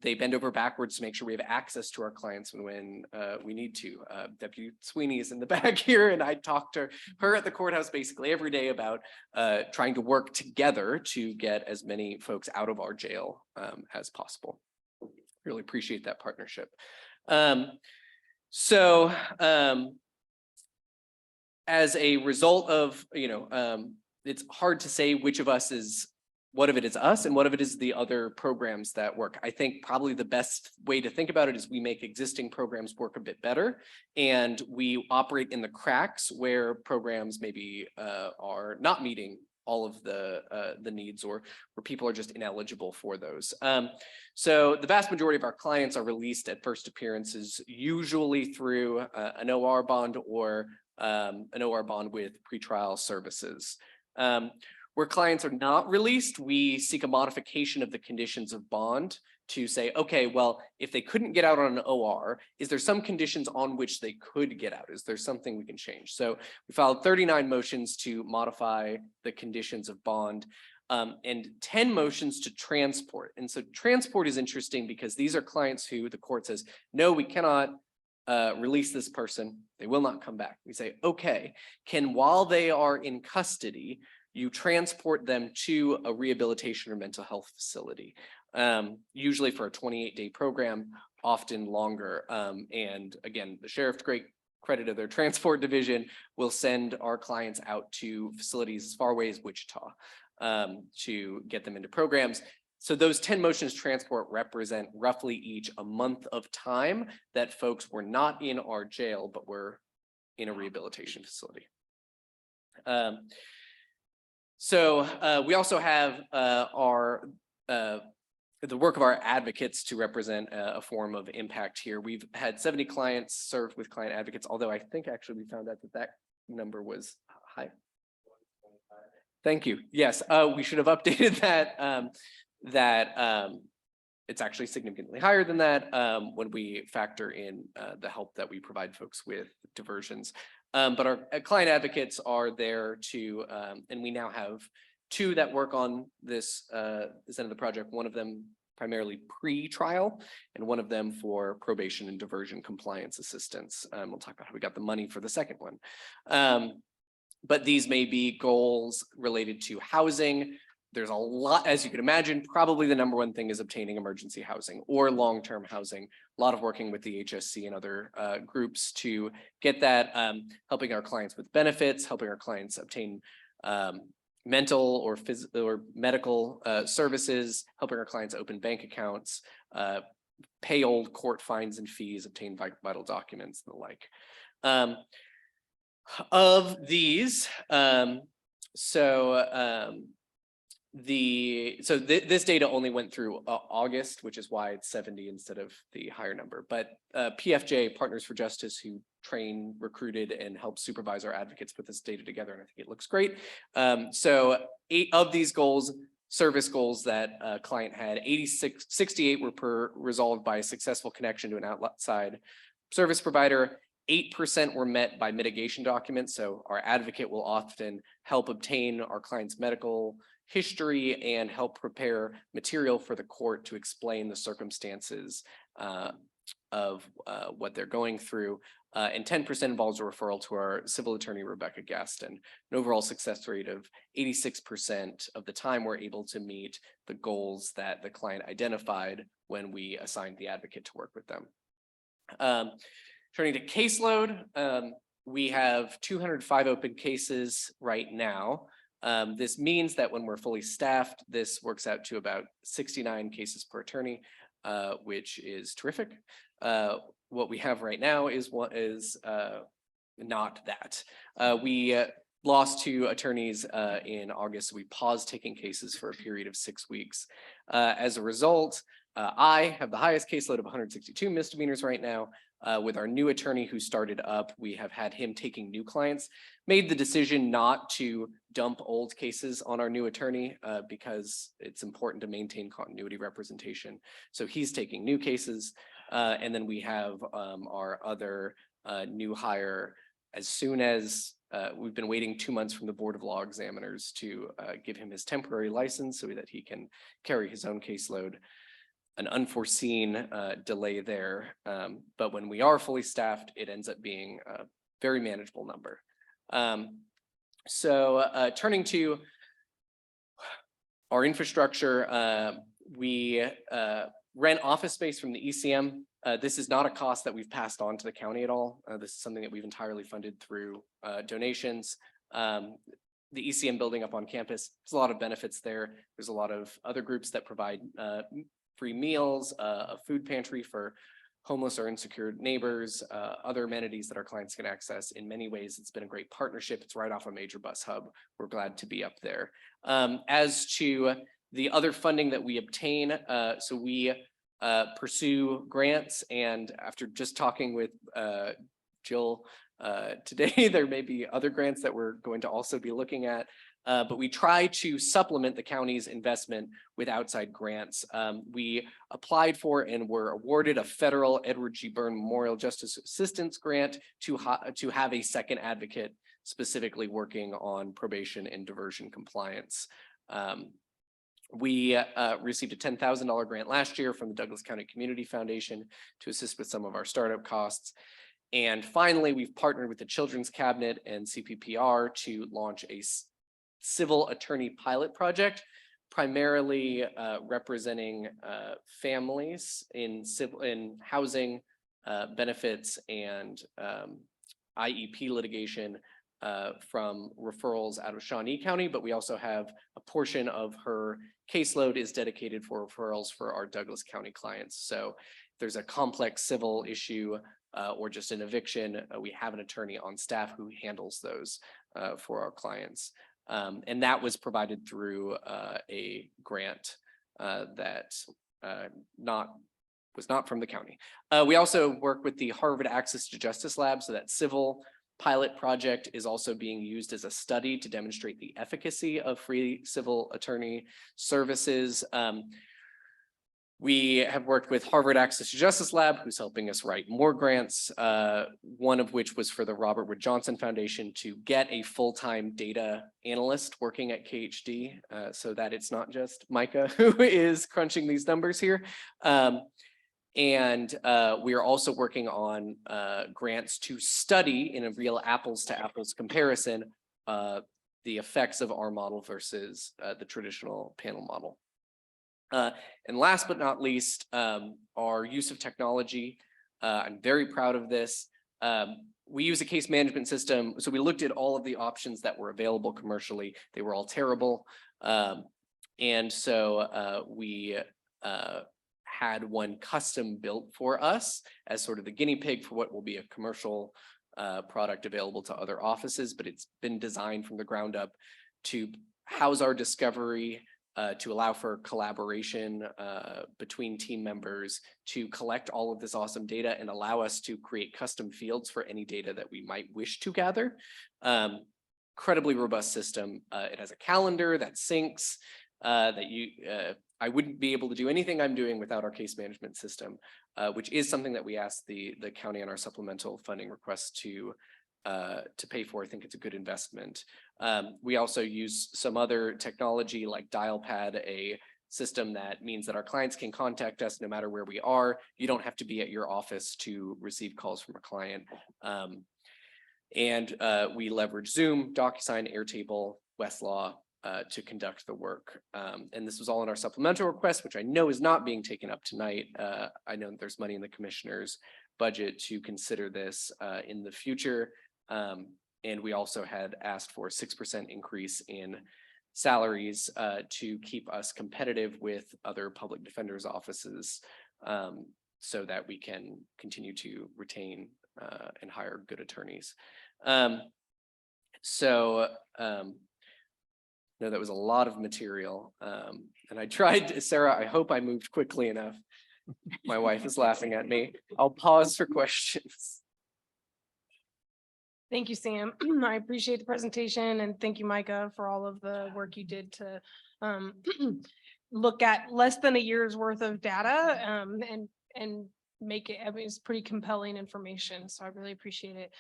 They bend over backwards to make sure we have access to our clients when we need to. Deputy Sweeney is in the back here, and I talk to her at the courthouse basically every day about trying to work together to get as many folks out of our jail as possible. Really appreciate that partnership. As a result of, it's hard to say which of us is, what of it is us and what of it is the other programs that work. I think probably the best way to think about it is we make existing programs work a bit better, and we operate in the cracks where programs maybe are not meeting all of the needs, or where people are just ineligible for those. So the vast majority of our clients are released at first appearances, usually through an OR bond or an OR bond with pretrial services. Where clients are not released, we seek a modification of the conditions of bond to say, okay, well, if they couldn't get out on an OR, is there some conditions on which they could get out? Is there something we can change? So we filed 39 motions to modify the conditions of bond and 10 motions to transport. And so transport is interesting because these are clients who the court says, no, we cannot release this person. They will not come back. We say, okay, while they are in custody, you transport them to a rehabilitation or mental health facility, usually for a 28-day program, often longer. And again, the sheriff, to great credit of their transport division, will send our clients out to facilities as far away as Wichita to get them into programs. So those 10 motions transport represent roughly each a month of time that folks were not in our jail, but were in a rehabilitation facility. We also have the work of our advocates to represent a form of impact here. We've had 70 clients served with client advocates, although I think actually we found out that number was high. Thank you. Yes, we should have updated that. It's actually significantly higher than that when we factor in the help that we provide folks with diversions. But our client advocates are there to, and we now have 2 that work on this end of the project. One of them primarily pre-trial, and one of them for probation and diversion compliance assistance. We'll talk about how we got the money for the second one. But these may be goals related to housing. There's a lot, as you can imagine, probably the number one thing is obtaining emergency housing or long-term housing. A lot of working with the HSC and other groups to get that, helping our clients with benefits, helping our clients obtain mental or medical services, helping our clients open bank accounts, pay old court fines and fees, obtain vital documents and the like. Of these, this data only went through August, which is why it's 70 instead of the higher number. But PFJ, Partners for Justice, who train, recruited, and help supervise our advocates, put this data together, and I think it looks great. 8 of these goals, service goals that a client had, 68 were resolved by a successful connection to an outside service provider. 8% were met by mitigation documents. So our advocate will often help obtain our client's medical history and help prepare material for the court to explain the circumstances of what they're going through. and 10% involves a referral to our civil attorney, Rebecca Gaston. An overall success rate of 86% of the time we're able to meet the goals that the client identified when we assigned the advocate to work with them. Turning to caseload, we have 205 open cases right now. This means that when we're fully staffed, this works out to about 69 cases per attorney, which is terrific. What we have right now is not that. We lost 2 attorneys in August. So we paused taking cases for a period of 6 weeks. As a result, I have the highest caseload of 162 misdemeanors right now. With our new attorney who started up, we have had him taking new clients, made the decision not to dump old cases on our new attorney because it's important to maintain continuity representation. So he's taking new cases. And then we have our other new hire. As soon as we've been waiting 2 months from the Board of Law Examiners to give him his temporary license so that he can carry his own caseload. An unforeseen delay there. But when we are fully staffed, it ends up being a very manageable number. Turning to our infrastructure, we rent office space from the ECM. This is not a cost that we've passed on to the county at all. This is something that we've entirely funded through donations. The ECM building up on campus, there's a lot of benefits there. There's a lot of other groups that provide free meals, a food pantry for homeless or insecure neighbors, other amenities that our clients can access. In many ways, it's been a great partnership. It's right off a major bus hub. We're glad to be up there. As to the other funding that we obtain, so we pursue grants, and after just talking with Jill today, there may be other grants that we're going to also be looking at. But we try to supplement the county's investment with outside grants. We applied for and were awarded a federal Edward G. Byrne Memorial Justice Assistance Grant to have a second advocate specifically working on probation and diversion compliance. We received a $10,000 grant last year from the Douglas County Community Foundation to assist with some of our startup costs. And finally, we've partnered with the Children's Cabinet and CPPR to launch a civil attorney pilot project, primarily representing families in housing benefits and IEP litigation from referrals out of Shawnee County, but we also have a portion of her caseload is dedicated for referrals for our Douglas County clients. So if there's a complex civil issue or just an eviction, we have an attorney on staff who handles those for our clients. And that was provided through a grant that was not from the county. We also work with the Harvard Access to Justice Lab, so that civil pilot project is also being used as a study to demonstrate the efficacy of free civil attorney services. We have worked with Harvard Access to Justice Lab, who's helping us write more grants, one of which was for the Robert Wood Johnson Foundation to get a full-time data analyst working at KHD, so that it's not just Micah who is crunching these numbers here. And we are also working on grants to study in a real apples to apples comparison the effects of our model versus the traditional panel model. And last but not least, our use of technology. I'm very proud of this. We use a case management system. So we looked at all of the options that were available commercially. They were all terrible. And so we had one custom built for us as sort of the guinea pig for what will be a commercial product available to other offices, but it's been designed from the ground up to house our discovery, to allow for collaboration between team members, to collect all of this awesome data and allow us to create custom fields for any data that we might wish to gather. Incredibly robust system. It has a calendar that syncs, I wouldn't be able to do anything I'm doing without our case management system, which is something that we asked the county on our supplemental funding request to pay for. I think it's a good investment. We also use some other technology like Dialpad, a system that means that our clients can contact us no matter where we are. You don't have to be at your office to receive calls from a client. And we leverage Zoom, DocuSign, Airtable, Westlaw to conduct the work. And this was all in our supplemental request, which I know is not being taken up tonight. I know that there's money in the commissioner's budget to consider this in the future. And we also had asked for a 6% increase in salaries to keep us competitive with other public defenders' offices so that we can continue to retain and hire good attorneys. No, that was a lot of material. And I tried, Sarah, I hope I moved quickly enough. My wife is laughing at me. I'll pause for questions. Thank you, Sam. I appreciate the presentation, and thank you, Micah, for all of the work you did to look at less than a year's worth of data and make it, I mean, it's pretty compelling information. So I really appreciate it.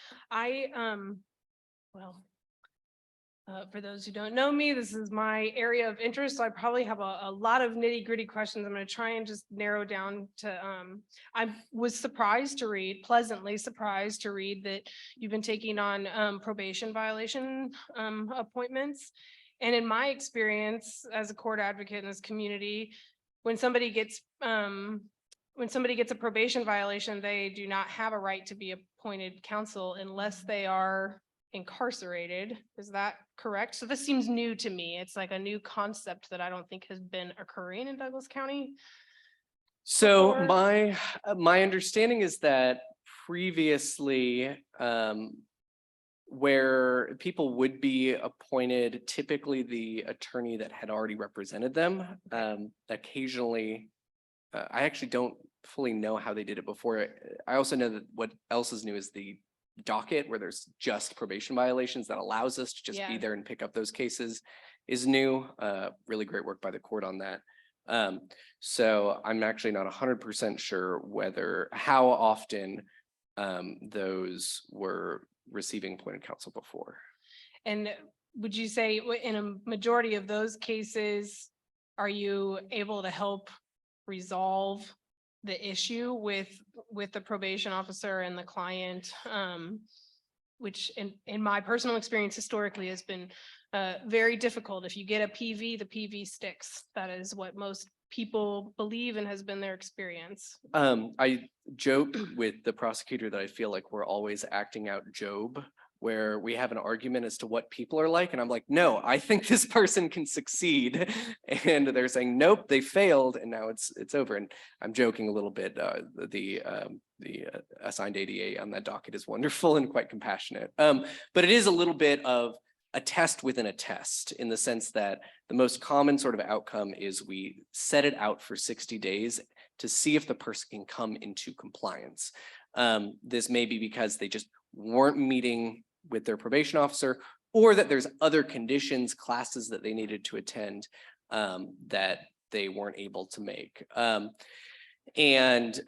For those who don't know me, this is my area of interest. So I probably have a lot of nitty gritty questions. I'm going to try and just narrow down to, I was pleasantly surprised to read that you've been taking on probation violation appointments. And in my experience as a court advocate in this community, when somebody gets a probation violation, they do not have a right to be appointed counsel unless they are incarcerated. Is that correct? So this seems new to me. It's like a new concept that I don't think has been occurring in Douglas County. So before. my understanding is that previously, where people would be appointed, typically the attorney that had already represented them, occasionally, I actually don't fully know how they did it before. I also know that what else is new is the docket, where there's just probation violations that allows us to just be there and pick up those cases, is new. Really great work by the court on that. So I'm actually not 100% sure how often those were receiving appointed counsel before. And would you say in a majority of those cases, are you able to help resolve the issue with the probation officer and the client, which in my personal experience historically has been very difficult. If you get a PV, the PV sticks. That is what most people believe and has been their experience. I joke with the prosecutor that I feel like we're always acting out Job, where we have an argument as to what people are like. And I'm like, no, I think this person can succeed. And they're saying, nope, they failed. And now it's over. And I'm joking a little bit. The assigned ADA on that docket is wonderful and quite compassionate. But it is a little bit of a test within a test, in the sense that the most common sort of outcome is we set it out for 60 days to see if the person can come into compliance. This may be because they just weren't meeting with their probation officer, or that there's other conditions, classes that they needed to attend that they weren't able to make.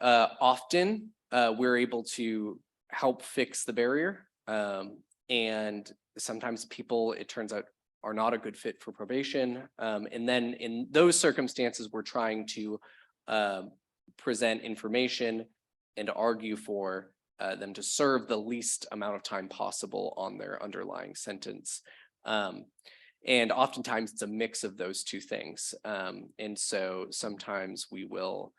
Often we're able to help fix the barrier. And sometimes people, it turns out, are not a good fit for probation. And then in those circumstances, we're trying to present information and argue for them to serve the least amount of time possible on their underlying sentence. And oftentimes it's a mix of those two things. And so sometimes we will,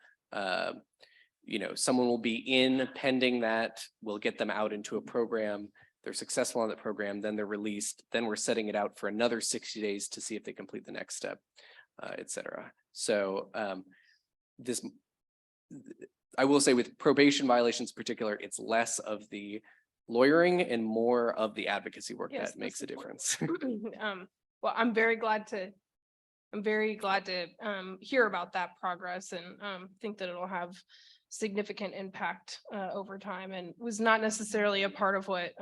someone will be in pending that, we'll get them out into a program, they're successful on that program, then they're released, then we're setting it out for another 60 days to see if they complete the next step, et cetera. So I will say with probation violations in particular, it's less of the lawyering and more of the advocacy work that makes a difference. Well, I'm very glad to hear about that progress, and think that it'll have significant impact over time, and was not necessarily a part of what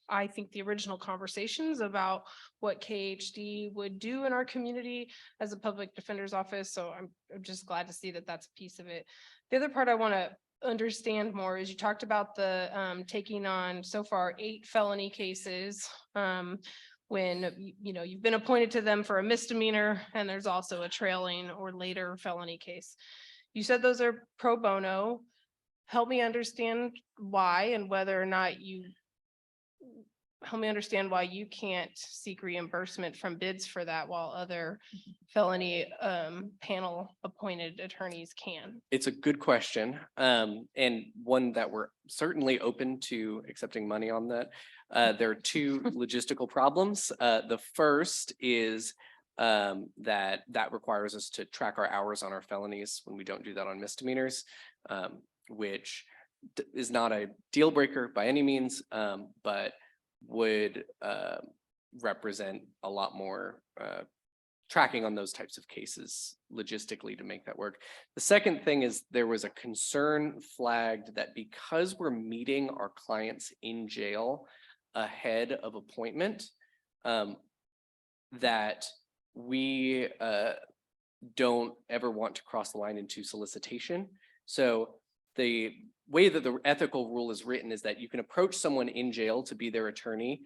I think the original conversations about what KHD would do in our community as a public defender's office. So I'm just glad to see that that's a piece of it. The other part I want to understand more is you talked about the taking on so far 8 felony cases. when, you've been appointed to them for a misdemeanor and there's also a trailing or later felony case. You said those are pro bono. Help me understand why and whether or not help me understand why you can't seek reimbursement from bids for that while other felony panel appointed attorneys can. It's a good question, and one that we're certainly open to accepting money on that. There are two logistical problems. The first is that requires us to track our hours on our felonies when we don't do that on misdemeanors, which is not a deal breaker by any means, but would represent a lot more tracking on those types of cases logistically to make that work. The second thing is there was a concern flagged that because we're meeting our clients in jail ahead of appointment, that we don't ever want to cross the line into solicitation. So the way that the ethical rule is written is that you can approach someone in jail to be their attorney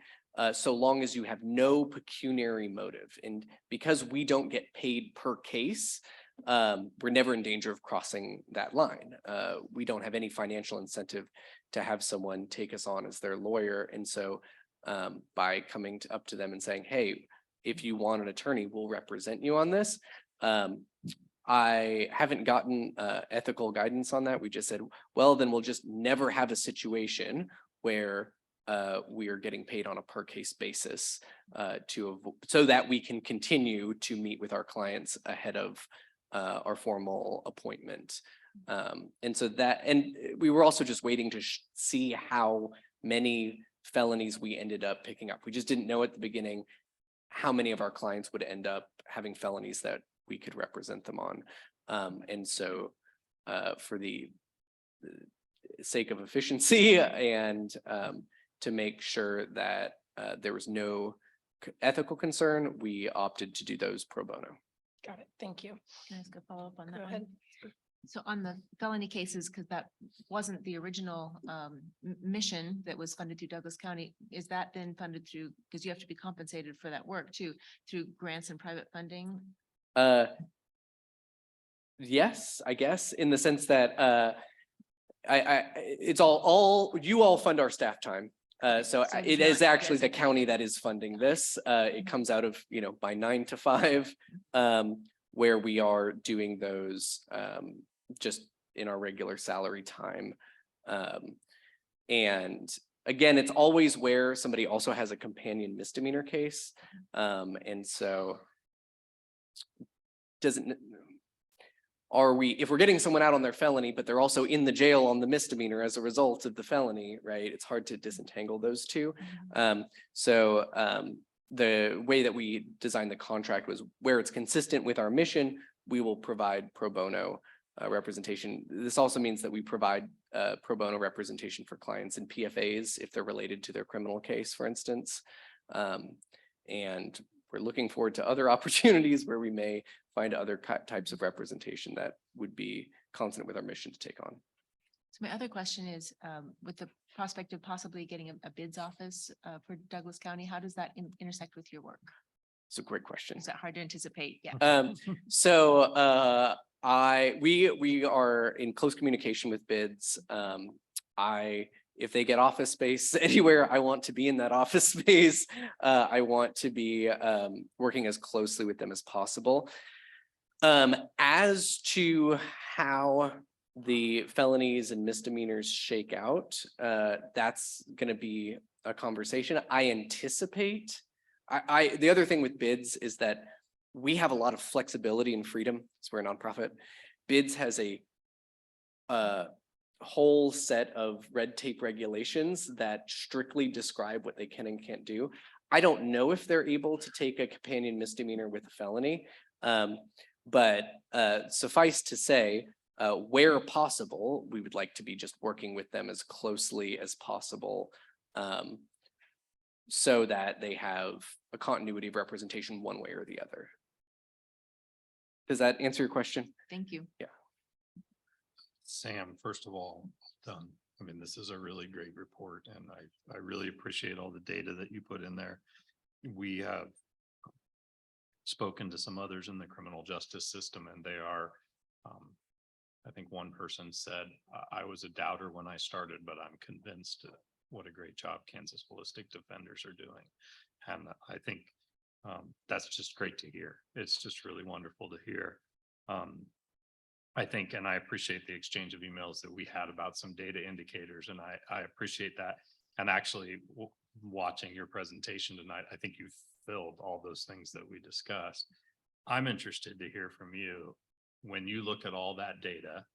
so long as you have no pecuniary motive. And because we don't get paid per case, we're never in danger of crossing that line. We don't have any financial incentive to have someone take us on as their lawyer. And so by coming up to them and saying, hey, if you want an attorney, we'll represent you on this. I haven't gotten ethical guidance on that. We just said, well, then we'll just never have a situation where we are getting paid on a per case basis so that we can continue to meet with our clients ahead of our formal appointment. And so and we were also just waiting to see how many felonies we ended up picking up. We just didn't know at the beginning how many of our clients would end up having felonies that we could represent them on. And so for the sake of efficiency and to make sure that there was no ethical concern, we opted to do those pro bono. Got it. Thank you. Can I ask a follow-up on Go that ahead. one? So on the felony cases, because that wasn't the original mission that was funded through Douglas County, is that then funded through, because you have to be compensated for that work too, through grants and private funding? Yes, I guess, in the sense that it's all you all fund our staff time. So So it it's is not actually the designated. county that is funding this. It comes out of, by 9 to 5, where we are doing those just in our regular salary time. And again, it's always where somebody also has a companion misdemeanor case. And so if we're getting someone out on their felony, but they're also in the jail on the misdemeanor as a result of the felony, right? It's hard to disentangle those two. So the way that we designed the contract was where it's consistent with our mission, we will provide pro bono representation. This also means that we provide pro bono representation for clients in PFAs if they're related to their criminal case, for instance. And we're looking forward to other opportunities where we may find other types of representation that would be consonant with our mission to take on. So my other question is, with the prospect of possibly getting a bids office for Douglas County, how does that intersect with your work? It's a great question. Is that hard to anticipate? Yeah. So we are in close communication with bids. If they get office space anywhere, I want to be in that office space. I want to be working as closely with them as possible. As to how the felonies and misdemeanors shake out, that's going to be a conversation. I anticipate. The other thing with bids is that we have a lot of flexibility and freedom, because we're a nonprofit. Bids has a whole set of red tape regulations that strictly describe what they can and can't do. I don't know if they're able to take a companion misdemeanor with a felony, but suffice to say, where possible, we would like to be just working with them as closely as possible, so that they have a continuity of representation one way or the other. Does that answer your question? Thank you. Yeah. Sam, first of all, well done. I mean, this is a really great report and I really appreciate all the data that you put in there. we have spoken to some others in the criminal justice system, and they are, I think one person said, I was a doubter when I started, but I'm convinced what a great job Kansas Holistic Defenders are doing. And I think that's just great to hear. It's just really wonderful to hear. I think, and I appreciate the exchange of emails that we had about some data indicators, and I appreciate that. And actually watching your presentation tonight, I think you filled all those things that we discussed. I'm interested to hear from you when you look at all that data.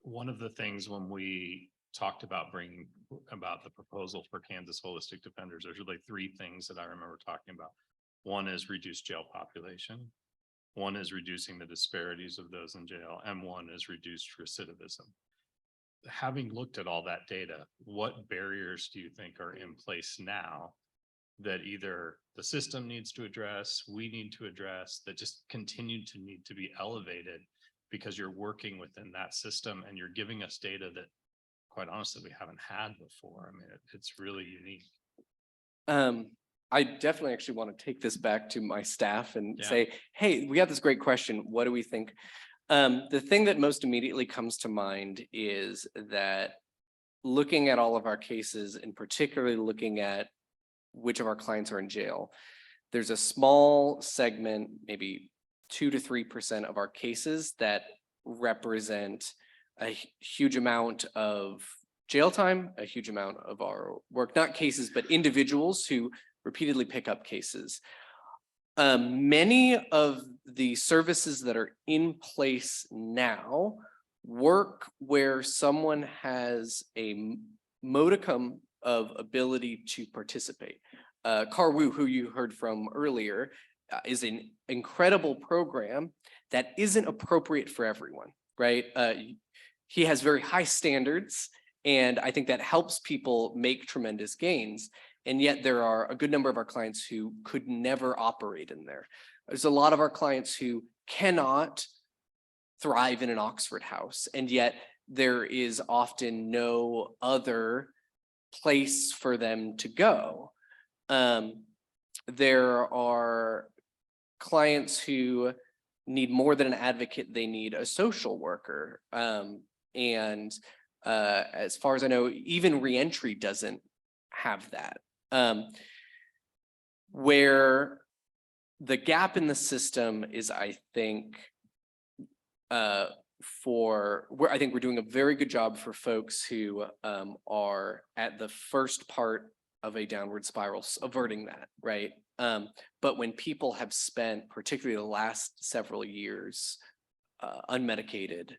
One of the things when we talked about bringing about the proposal for Kansas Holistic Defenders, there's really three things that I remember talking about. One is reduced jail population. One is reducing the disparities of those in jail, and one is reduced recidivism. Having looked at all that data, what barriers do you think are in place now that either the system needs to address, we need to address, that just continue to need to be elevated because you're working within that system and you're giving us data that, quite honestly, we haven't had before? I mean, it's really unique. I definitely actually want to take this back to my staff and Yeah. say, hey, we got this great question. What do we think? The thing that most immediately comes to mind is that looking at all of our cases, and particularly looking at which of our clients are in jail, there's a small segment, maybe 2 to 3% of our cases that represent a huge amount of jail time, a huge amount of our work, not cases, but individuals who repeatedly pick up cases. Many of the services that are in place now work where someone has a modicum of ability to participate. Carwoo, who you heard from earlier, is an incredible program that isn't appropriate for everyone, right? He has very high standards, and I think that helps people make tremendous gains. And yet there are a good number of our clients who could never operate in there. There's a lot of our clients who cannot thrive in an Oxford house, and yet there is often no other place for them to go. There are clients who need more than an advocate, they need a social worker. As far as I know, even reentry doesn't have that. Where the gap in the system is, I think, where I think we're doing a very good job for folks who are at the first part of a downward spiral, averting that, right? But when people have spent, particularly the last several years, unmedicated,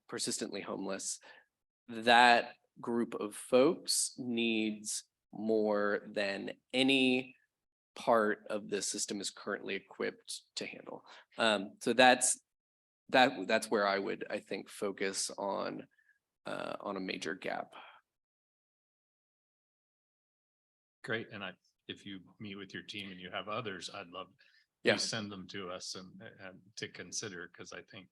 persistently homeless, that group of folks needs more than any part of the system is currently equipped to handle. So that's where I would, I think, focus on a major gap. Great. And if you meet with your team and you have others, I'd love, Yeah. please send them to us and to consider, because I think,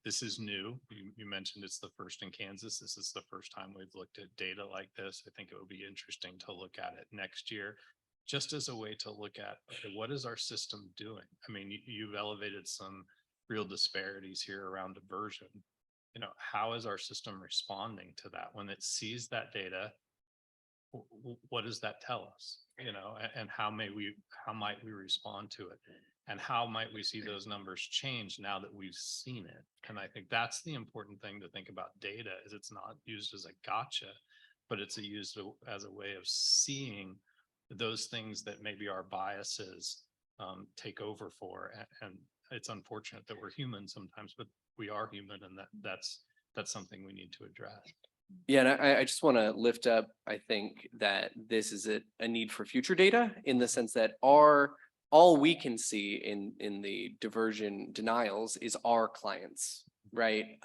this is new. You mentioned it's the first in Kansas. This is the first time we've looked at data like this. I think it would be interesting to look at it next year, just as a way to look at, okay, what is our system doing? I mean, you've elevated some real disparities here around diversion. How is our system responding to that? When it sees that data, what does that tell us? And how might we respond to it? And how might we see those numbers change now that we've seen it? And I think that's the important thing to think about data, is it's not used as a gotcha, but it's used as a way of seeing those things that maybe our biases take over for. And it's unfortunate that we're human sometimes, but we are human, and that's something we need to address. Yeah, and I just want to lift up, I think that this is a need for future data, in the sense that all we can see in the diversion denials is our clients, right?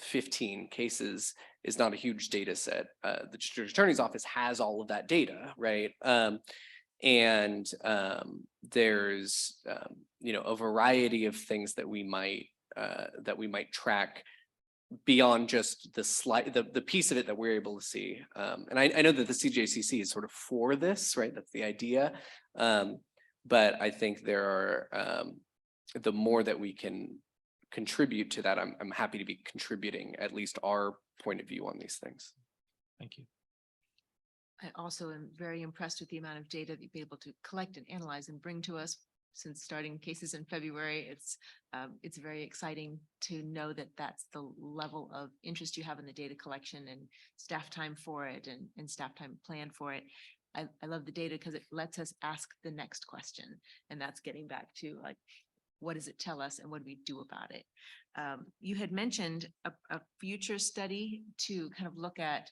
15 cases is not a huge data set. The district attorney's office has all of that data, right? There's a variety of things that we might track beyond just the the piece of it that we're able to see. And I know that the CJCC is sort of for this, right? That's the idea. But I think there are, the more that we can contribute to that, I'm happy to be contributing at least our point of view on these things. Thank you. I also am very impressed with the amount of data that you've been able to collect and analyze and bring to us since starting cases in February. It's very exciting to know that that's the level of interest you have in the data collection and staff time for it and staff time plan for it. I love the data because it lets us ask the next question, and that's getting back to like, what does it tell us and what do we do about it? You had mentioned a future study to kind of look at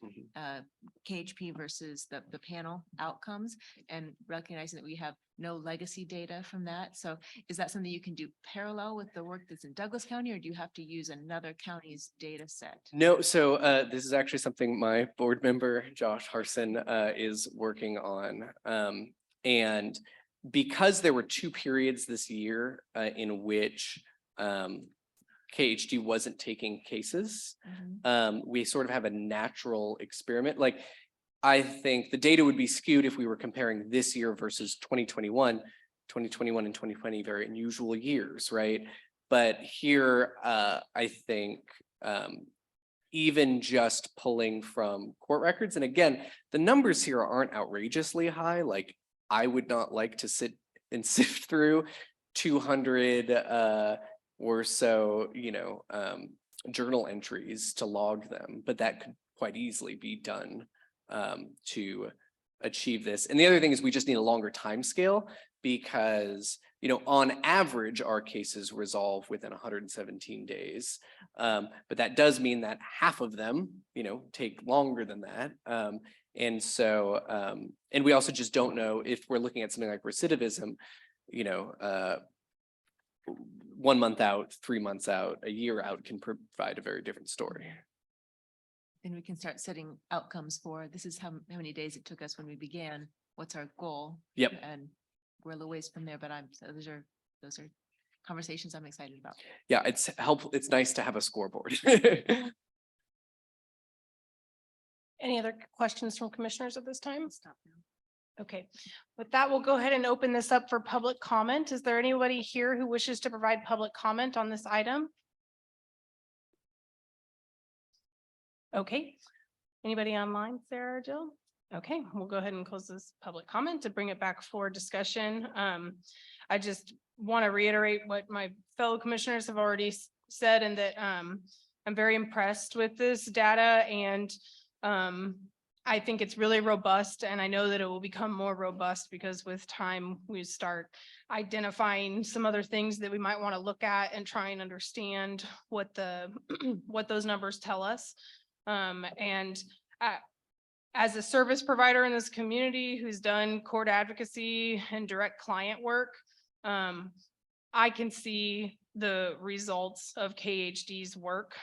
KHP versus the panel outcomes, and recognizing that we have no legacy data from that. So is that something you can do parallel with the work that's in Douglas County, or do you have to use another county's data set? No, so this is actually something my board member, Josh Harson, is working on. And because there were 2 periods this year in which KHD wasn't taking cases, we sort of have a natural experiment. Like, I think the data would be skewed if we were comparing this year versus 2021. 2021 and 2020, very unusual years, right? But here, I think even just pulling from court records, and again, the numbers here aren't outrageously high. Like, I would not like to sit and sift through 200 or so, journal entries to log them, but that could quite easily be done to achieve this. And the other thing is we just need a longer time scale because, on average, our cases resolve within 117 days. But that does mean that half of them, take longer than that. And so, and we also just don't know if we're looking at something like recidivism, 1 month out, 3 months out, a year out can provide a very different story. Then we can start setting outcomes for, this is how many days it took us when we began. What's our goal? Yep. And we're a little ways from there, but so those are conversations I'm excited about. Yeah, it's helpful. It's nice to have a scoreboard. Any other questions from commissioners at this time? Stop now. Okay, with that, we'll go ahead and open this up for public comment. Is there anybody here who wishes to provide public comment on this item? Okay, anybody online, Sarah or Jill? Okay, we'll go ahead and close this public comment to bring it back for discussion. I just want to reiterate what my fellow commissioners have already said, and that I'm very impressed with this data, and I think it's really robust, and I know that it will become more robust because with time we start identifying some other things that we might want to look at and try and understand what what those numbers tell us. As a service provider in this community who's done court advocacy and direct client work, I can see the results of KHD's work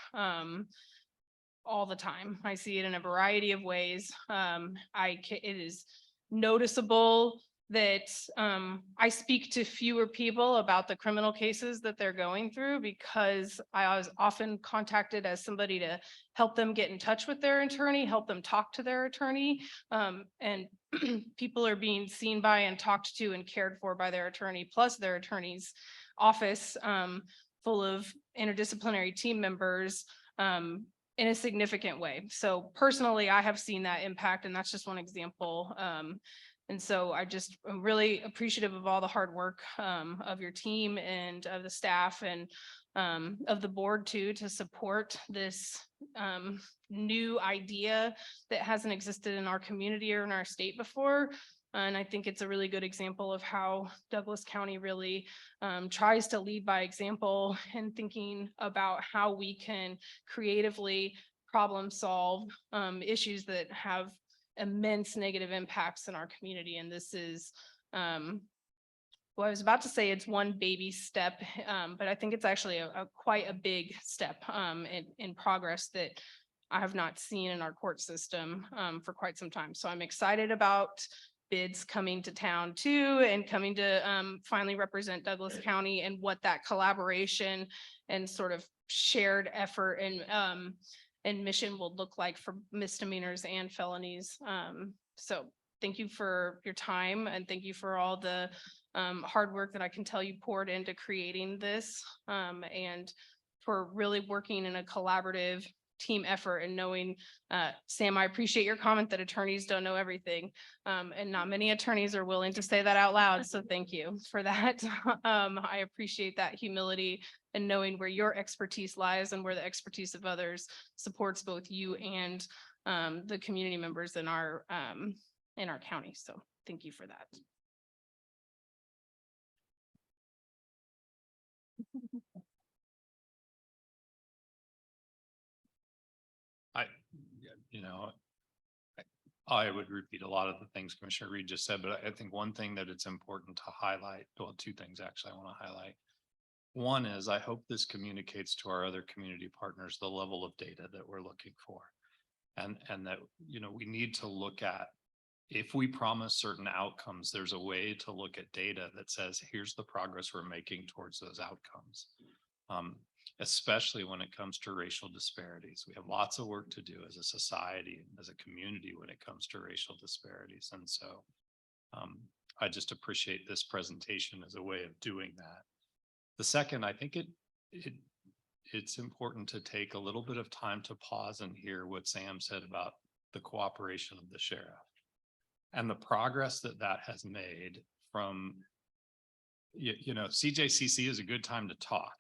all the time. I see it in a variety of ways. It is noticeable that I speak to fewer people about the criminal cases that they're going through, because I was often contacted as somebody to help them get in touch with their attorney, help them talk to their attorney. And people are being seen by and talked to and cared for by their attorney, plus their attorney's office full of interdisciplinary team members in a significant way. So personally, I have seen that impact, and that's just one example. And so I'm really appreciative of all the hard work of your team and of the staff and of the board too, to support this new idea that hasn't existed in our community or in our state before. And I think it's a really good example of how Douglas County really tries to lead by example and thinking about how we can creatively problem solve issues that have immense negative impacts in our community. And this is, well, I was about to say it's one baby step, but I think it's actually quite a big step in progress that I have not seen in our court system for quite some time. So I'm excited about Bids coming to town too, and coming to finally represent Douglas County, and what that collaboration and sort of shared effort and mission will look like for misdemeanors and felonies. So thank you for your time, and thank you for all the hard work that I can tell you poured into creating this, and for really working in a collaborative team effort, and knowing, Sam, I appreciate your comment that attorneys don't know everything. And not many attorneys are willing to say that out loud. So thank you for that. I appreciate that humility and knowing where your expertise lies and where the expertise of others supports both you and the community members in our county. So thank you for that. I would repeat a lot of the things Commissioner Reed just said, but I think one thing that it's important to highlight, well, two things actually I want to highlight. One is I hope this communicates to our other community partners the level of data that we're looking for. And that, we need to look at, if we promise certain outcomes, there's a way to look at data that says, here's the progress we're making towards those outcomes. Especially when it comes to racial disparities. We have lots of work to do as a society and as a community when it comes to racial disparities. And so I just appreciate this presentation as a way of doing that. The second, I think it's important to take a little bit of time to pause and hear what Sam said about the cooperation of the sheriff and the progress that has made from, CJCC is a good time to talk.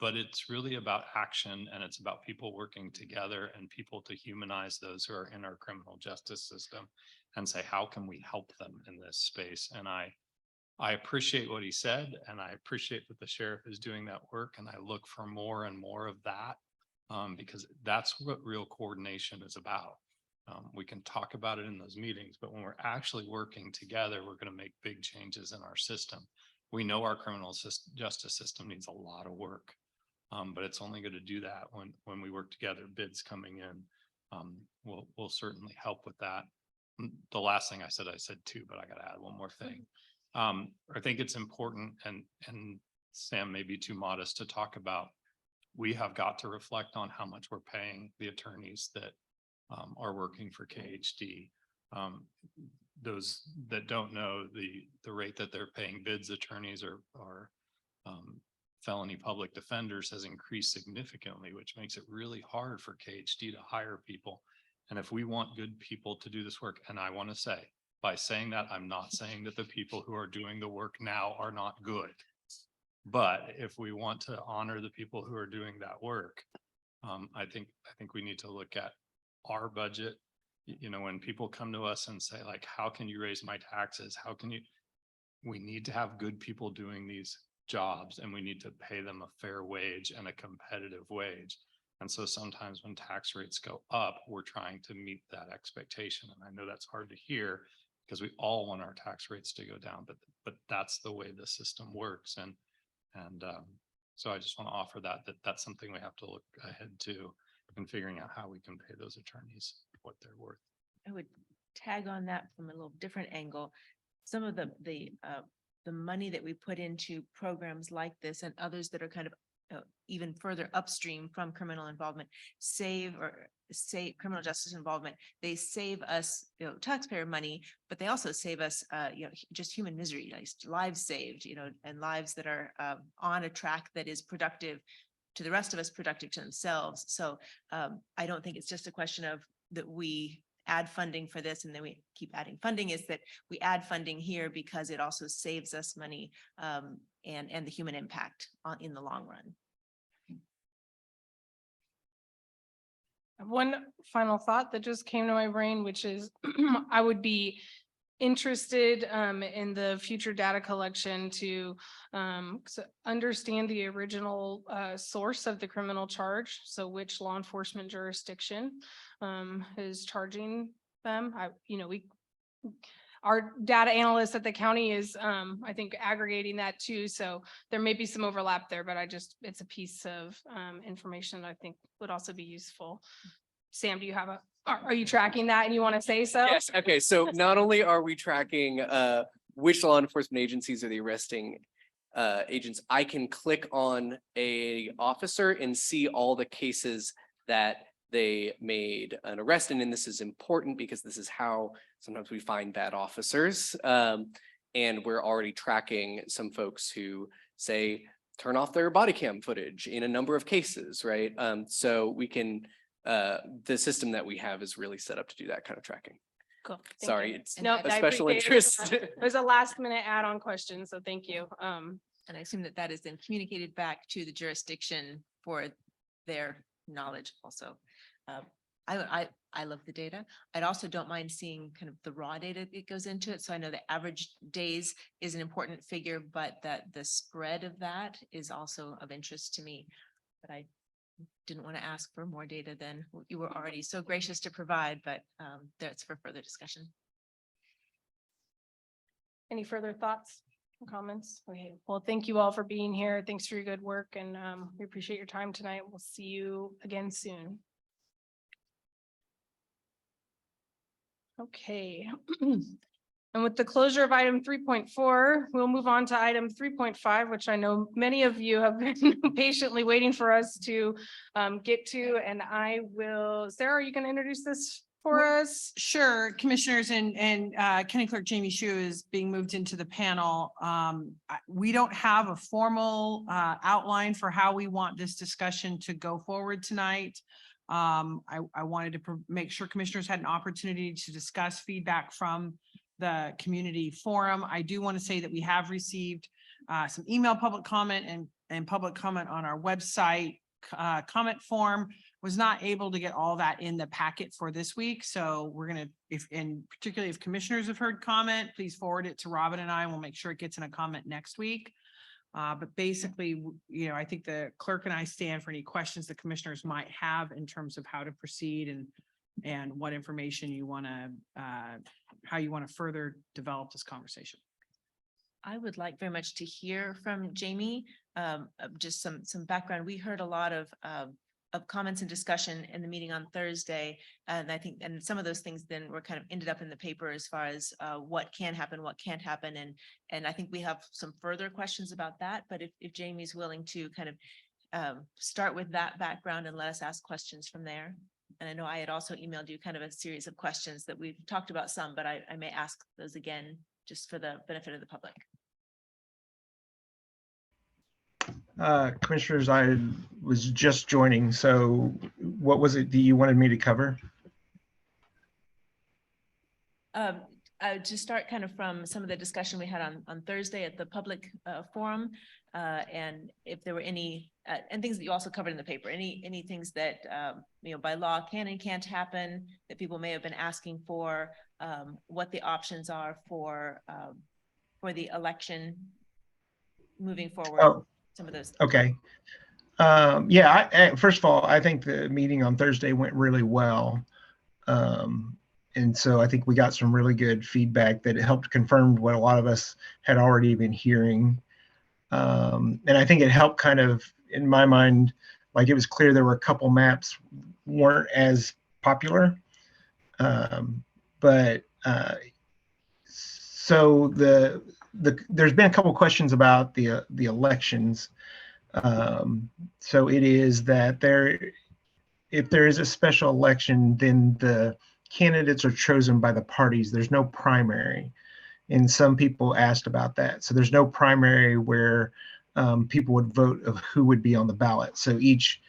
But it's really about action, and it's about people working together and people to humanize those who are in our criminal justice system and say, how can we help them in this space? And I appreciate what he said, and I appreciate that the sheriff is doing that work, and I look for more and more of that because that's what real coordination is about. We can talk about it in those meetings, but when we're actually working together, we're going to make big changes in our system. We know our criminal justice system needs a lot of work. But it's only going to do that when we work together. Bids coming in will certainly help with that. The last thing I said two, but I got to add one more thing. I think it's important, and Sam may be too modest to talk about. We have got to reflect on how much we're paying the attorneys that are working for KHD. Those that don't know, the rate that they're paying bids attorneys or felony public defenders has increased significantly, which makes it really hard for KHD to hire people. And if we want good people to do this work, and I want to say, by saying that, I'm not saying that the people who are doing the work now are not good. But if we want to honor the people who are doing that work, I think we need to look at our budget. When people come to us and say, like, how can you raise my taxes? We need to have good people doing these jobs, and we need to pay them a fair wage and a competitive wage. And so sometimes when tax rates go up, we're trying to meet that expectation. And I know that's hard to hear because we all want our tax rates to go down, but that's the way the system works. And so I just want to offer that's something we have to look ahead to in figuring out how we can pay those attorneys what they're worth. I would tag on that from a little different angle. Some of the money that we put into programs like this and others that are kind of even further upstream from criminal involvement, criminal justice involvement, they save us, taxpayer money, but they also save us, just human misery, like lives saved, and lives that are on a track that is productive to the rest of us, productive to themselves. So I don't think it's just a question of that we add funding for this and then we keep adding funding, is that we add funding here because it also saves us money and the human impact in the long run. One final thought that just came to my brain, which is I would be interested in the future data collection to understand the original source of the criminal charge. So which law enforcement jurisdiction is charging them. Our data analyst at the county is, I think, aggregating that too. So there may be some overlap there, but it's a piece of information that I think would also be useful. Sam, do you have Are you tracking that and you want to say so? Yes, okay, so not only are we tracking which law enforcement agencies are the arresting agents, I can click on a officer and see all the cases that they made an arrest in, and this is important because this is how sometimes we find bad officers. And we're already tracking some folks who say turn off their body cam footage in a number of cases, right? So we can, the system that we have is really set up to do that kind of tracking. Cool. Thank Sorry, you. it's Nope, a I special appreciate it. interest. It was a last minute add-on question, so thank you. And I assume that that is then communicated back to the jurisdiction for their knowledge also. I love the data. I'd also don't mind seeing kind of the raw data that goes into it. So I know the average days is an important figure, but that the spread of that is also of interest to me. But I didn't want to ask for more data than you were already so gracious to provide, but that's for further discussion. Any further thoughts or comments? Okay, well, thank you all for being here. Thanks for your good work and we appreciate your time tonight. We'll see you again soon. Okay. And with the closure of item 3.4, we'll move on to item 3.5, which I know many of you have been patiently waiting for us to get to. And I will, Sarah, are you going to introduce this for us? Sure, commissioners, and County Clerk Jamie Shu is being moved into the panel. We don't have a formal outline for how we want this discussion to go forward tonight. I wanted to make sure commissioners had an opportunity to discuss feedback from the community forum. I do want to say that we have received some email public comment and public comment on our website. Comment form was not able to get all that in the packet for this week. So we're going to, and particularly if commissioners have heard comment, please forward it to Robin and I, and we'll make sure it gets in a comment next week. But basically, you know, I think the clerk and I stand for any questions the commissioners might have in terms of how to proceed and what information you want to, how you want to further develop this conversation. I would like very much to hear from Jamie, just some background. We heard a lot of comments and discussion in the meeting on Thursday. And I think, and some of those things then were kind of ended up in the paper as far as what can happen, what can't happen. And I think we have some further questions about that. But if Jamie's willing to kind of start with that background and let us ask questions from there. And I know I had also emailed you kind of a series of questions that we've talked about some, but I may ask those again just for the benefit of the public. Commissioners, I was just joining. So what was it that you wanted me to cover? To start kind of from some of the discussion we had on Thursday at the public forum, and if there were any, and things that you also covered in the paper, any things that, you know, by law can and can't happen that people may have been asking for, what the options are for the election moving forward. Oh, some of those. Okay. Yeah, first of all, I think the meeting on Thursday went really well. And so I think we got some really good feedback that helped confirm what a lot of us had already been hearing. And I think it helped kind of, in my mind, like it was clear there were a couple maps weren't as popular. So there's been a couple questions about the elections. So it is that if there is a special election, then the candidates are chosen by the parties. There's no primary. And some people asked about that. So there's no primary where people would vote of who would be on the ballot. So each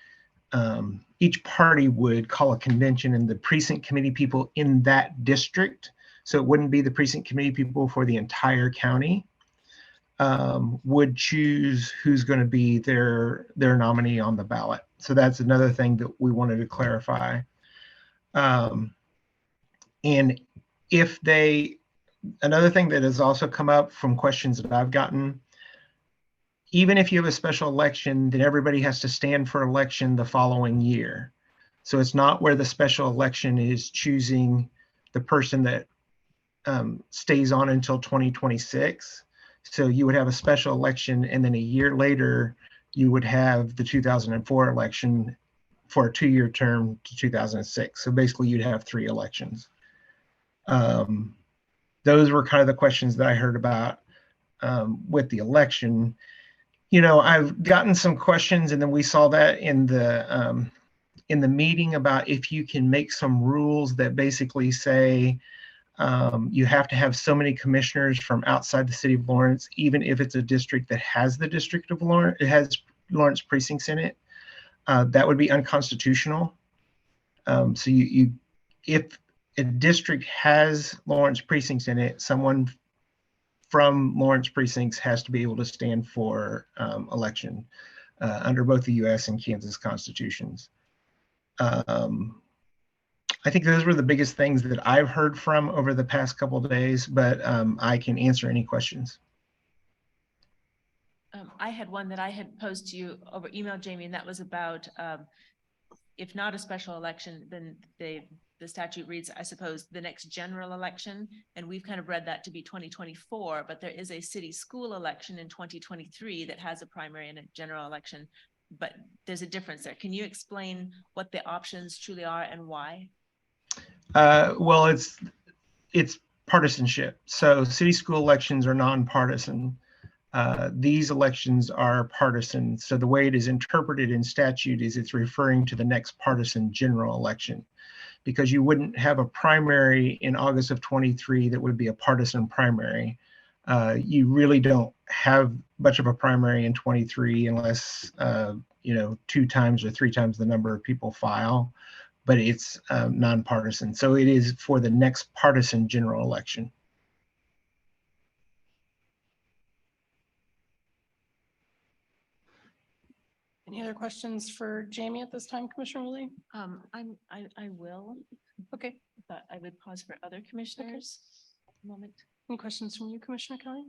party would call a convention, and the precinct committee people in that district, so it wouldn't be the precinct committee people for the entire county, would choose who's going to be their nominee on the ballot. So that's another thing that we wanted to clarify. And another thing that has also come up from questions that I've gotten, even if you have a special election, then everybody has to stand for election the following year. So it's not where the special election is choosing the person that stays on until 2026. So you would have a special election, and then a year later, you would have the 2004 election for a 2-year term to 2006. So basically you'd have 3 elections. Those were kind of the questions that I heard about with the election. You know, I've gotten some questions, and then we saw that in the meeting about if you can make some rules that basically say you have to have so many commissioners from outside the city of Lawrence, even if it's a district that has the district of Lawrence, it has Lawrence precincts in it. That would be unconstitutional. So if a district has Lawrence precincts in it, someone from Lawrence precincts has to be able to stand for election under both the US and Kansas constitutions. I think those were the biggest things that I've heard from over the past couple of days, but I can answer any questions. I had one that I had posed to you over email, Jamie, and that was about if not a special election, then the statute reads, I suppose, the next general election. And we've kind of read that to be 2024, but there is a city school election in 2023 that has a primary and a general election, but there's a difference there. Can you explain what the options truly are and why? Well, it's partisanship. So city school elections are nonpartisan. These elections are partisan. So the way it is interpreted in statute is it's referring to the next partisan general election, because you wouldn't have a primary in August of 23 that would be a partisan primary. You really don't have much of a primary in 23 unless, 2 times or 3 times the number of people file, but it's nonpartisan. So it is for the next partisan general election. Any other questions for Jamie at this time, Commissioner Willie? I will. Okay. But I would pause for other commissioners. A moment. Any questions from you, Commissioner Kelly?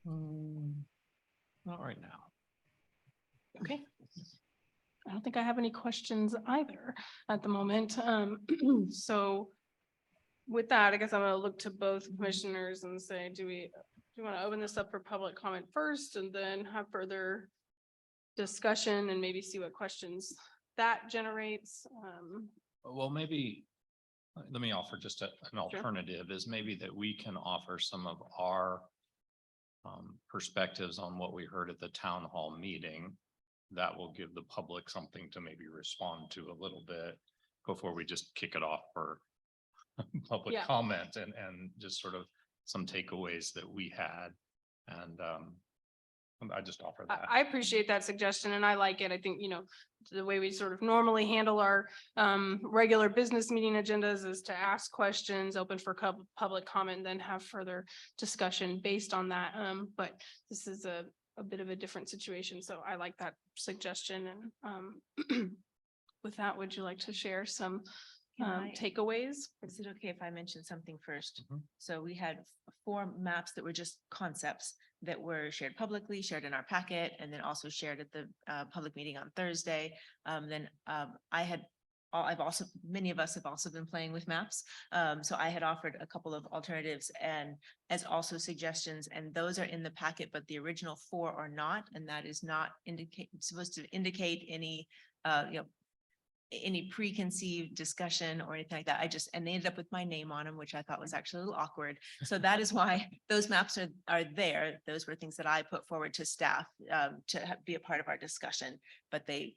Not right now. Okay. I don't think I have any questions either at the moment. So with that, I guess I'm going to look to both commissioners and say, do you want to open this up for public comment first and then have further discussion and maybe see what questions that generates? Well, maybe, let me offer just an alternative is maybe that we can offer some of our perspectives on what we heard at the town hall meeting. That will give the public something to maybe respond to a little bit before we just kick it off for public comment and just sort of some takeaways that we had. And I just offer that. I appreciate that suggestion and I like it. I think, the way we sort of normally handle our regular business meeting agendas is to ask questions, open for public comment, and then have further discussion based on that. But this is a bit of a different situation. So I like that suggestion. And with that, would you like to share some takeaways? Is it okay if I mention something first? So we had 4 maps that were just concepts that were shared publicly, shared in our packet, and then also shared at the public meeting on Thursday. Many of us have also been playing with maps. So I had offered a couple of alternatives and as also suggestions, and those are in the packet, but the original 4 are not, and that is not supposed to indicate any, any preconceived discussion or anything like that. And they ended up with my name on them, which I thought was actually a little awkward. So that is why those maps are there. Those were things that I put forward to staff to be a part of our discussion. But the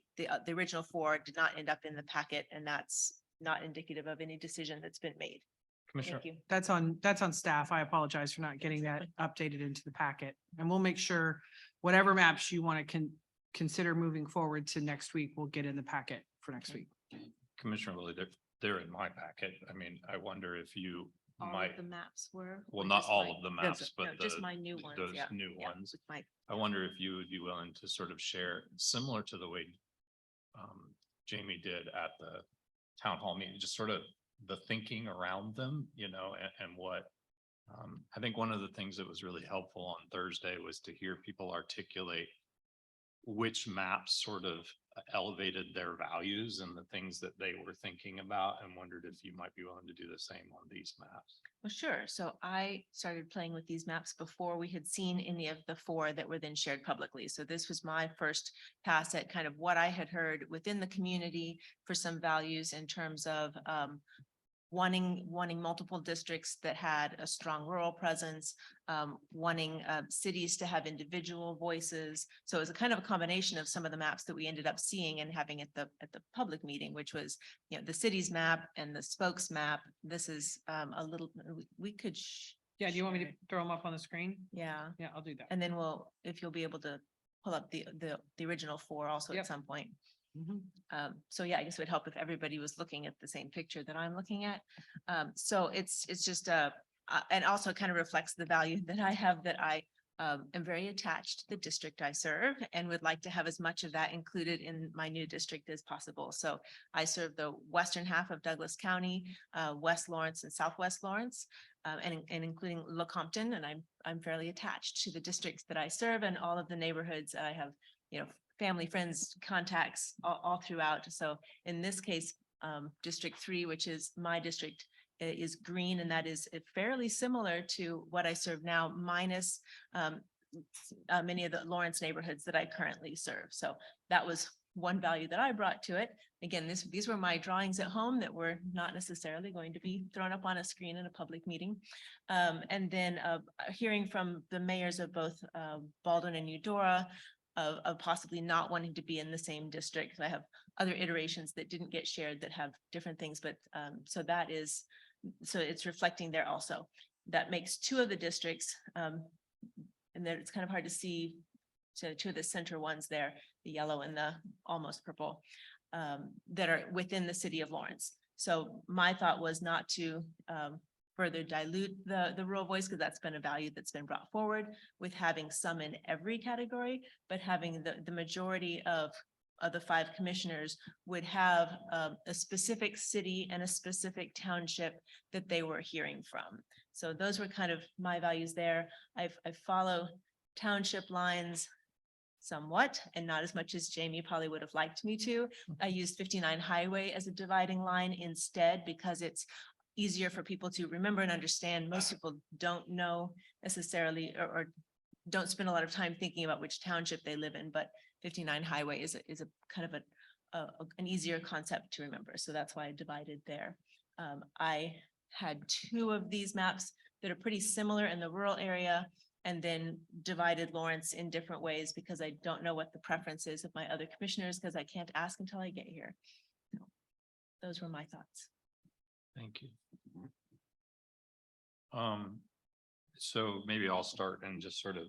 original 4 did not end up in the packet, and that's not indicative of any decision that's been made. Commissioner, Thank you. That's on staff. I apologize for not getting that updated into the packet. And we'll make sure whatever maps you want to consider moving forward to next week, we'll get in the packet for next week. Commissioner Willie, they're in my packet. I mean, I wonder if you All might, of the maps were. well, or not just all my- of the no, maps, no, but just my new ones. those Yeah, new yeah, ones. with my- I wonder if you would be willing to sort of share similar to the way Jamie did at the town hall meeting, just sort of the thinking around them, and what I think one of the things that was really helpful on Thursday was to hear people articulate which maps sort of elevated their values and the things that they were thinking about, and wondered if you might be willing to do the same on these maps. Well, sure. So I started playing with these maps before we had seen any of the 4 that were then shared publicly. So this was my first pass at kind of what I had heard within the community for some values in terms of wanting multiple districts that had a strong rural presence, wanting cities to have individual voices. So it was a kind of a combination of some of the maps that we ended up seeing and having at the public meeting, which was, you know, the city's map and the spokes map. This is a little, we could. Yeah, do you want me to share it. throw them up on the screen? Yeah. Yeah, I'll do that. And then if you'll be able to pull up the original 4 also Yep. at some point. Mhm. So yeah, I guess it would help if everybody was looking at the same picture that I'm looking at. So it's just and also kind of reflects the value that I have, that I am very attached to the district I serve and would like to have as much of that included in my new district as possible. So I serve the western half of Douglas County, West Lawrence and Southwest Lawrence, and including Lecompton, and I'm fairly attached to the districts that I serve and all of the neighborhoods. I have, you know, family, friends, contacts all throughout. So in this case, District 3, which is my district, is green, and that is fairly similar to what I serve now, minus many of the Lawrence neighborhoods that I currently serve. So that was one value that I brought to it. Again, these were my drawings at home that were not necessarily going to be thrown up on a screen in a public meeting. And then hearing from the mayors of both Baldwin and Eudora, of possibly not wanting to be in the same district. I have other iterations that didn't get shared that have different things, but so it's reflecting there also. That makes 2 of the districts, and then it's kind of hard to see, so 2 of the center ones there, the yellow and the almost purple, that are within the city of Lawrence. So my thought was not to further dilute the rural voice, because that's been a value that's been brought forward with having some in every category, but having the majority of the 5 commissioners would have a specific city and a specific township that they were hearing from. So those were kind of my values there. I follow township lines somewhat, and not as much as Jamie probably would have liked me to. I used 59 Highway as a dividing line instead, because it's easier for people to remember and understand. Most people don't know necessarily, or don't spend a lot of time thinking about which township they live in, but 59 Highway is a kind of an easier concept to remember. So that's why I divided there. I had 2 of these maps that are pretty similar in the rural area, and then divided Lawrence in different ways, because I don't know what the preference is of my other commissioners, because I can't ask until I get here. So those were my thoughts. Thank you. So maybe I'll start and just sort of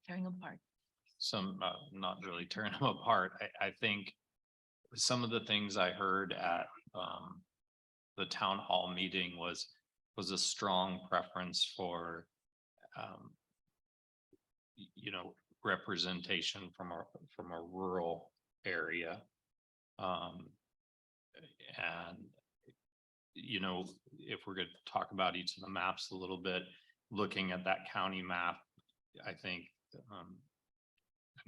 Tearing them apart. not really tearing them apart. I think some of the things I heard at the town hall meeting was a strong preference for you know, representation from a rural area. And you know, if we're going to talk about each of the maps a little bit, looking at that county map, I think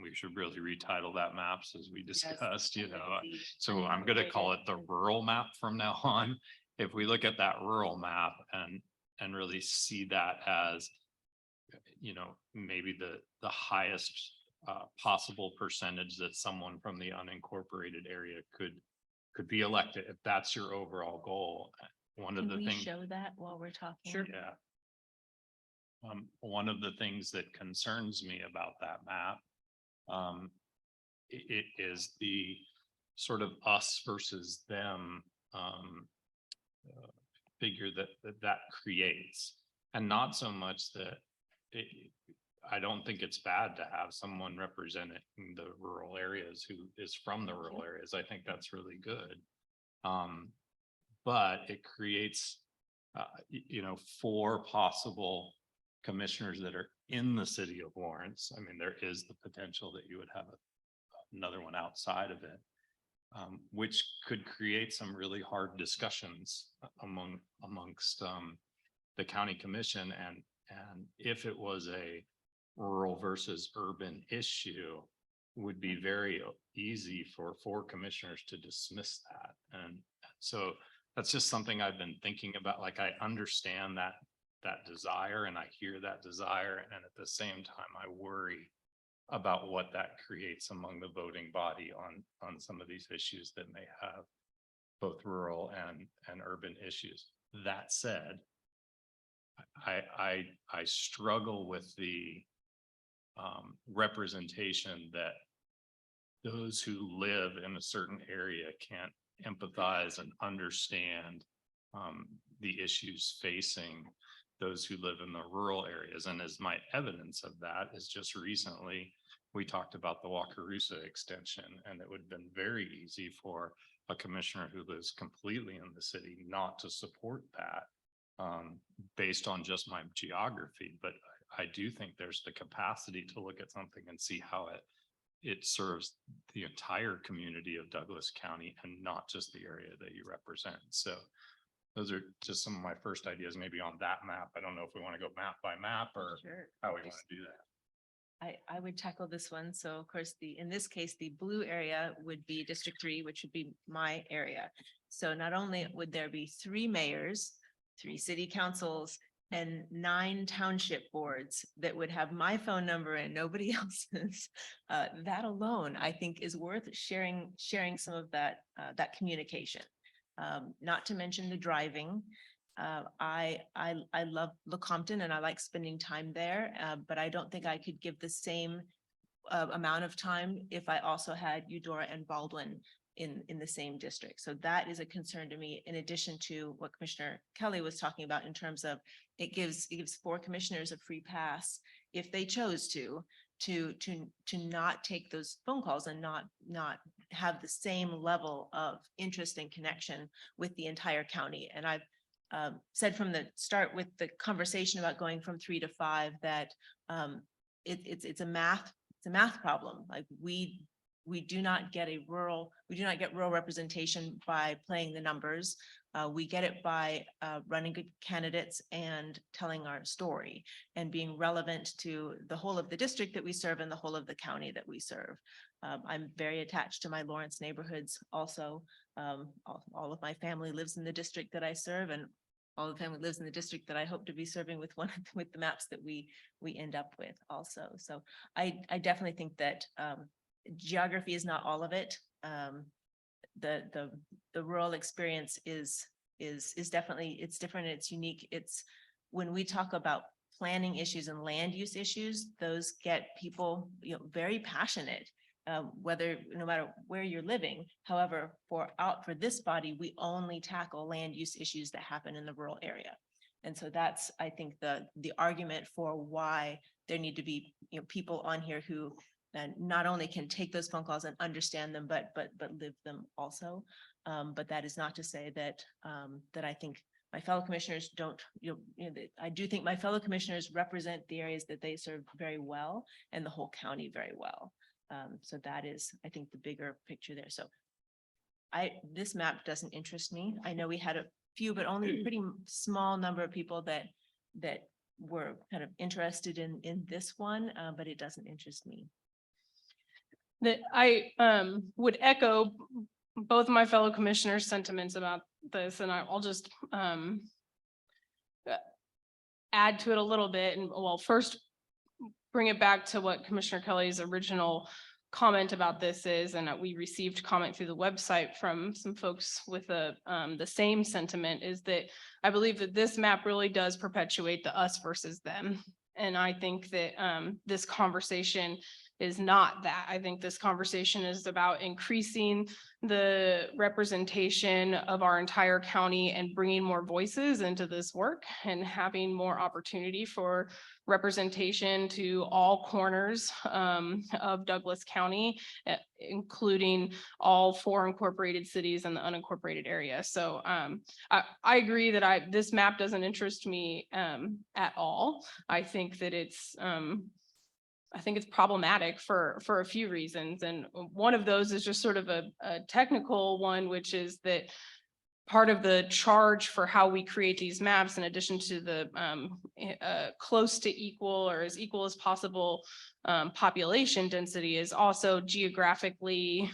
we should really retitle that maps as we discussed, you know. So I'm going to call it the rural map from now on. If we look at that rural map and really see that as, you know, maybe the highest possible percentage that someone from the unincorporated area could be elected, if that's your overall goal. One of Can the we things. show that while we're talking? Sure. Yeah. One of the things that concerns me about that map, it is the sort of us versus them figure that creates, and not so much that I don't think it's bad to have someone representing the rural areas who is from the rural areas. I think that's really good. But it creates, you know, 4 possible commissioners that are in the city of Lawrence. I mean, there is the potential that you would have another one outside of it, which could create some really hard discussions amongst the county commission. And if it was a rural versus urban issue, would be very easy for four commissioners to dismiss that. And so that's just something I've been thinking about. Like, I understand that desire and I hear that desire. And at the same time, I worry about what that creates among the voting body on some of these issues that may have both rural and urban issues. That said, I struggle with the representation that those who live in a certain area can't empathize and understand the issues facing those who live in the rural areas. And as my evidence of that is just recently, we talked about the Wakarusa extension, and it would have been very easy for a commissioner who lives completely in the city not to support that based on just my geography. But I do think there's the capacity to look at something and see how it serves the entire community of Douglas County and not just the area that you represent. So those are just some of my first ideas, maybe on that map. I don't know if we want to go map by map or Sure. how we want to do that. I would tackle this one. So of course, in this case, the blue area would be District 3, which would be my area. So not only would there be 3 mayors, 3 city councils, and 9 township boards that would have my phone number and nobody else's. That alone, I think, is worth sharing some of that communication. Not to mention the driving. I love Lecompton and I like spending time there, but I don't think I could give the same amount of time if I also had Eudora and Baldwin in the same district. So that is a concern to me, in addition to what Commissioner Kelly was talking about in terms of it gives 4 commissioners a free pass if they chose to not take those phone calls and not have the same level of interest and connection with the entire county. And I've said from the start with the conversation about going from 3 to 5 that it's a math problem. Like we do not get rural representation by playing the numbers. We get it by running good candidates and telling our story and being relevant to the whole of the district that we serve and the whole of the county that we serve. I'm very attached to my Lawrence neighborhoods also. All of my family lives in the district that I serve, and all the family lives in the district that I hope to be serving with the maps that we end up with also. So I definitely think that geography is not all of it. The rural experience is definitely, it's different, it's unique. It's when we talk about planning issues and land use issues, those get people, very passionate. No matter where you're living. However, for this body, we only tackle land use issues that happen in the rural area. And so that's, I think, the argument for why there need to be, people on here who not only can take those phone calls and understand them, but live them also. But that is not to say that I think my fellow commissioners don't, I do think my fellow commissioners represent the areas that they serve very well and the whole county very well. So that is, I think, the bigger picture there. So this map doesn't interest me. I know we had a few, but only a pretty small number of people that were kind of interested in this one, but it doesn't interest me. That I would echo both of my fellow commissioners' sentiments about this, and I'll just add to it a little bit. And first bring it back to what Commissioner Kelly's original comment about this is, and we received comment through the website from some folks with the same sentiment, is that I believe that this map really does perpetuate the us versus them. And I think that this conversation is not that. I think this conversation is about increasing the representation of our entire county and bringing more voices into this work and having more opportunity for representation to all corners of Douglas County, including all 4 incorporated cities and the unincorporated area. So I agree that this map doesn't interest me at all. I think that it's problematic for a few reasons. And one of those is just sort of a technical one, which is that part of the charge for how we create these maps, in addition to the close to equal or as equal as possible population density, is also geographically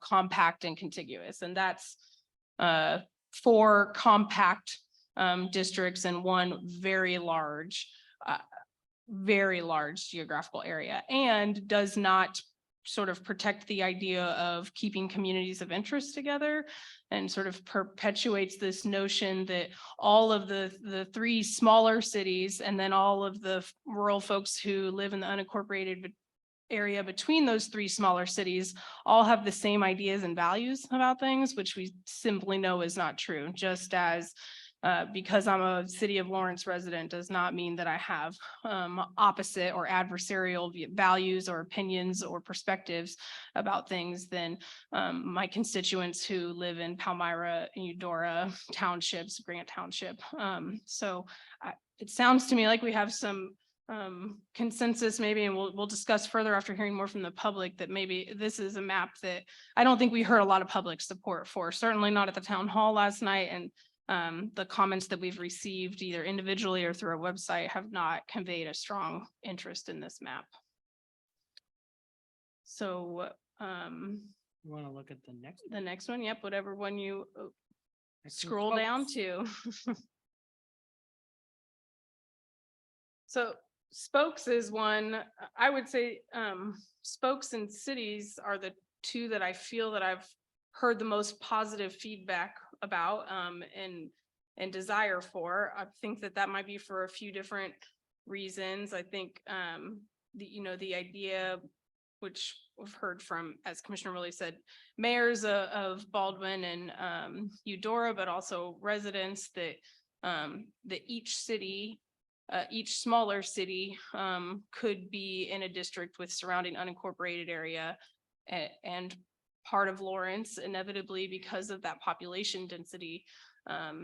compact and contiguous. And that's 4 compact districts and 1 very large geographical area, and does not sort of protect the idea of keeping communities of interest together, and sort of perpetuates this notion that all of the 3 smaller cities and then all of the rural folks who live in the unincorporated area between those 3 smaller cities all have the same ideas and values about things, which we simply know is not true. Just as because I'm a City of Lawrence resident does not mean that I have opposite or adversarial values or opinions or perspectives about things than my constituents who live in Palmyra, Eudora Townships, Grant Township. So it sounds to me like we have some consensus maybe, and we'll discuss further after hearing more from the public, that maybe this is a map that I don't think we heard a lot of public support for, certainly not at the town hall last night. And the comments that we've received either individually or through our website have not conveyed a strong interest in this map. So You want to look at the next one, yep, whatever one you Next one, scroll down Spokes. to. So spokes is one, I would say spokes and cities are the 2 that I feel that I've heard the most positive feedback about and desire for. I think that might be for a few different reasons. I think the idea, which we've heard from, as Commissioner Willie said, mayors of Baldwin and Eudora, but also residents, that each city, each smaller city could be in a district with surrounding unincorporated area and part of Lawrence, inevitably because of that population density,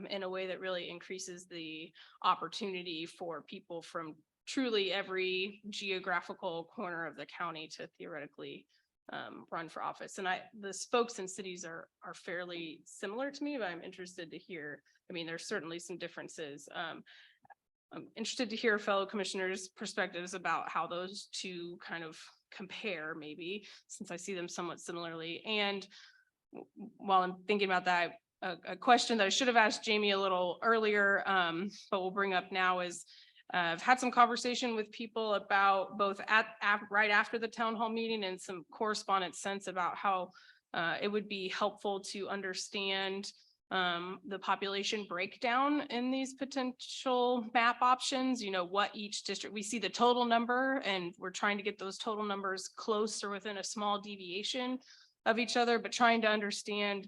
in a way that really increases the opportunity for people from truly every geographical corner of the county to theoretically run for office. And the spokes and cities are fairly similar to me, but I'm interested to hear, I mean, there's certainly some differences. I'm interested to hear fellow commissioners' perspectives about how those 2 kind of compare, maybe, since I see them somewhat similarly. And while I'm thinking about that, a question that I should have asked Jamie a little earlier, but we'll bring up now, is I've had some conversation with people about both right after the town hall meeting and some correspondence since about how it would be helpful to understand the population breakdown in these potential map options, what each district, we see the total number and we're trying to get those total numbers close or within a small deviation of each other, but trying to understand,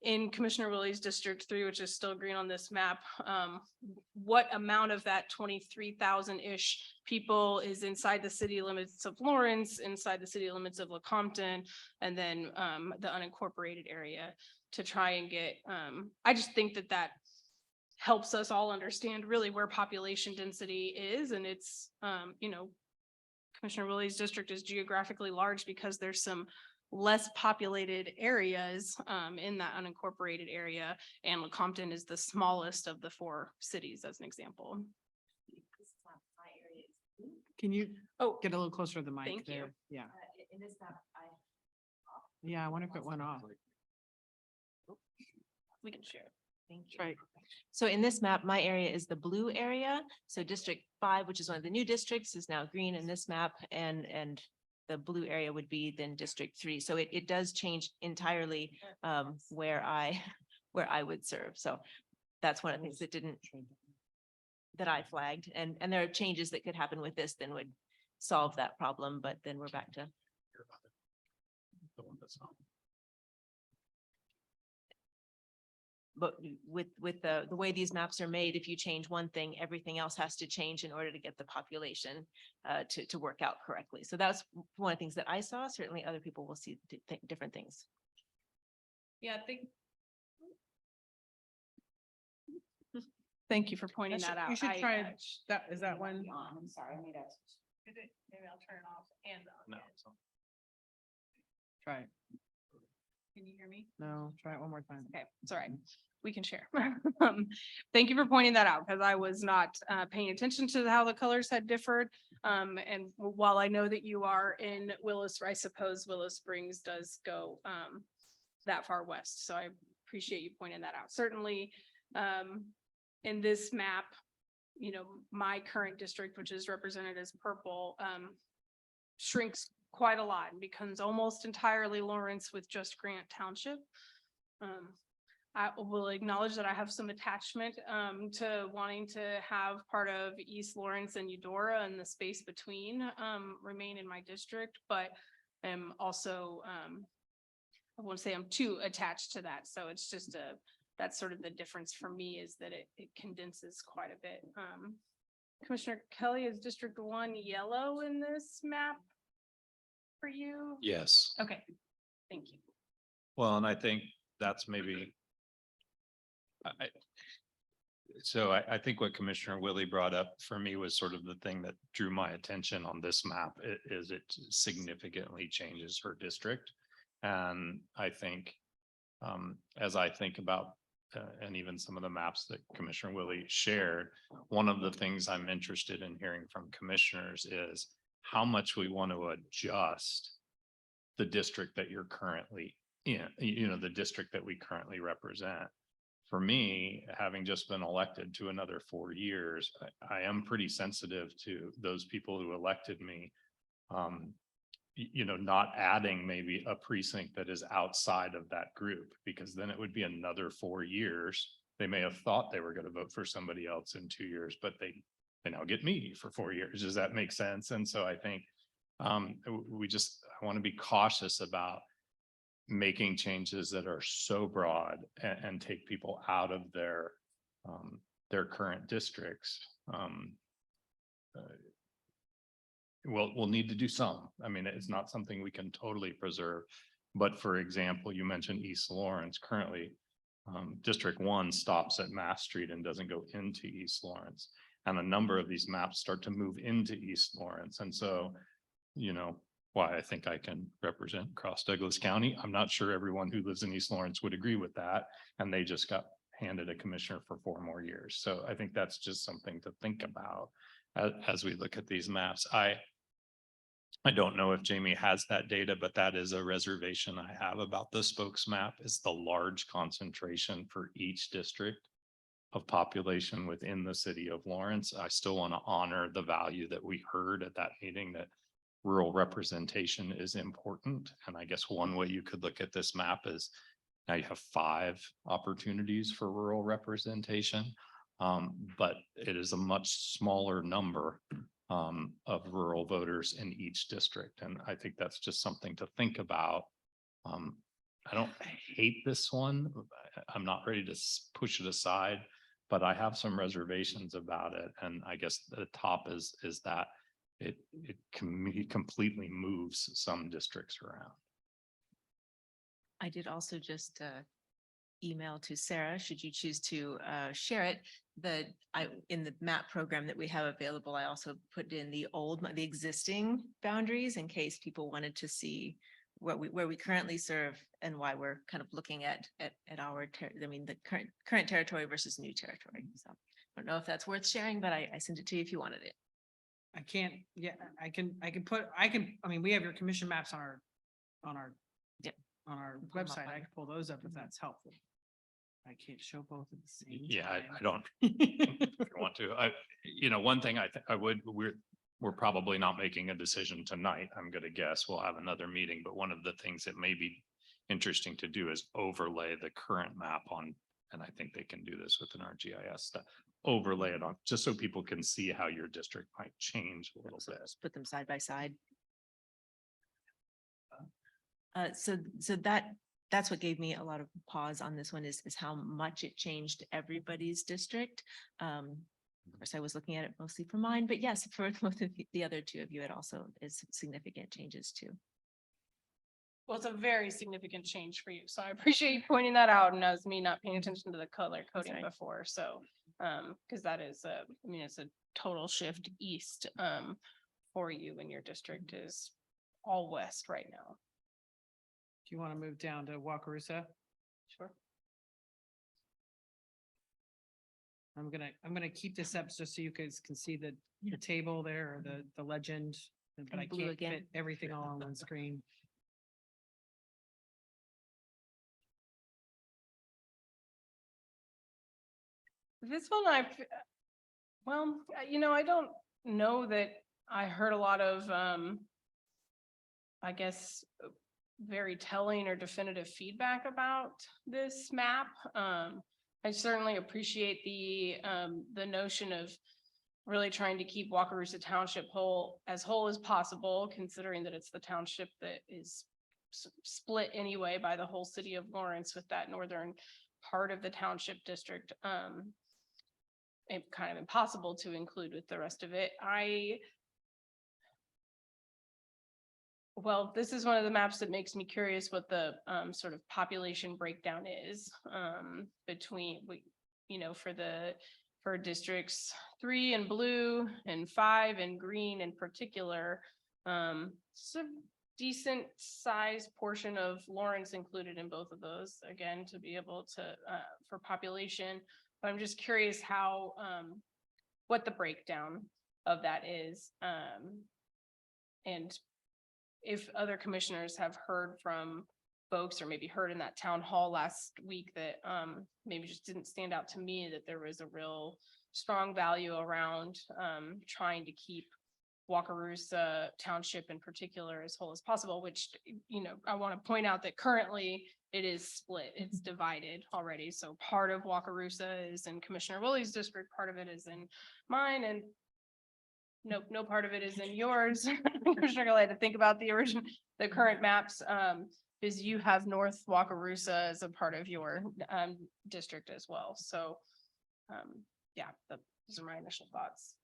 in Commissioner Willie's District 3, which is still green on this map, what amount of that 23,000-ish people is inside the city limits of Lawrence, inside the city limits of Lecompton, and then the unincorporated area, to try and get, I just think that helps us all understand really where population density is. And it's, Commissioner Willie's district is geographically large because there's some less populated areas in that unincorporated area, and Lecompton is the smallest of the 4 cities, as an example. Can you get a little closer to the mic? Thank you. there? Yeah. Yeah, I wonder if it went off. We can share. Thank you. Right. So in this map, my area is the blue area. So District 5, which is one of the new districts, is now green in this map, and the blue area would be then District 3. So it does change entirely where I would serve. So that's one of the things that I flagged. And there are changes that could happen with this, then would solve that problem, but then we're back to. But with the way these maps are made, if you change one thing, everything else has to change in order to get the population to work out correctly. So that's one of the things that I saw. Certainly other people will see different things. Yeah, thank you for pointing that out. You should try that. Is that one? I'm sorry, maybe I'll turn it off and on. No. Try it. Can you hear me? No, try it one more time. Okay, it's all right. We can share. Thank you for pointing that out because I was not paying attention to how the colors had differed. And while I know that you are in Willis, I suppose Willow Springs does go that far west. So I appreciate you pointing that out. Certainly, in this map, you know, my current district, which is represented as purple, shrinks quite a lot and becomes almost entirely Lawrence with just Grant Township. I will acknowledge that I have some attachment to wanting to have part of East Lawrence and Eudora and the space between remain in my district, but I'm also I won't say I'm too attached to that. So it's just that's sort of the difference for me is that it condenses quite a bit. Commissioner Kelly, is District 1 yellow in this map for you? Yes. Okay, thank you. Well, and I think that's maybe. I think what Commissioner Willie brought up for me was sort of the thing that drew my attention on this map is it significantly changes her district. And I think as I think about and even some of the maps that Commissioner Willie shared, one of the things I'm interested in hearing from commissioners is how much we want to adjust the district that you're currently in, you know, the district that we currently represent. For me, having just been elected to another 4 years, I am pretty sensitive to those people who elected me. You know, not adding maybe a precinct that is outside of that group, because then it would be another 4 years. They may have thought they were going to vote for somebody else in 2 years, but they now get me for 4 years. Does that make sense? And so I think I want to be cautious about making changes that are so broad and take people out of their current districts. We'll need to do some. I mean, it's not something we can totally preserve. But for example, you mentioned East Lawrence. Currently, District 1 stops at Mass Street and doesn't go into East Lawrence. And a number of these maps start to move into East Lawrence. And so, you know, why I think I can represent across Douglas County. I'm not sure everyone who lives in East Lawrence would agree with that. And they just got handed a commissioner for 4 more years. So I think that's just something to think about as we look at these maps. I don't know if Jamie has that data, but that is a reservation I have about the spokes map is the large concentration for each district of population within the city of Lawrence. I still want to honor the value that we heard at that meeting that rural representation is important. And I guess one way you could look at this map is now you have 5 opportunities for rural representation, but it is a much smaller number of rural voters in each district. And I think that's just something to think about. I don't hate this one. I'm not ready to push it aside, but I have some reservations about it. And I guess the top is that it completely moves some districts around. I did also just email to Sarah, should you choose to share it. In the map program that we have available, I also put in the existing boundaries in case people wanted to see where we currently serve and why we're kind of looking at our, the current territory versus new territory. So I don't know if that's worth sharing, but I sent it to you if you wanted it. I can't, yeah, I mean, we have your commission maps on our website. I can pull those up if that's helpful. I can't show both at the same time. Yeah, I don't if you want to. One thing we're probably not making a decision tonight. I'm going to guess we'll have another meeting, but one of the things that may be interesting to do is overlay the current map on, and I think they can do this within our GIS stuff, overlay it on just so people can see how your district might change a little bit. Put them side by side. So that's what gave me a lot of pause on this one is how much it changed everybody's district. Of course, I was looking at it mostly for mine, but yes, for both of the other 2 of you, it also is significant changes too. Well, it's a very significant change for you. So I appreciate you pointing that out. And as me not paying attention to the color coding before. So, because that is it's a total shift east for you, and your district is all west right now. you want to move down to Wakarusa? Sure. I'm gonna keep this up just so you guys can see the table there or the legend, but And I blue can't again. fit everything all on one screen. This one well, I don't know that I heard a lot of, I guess, very telling or definitive feedback about this map. I certainly appreciate the notion of really trying to keep Wakarusa Township whole as possible, considering that it's the township that is split anyway by the whole city of Lawrence with that northern part of the township district. And kind of impossible to include with the rest of it. Well, this is one of the maps that makes me curious what the sort of population breakdown is between, for districts 3 in blue and 5 in green in particular. It's a decent sized portion of Lawrence included in both of those, again, to be able to, for population. But I'm just curious how, what the breakdown of that is. And if other commissioners have heard from folks or maybe heard in that town hall last week that maybe just didn't stand out to me, that there was a real strong value around trying to keep Wakarusa Township in particular as whole as possible, which, I want to point out that currently it is split, it's divided already. So part of Wakarusa is in Commissioner Woolley's district, part of it is in mine, and no part of it is in yours. Commissioner Gillette, to think about the current maps, is you have North Wakarusa as a part of your district as well. So yeah, those are my initial thoughts.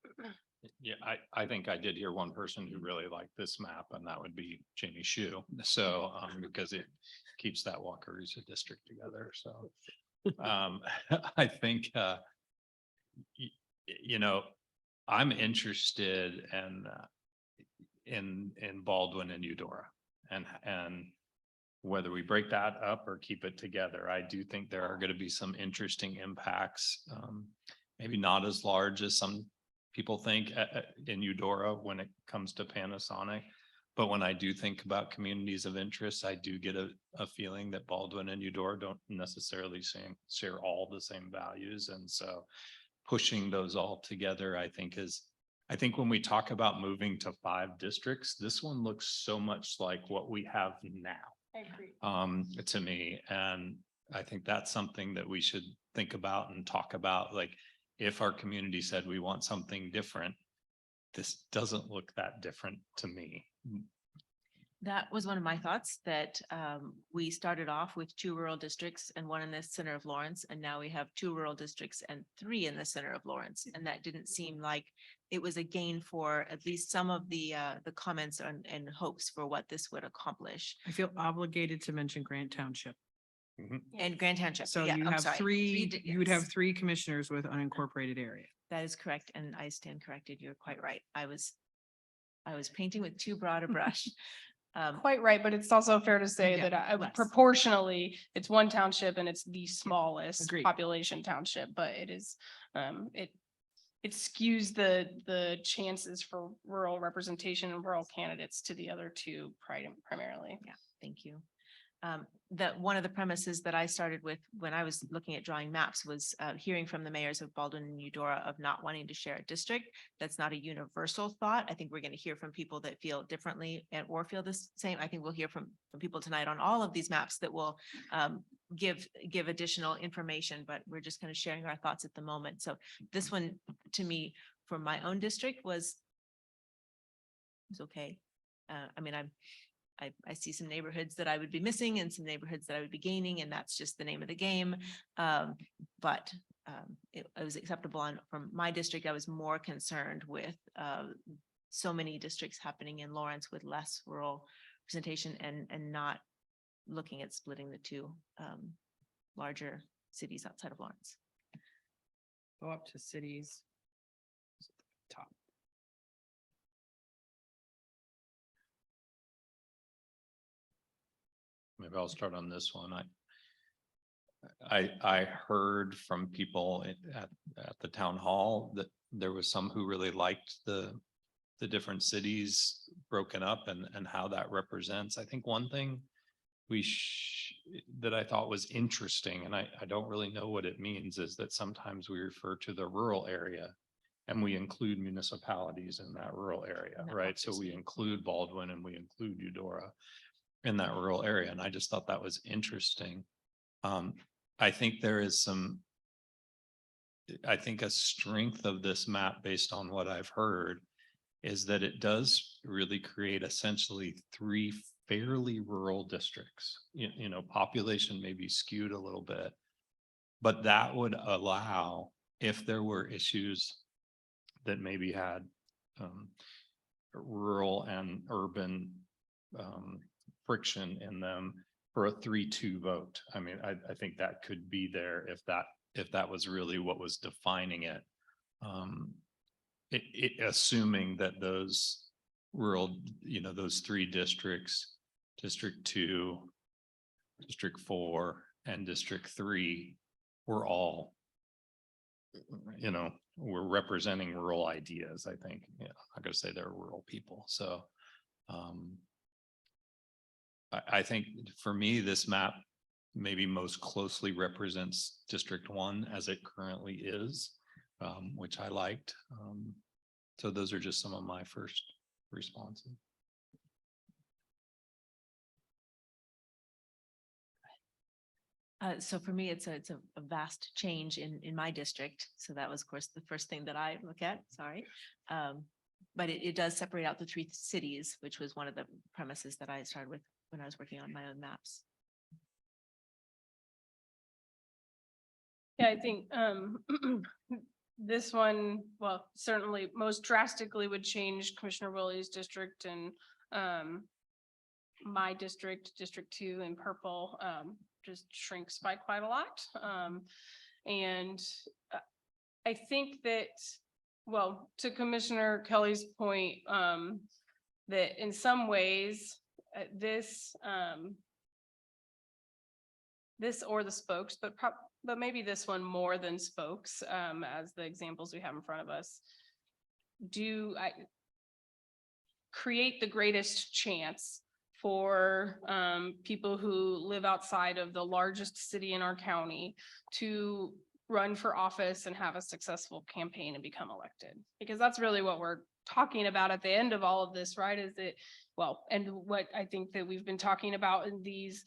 Yeah, I think I did hear one person who really liked this map, and that would be Jamie Shu. So, because it keeps that Wakarusa district together. So, I think, I'm interested in Baldwin and Eudora, and whether we break that up or keep it together. I do think there are going to be some interesting impacts, maybe not as large as some people think in Eudora when it comes to Panasonic. But when I do think about communities of interest, I do get a feeling that Baldwin and Eudora don't necessarily share all the same values. And so pushing those all together, I think when we talk about moving to 5 districts, this one looks so much like what we have now. I agree. To me. And I think that's something that we should think about and talk about. Like, if our community said we want something different, this doesn't look that different to me. That was one of my thoughts, that we started off with 2 rural districts and 1 in the center of Lawrence, and now we have 2 rural districts and 3 in the center of Lawrence. And that didn't seem like it was a gain for at least some of the comments and hopes for what this would accomplish. I feel obligated to mention Grant Township. And Grand Township. So yeah, you I'm have sorry. you would have Yes. 3 commissioners with unincorporated area. That is correct, and I stand corrected. You're quite right. I was painting with too broad a brush. Quite right, but it's also fair to say Yeah, that less. proportionally, it's one township and it's the smallest Agreed. population township, but it is, it skews the chances for rural representation and rural candidates to the other 2 primarily. Yeah, thank you. That one of the premises that I started with when I was looking at drawing maps was hearing from the mayors of Baldwin and Eudora of not wanting to share a district. That's not a universal thought. I think we're going to hear from people that feel differently or feel the same. I think we'll hear from people tonight on all of these maps that will give additional information, but we're just kind of sharing our thoughts at the moment. So this one, to me, for my own district was okay. I mean, I see some neighborhoods that I would be missing and some neighborhoods that I would be gaining, and that's just the name of the game. But it was acceptable from my district. I was more concerned with so many districts happening in Lawrence with less rural representation and not looking at splitting the 2 larger cities outside of Lawrence. Go up to cities. Top. maybe I'll start on this one. I heard from people at the town hall that there was some who really liked the different cities broken up and how that represents. I think one thing that I thought was interesting, and I don't really know what it means, is that sometimes we refer to the rural area and we include municipalities in that rural area, right? So we include Baldwin and we include Eudora in that rural area. And I just thought that was interesting. I think there is I think a strength of this map based on what I've heard is that it does really create essentially 3 fairly rural districts. You know, population may be skewed a little bit, but that would allow, if there were issues that maybe had rural and urban friction in them, for a 3-2 vote. I mean, I think that could be there if that was really what was defining it. Assuming that those rural, you know, those 3 districts, District 2, District 4, and District 3 were all, you know, were representing rural ideas, I think. Yeah, I'm not gonna say they're rural people. So I think for me, this map maybe most closely represents District 1 as it currently is, which I liked. So those are just some of my first responses. So for me, it's a vast change in my district. So that was, of course, the first thing that I look at, sorry. But it does separate out the 3 cities, which was one of the premises that I started with when I was working on my own maps. Yeah, I think this one, well, certainly most drastically would change Commissioner Willie's district and my district, District 2 in purple, just shrinks by quite a lot. And I think that, well, to Commissioner Kelly's point, that in some ways, this or the spokes, but maybe this one more than spokes, as the examples we have in front of us, create the greatest chance for people who live outside of the largest city in our county to run for office and have a successful campaign and become elected. Because that's really what we're talking about at the end of all of this, right? Is it, well, and what I think that we've been talking about in these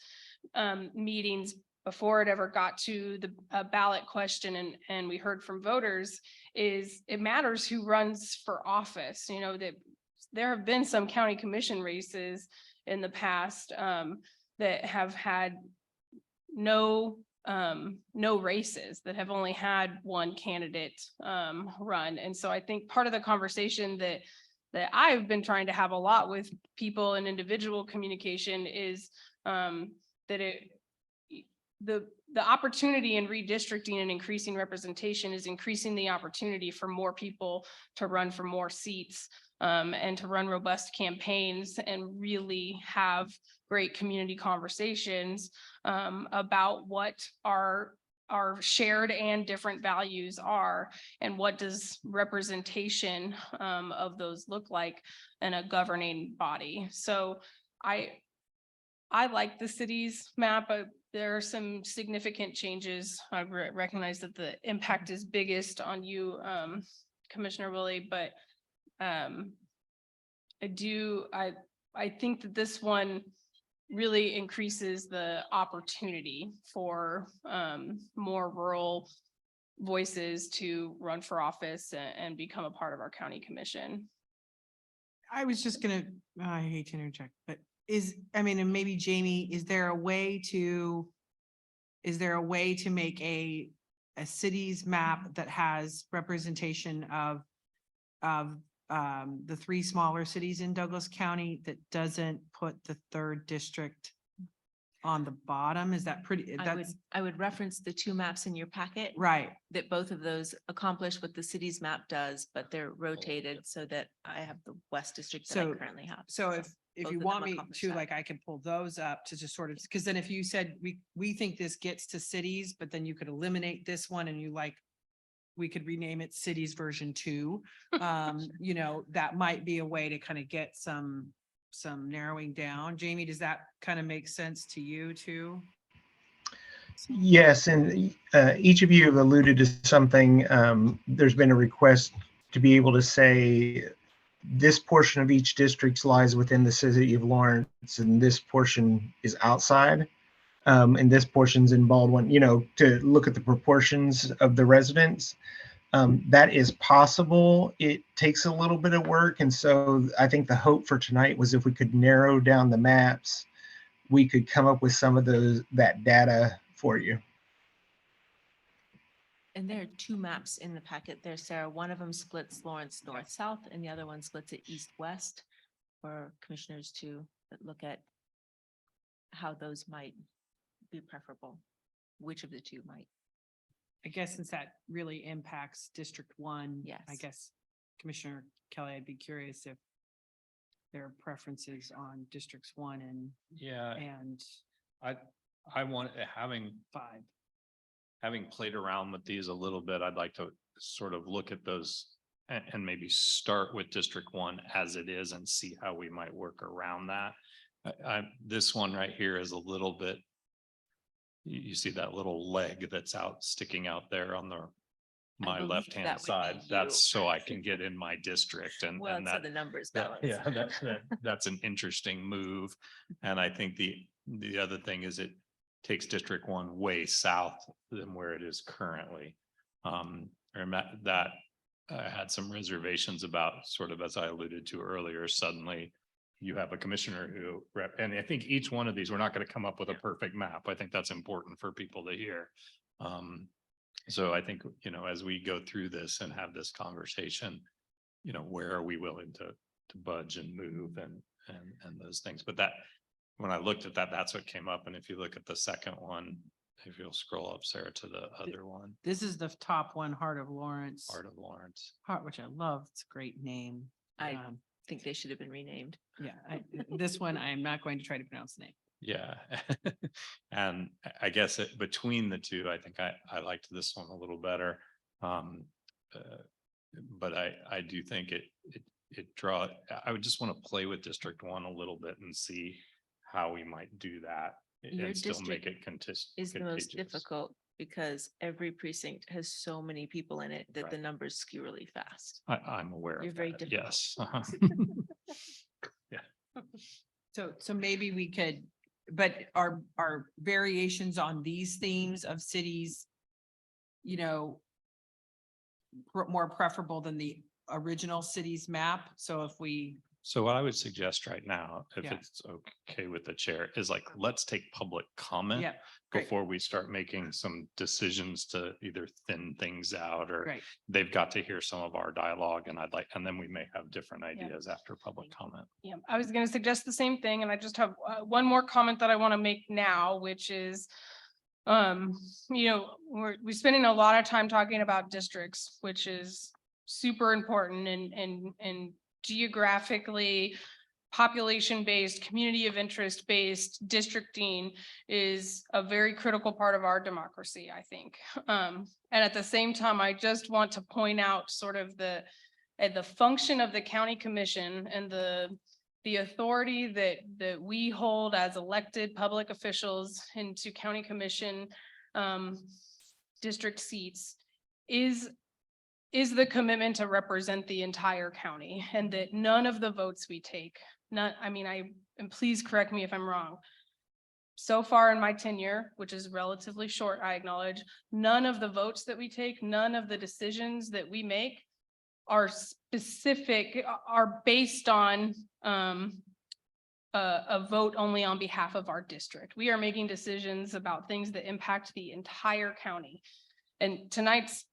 meetings before it ever got to the ballot question and we heard from voters, is it matters who runs for office. You know, that there have been some county commission races in the past that have had no races, that have only had one candidate run. And so I think part of the conversation that I've been trying to have a lot with people in individual communication is that the opportunity in redistricting and increasing representation is increasing the opportunity for more people to run for more seats and to run robust campaigns and really have great community conversations about what our shared and different values are and what does representation of those look like in a governing body. So I like the city's map. There are some significant changes. I recognize that the impact is biggest on you, Commissioner Willie, but I think that this one really increases the opportunity for more rural voices to run for office and become a part of our county commission. I was just gonna, I hate to interject, but and maybe Jamie, is there a way to make a city's map that has representation of the 3 smaller cities in Douglas County that doesn't put the 3rd district on the bottom? Is that pretty? I would reference the 2 maps in your packet. Right. That both of those accomplish what the city's map does, but they're rotated so that I have the West District that I currently have. So if both you of them want me accomplish to, that. like, I can pull those up to just sort of, because then if you said, we think this gets to cities, but then you could eliminate this one and you like, we could rename it cities version 2. You know, that might be a way to kind of get some narrowing down. Jamie, does that kind of make sense to you too? Yes, and each of you have alluded to something. There's been a request to be able to say this portion of each district lies within the city of Lawrence and this portion is outside. And this portion's in Baldwin, you know, to look at the proportions of the residents. That is possible. It takes a little bit of work. And so I think the hope for tonight was if we could narrow down the maps, we could come up with some of that data for you. And there are 2 maps in the packet there, Sarah. One of them splits Lawrence north-south and the other one splits it east-west for commissioners to look at how those might be preferable, which of the 2 might. I guess since that really impacts District 1. Yes. I guess Commissioner Kelly, I'd be curious if there are preferences on Districts 1 Yeah, and I want, five. having played around with these a little bit, I'd like to sort of look at those and maybe start with District 1 as it is and see how we might work around that. This one right here is a little bit, you see that little leg that's sticking out there on my believe left-hand that would be side. you. That's so I can get in my district and Well, so that. the numbers That- balance. Yeah, that's an interesting move. And I think the other thing is it takes District 1 way south than where it is currently. That I had some reservations about, sort of as I alluded to earlier, suddenly you have a commissioner and I think each one of these, we're not going to come up with a perfect map. I think that's important for people to hear. So I think, you know, as we go through this and have this conversation, you know, where are we willing to budge and move and those things. But when I looked at that, that's what came up. And if you look at the second one, if you'll scroll up, Sarah, to the other one, This is the top one, Heart of Lawrence. Heart of Lawrence. Heart, which I love. It's a great name. I think they should have been renamed. Yeah, this one, I am not going to try to pronounce the name. Yeah. And I guess between the two, I think I liked this one a little better. But I do think I would just want to play with District 1 a little bit and see how we might do that Your and still make district it contentious. Is the most difficult because every precinct has so many people in it that the numbers skew really fast. I'm aware You're of very that. difficult. Yes. Yeah. So maybe we could, but are variations on these themes of cities, you know, more preferable than the original cities map? So if we, So what I would suggest right now, if Yeah. it's okay with the chair, is like, let's take public comment yeah, great, before we start making some decisions to either thin things out or great. they've got to hear some of our dialogue and and then we may have different ideas after public comment. Yeah, I was going to suggest the same thing, and I just have one more comment that I want to make now, which is, you know, we're spending a lot of time talking about districts, which is super important and geographically, population-based, community of interest-based districting is a very critical part of our democracy, I think. And at the same time, I just want to point out sort of the function of the county commission and the authority that we hold as elected public officials into county commission district seats is the commitment to represent the entire county, and that none of the votes we take, and please correct me if I'm wrong. So far in my tenure, which is relatively short, I acknowledge, none of the votes that we take, none of the decisions that we make are based on a vote only on behalf of our district. We are making decisions about things that impact the entire county. And tonight's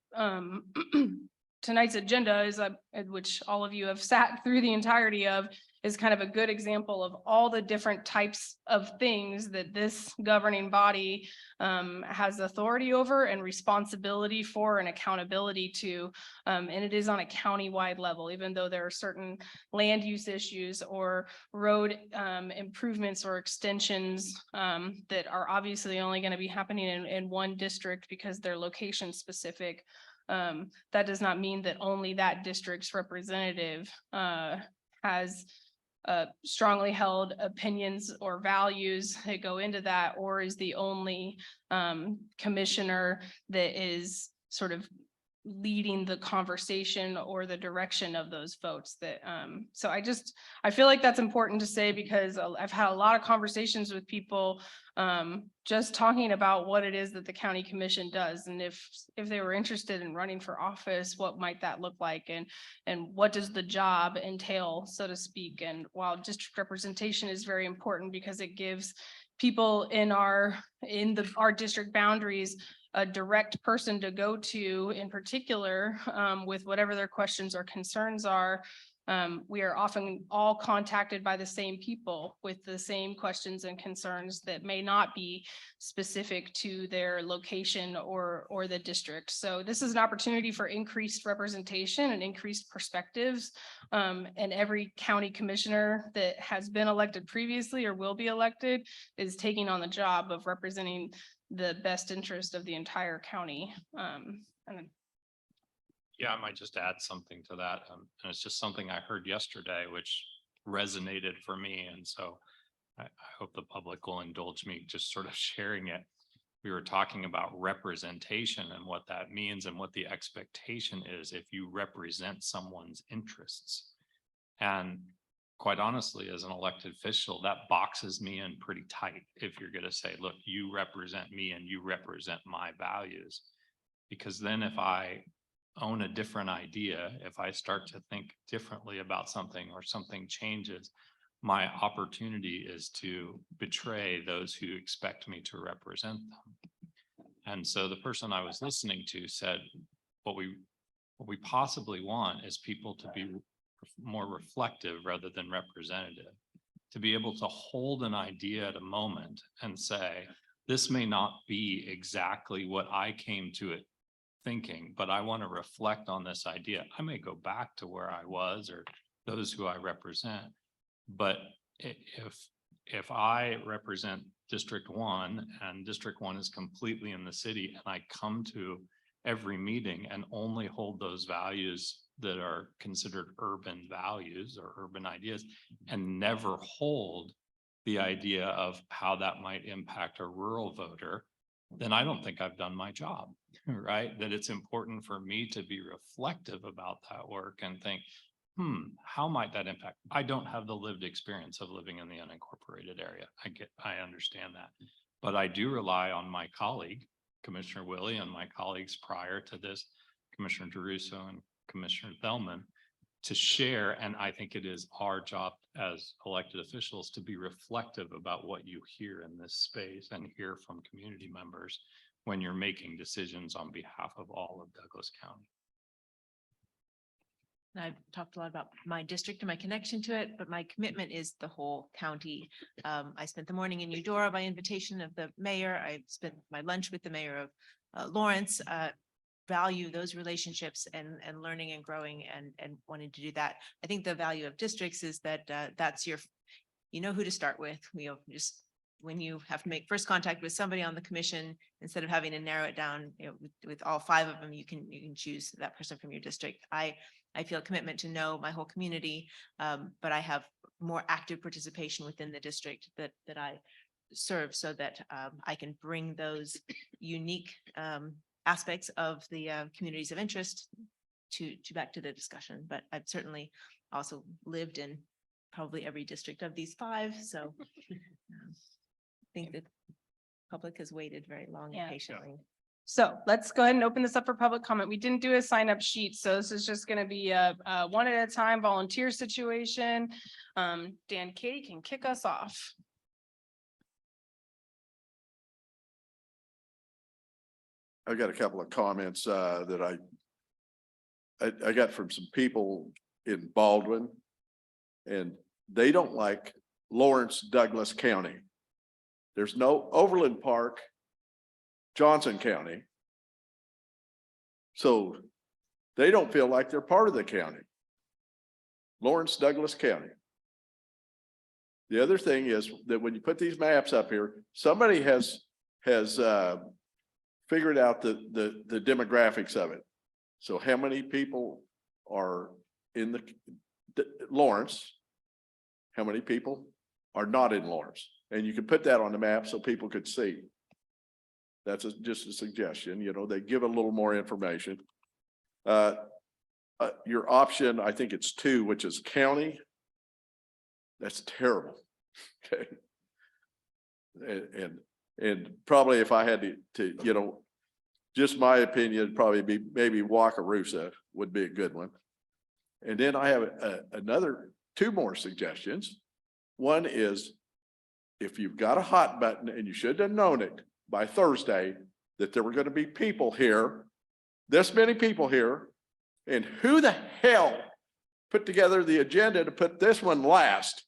agenda is which all of you have sat through the entirety of, is kind of a good example of all the different types of things that this governing body has authority over and responsibility for and accountability to. And it is on a county-wide level, even though there are certain land use issues or road improvements or extensions that are obviously only going to be happening in one district because they're location specific. That does not mean that only that district's representative has strongly held opinions or values that go into that, or is the only commissioner that is sort of leading the conversation or the direction of those votes that so I feel like that's important to say, because I've had a lot of conversations with people just talking about what it is that the county commission does, and if they were interested in running for office, what might that look like, and what does the job entail, so to speak. And while district representation is very important because it gives people in our district boundaries a direct person to go to in particular with whatever their questions or concerns are. We are often all contacted by the same people with the same questions and concerns that may not be specific to their location or the district. So this is an opportunity for increased representation and increased perspectives. And every county commissioner that has been elected previously or will be elected is taking on the job of representing the best interest of the entire county. Yeah, I might just add something to that. And it's just something I heard yesterday, which resonated for me. And so I hope the public will indulge me just sort of sharing it. We were talking about representation and what that means and what the expectation is if you represent someone's interests. And quite honestly, as an elected official, that boxes me in pretty tight. If you're going to say, look, you represent me and you represent my values, because then if I own a different idea, if I start to think differently about something or something changes, my opportunity is to betray those who expect me to represent them. And so the person I was listening to said, what we possibly want is people to be more reflective rather than representative, to be able to hold an idea at a moment and say, this may not be exactly what I came to it thinking, but I want to reflect on this idea. I may go back to where I was or those who I represent, but if I represent District 1 and District 1 is completely in the city, and I come to every meeting and only hold those values that are considered urban values or urban ideas and never hold the idea of how that might impact a rural voter, then I don't think I've done my job, right? That it's important for me to be reflective about that work and think, how might that impact? I don't have the lived experience of living in the unincorporated area. I understand that, but I do rely on my colleague, Commissioner Willie, and my colleagues prior to this, Commissioner DeRusso and Commissioner Thellman, to share. And I think it is our job as elected officials to be reflective about what you hear in this space and hear from community members when you're making decisions on behalf of all of Douglas County. I've talked a lot about my district and my connection to it, but my commitment is the whole county. I spent the morning in Eudora by invitation of the mayor. I spent my lunch with the mayor of Lawrence. Value those relationships and learning and growing and wanting to do that. I think the value of districts is that that's you know who to start with. Just when you have to make first contact with somebody on the commission, instead of having to narrow it down, with all 5 of them, you can choose that person from your district. I feel a commitment to know my whole community, but I have more active participation within the district that I serve, so that I can bring those unique aspects of the communities of interest to back to the discussion. But I've certainly also lived in probably every district of these 5, so I think the public has waited very long and patiently. So let's go ahead and open this up for public comment. We didn't do a sign up sheet, so this is just going to be a one at a time volunteer situation. Dan Katie can kick us off. I got a couple of comments that I got from some people in Baldwin, and they don't like Lawrence Douglas County. There's no Overland Park, Johnson County. So they don't feel like they're part of the county. Lawrence Douglas County. The other thing is that when you put these maps up here, somebody has figured out the demographics of it. So how many people are in the Lawrence? How many people are not in Lawrence? And you can put that on the map so people could see. That's just a suggestion, you know, they give a little more information. Your option, I think it's 2, which is county. That's terrible. Okay. And probably if I had to, you know, just my opinion, probably be maybe Wakarusa would be a good one. And then I have another 2 more suggestions. One is if you've got a hot button, and you should have known it by Thursday, that there were going to be people here, this many people here, and who the hell put together the agenda to put this one last?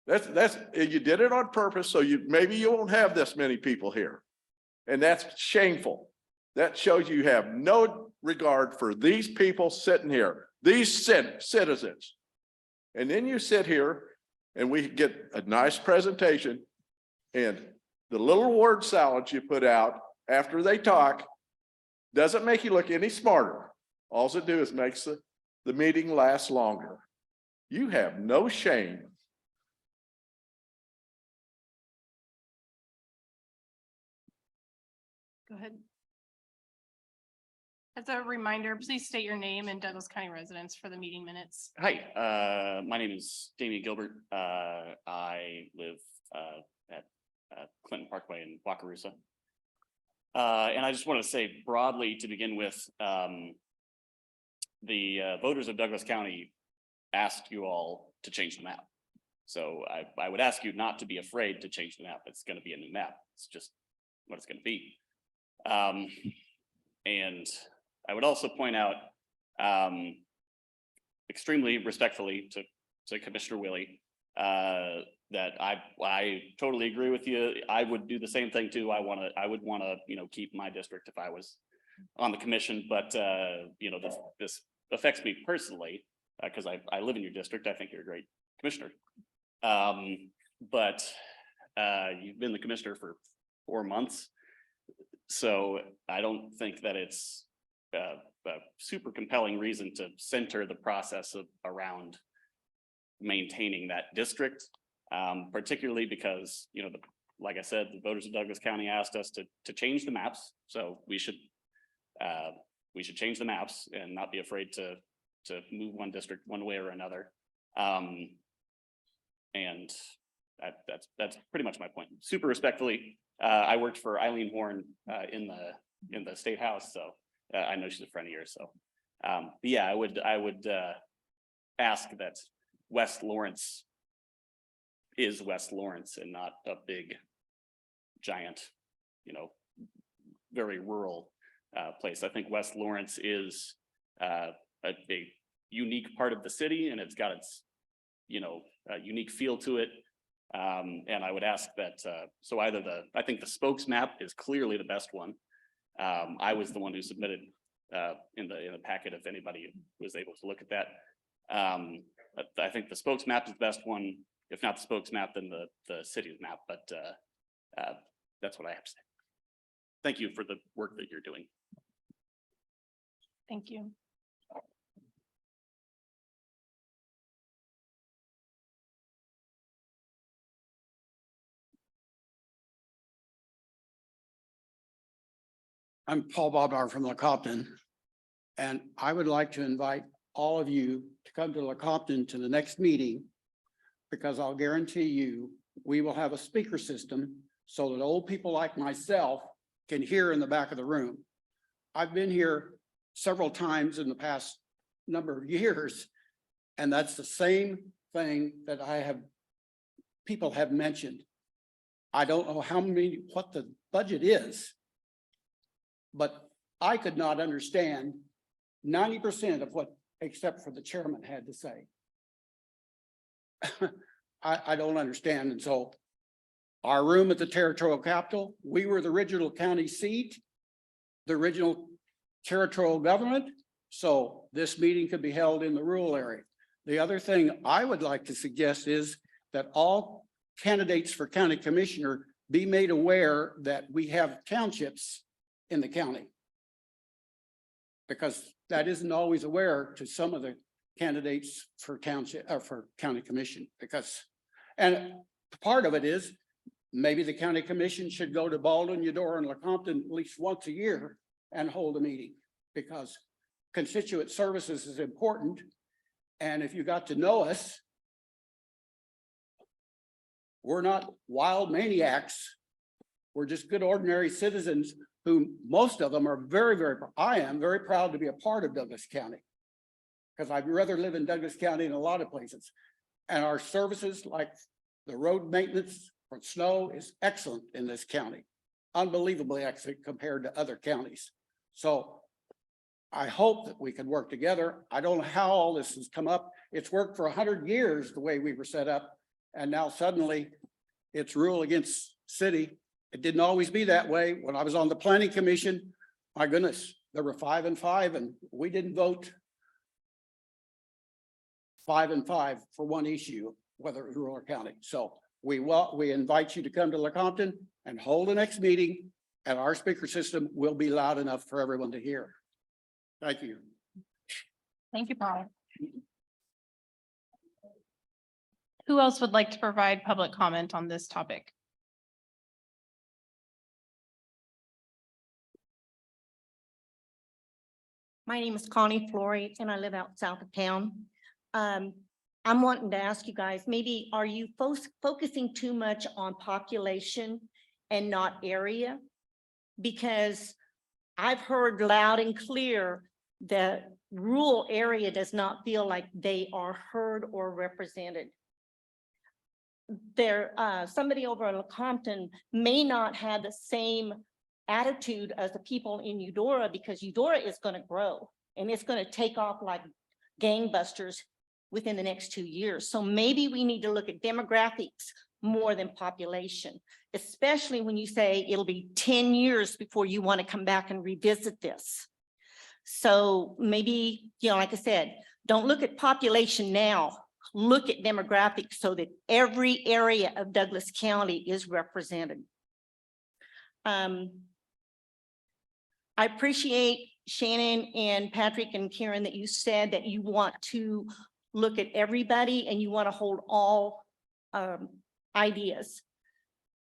That's you did it on purpose, so maybe you won't have this many people here. And that's shameful. That shows you have no regard for these people sitting here, these citizens. And then you sit here and we get a nice presentation, and the little word salad you put out after they talk doesn't make you look any smarter. All it do is makes the meeting last longer. You have no shame. Go ahead. As a reminder, please state your name and Douglas County residence for the meeting minutes. Hi, my name is Damian Gilbert. I live at Clinton Parkway in Wakarusa. And I just want to say broadly to begin with, the voters of Douglas County asked you all to change the map. So I would ask you not to be afraid to change the map. It's going to be a new map. It's just what it's going to be. And I would also point out extremely respectfully to Commissioner Willie that I totally agree with you. I would do the same thing too. I would want to, you know, keep my district if I was on the commission, but you know, this affects me personally because I live in your district. I think you're a great commissioner. But you've been the commissioner for 4 months. So I don't think that it's a super compelling reason to center the process around maintaining that district, particularly because, you know, like I said, the voters of Douglas County asked us to change the maps. So we should change the maps and not be afraid to move one district one way or another. And that's pretty much my point. Super respectfully, I worked for Eileen Horn in the State House, so I know she's a friend of yours. So, but yeah, I would ask that West Lawrence is West Lawrence and not a big, giant, you know, very rural place. I think West Lawrence is a unique part of the city, and it's got its, you know, unique feel to it. And I would ask that, so either I think the spokes map is clearly the best one. I was the one who submitted in the packet, if anybody was able to look at that. I think the spokes map is the best one. If not the spokes map, then the city's map, but that's what I have to say. Thank you for the work that you're doing. Thank you. I'm Paul Bobnar from Lecompton, and I would like to invite all of you to come to Lecompton to the next meeting, because I'll guarantee you, we will have a speaker system so that old people like myself can hear in the back of the room. I've been here several times in the past number of years, and that's the same thing that people have mentioned. I don't know what the budget is, but I could not understand 90% of what, except for the chairman, had to say. I don't understand. And so our room at the territorial capital, we were the original county seat, the original territorial government. So this meeting could be held in the rural area. The other thing I would like to suggest is that all candidates for county commissioner be made aware that we have townships in the county. Because that isn't always aware to some of the candidates for township or for county commission, because, and part of it is maybe the county commission should go to Baldwin, Eudora, and Lecompton at least once a year and hold a meeting, because constituent services is important. And if you got to know us, we're not wild maniacs. We're just good, ordinary citizens who most of them are I am very proud to be a part of Douglas County, because I'd rather live in Douglas County in a lot of places. And our services, like the road maintenance for snow, is excellent in this county. Unbelievably excellent compared to other counties. So I hope that we can work together. I don't know how all this has come up. It's worked for 100 years the way we were set up. And now suddenly it's rule against city. It didn't always be that way. When I was on the planning commission, my goodness, there were 5 and 5, and we didn't vote 5 and 5 for one issue, whether it was rural or county. So we invite you to come to Lecompton and hold the next meeting, and our speaker system will be loud enough for everyone to hear. Thank you. Thank you, Paul. Who else would like to provide public comment on this topic? My name is Connie Flory and I live out south of town. I'm wanting to ask you guys, maybe are you focusing too much on population and not area? Because I've heard loud and clear that rural area does not feel like they are heard or represented. Somebody over in Lecompton may not have the same attitude as the people in Eudora, because Eudora is going to grow and it's going to take off like gangbusters within the next 2 years. So maybe we need to look at demographics more than population, especially when you say it'll be 10 years before you want to come back and revisit this. So maybe, like I said, don't look at population now, look at demographics so that every area of Douglas County is represented. I appreciate Shannon and Patrick and Karen that you said that you want to look at everybody and you want to hold all ideas.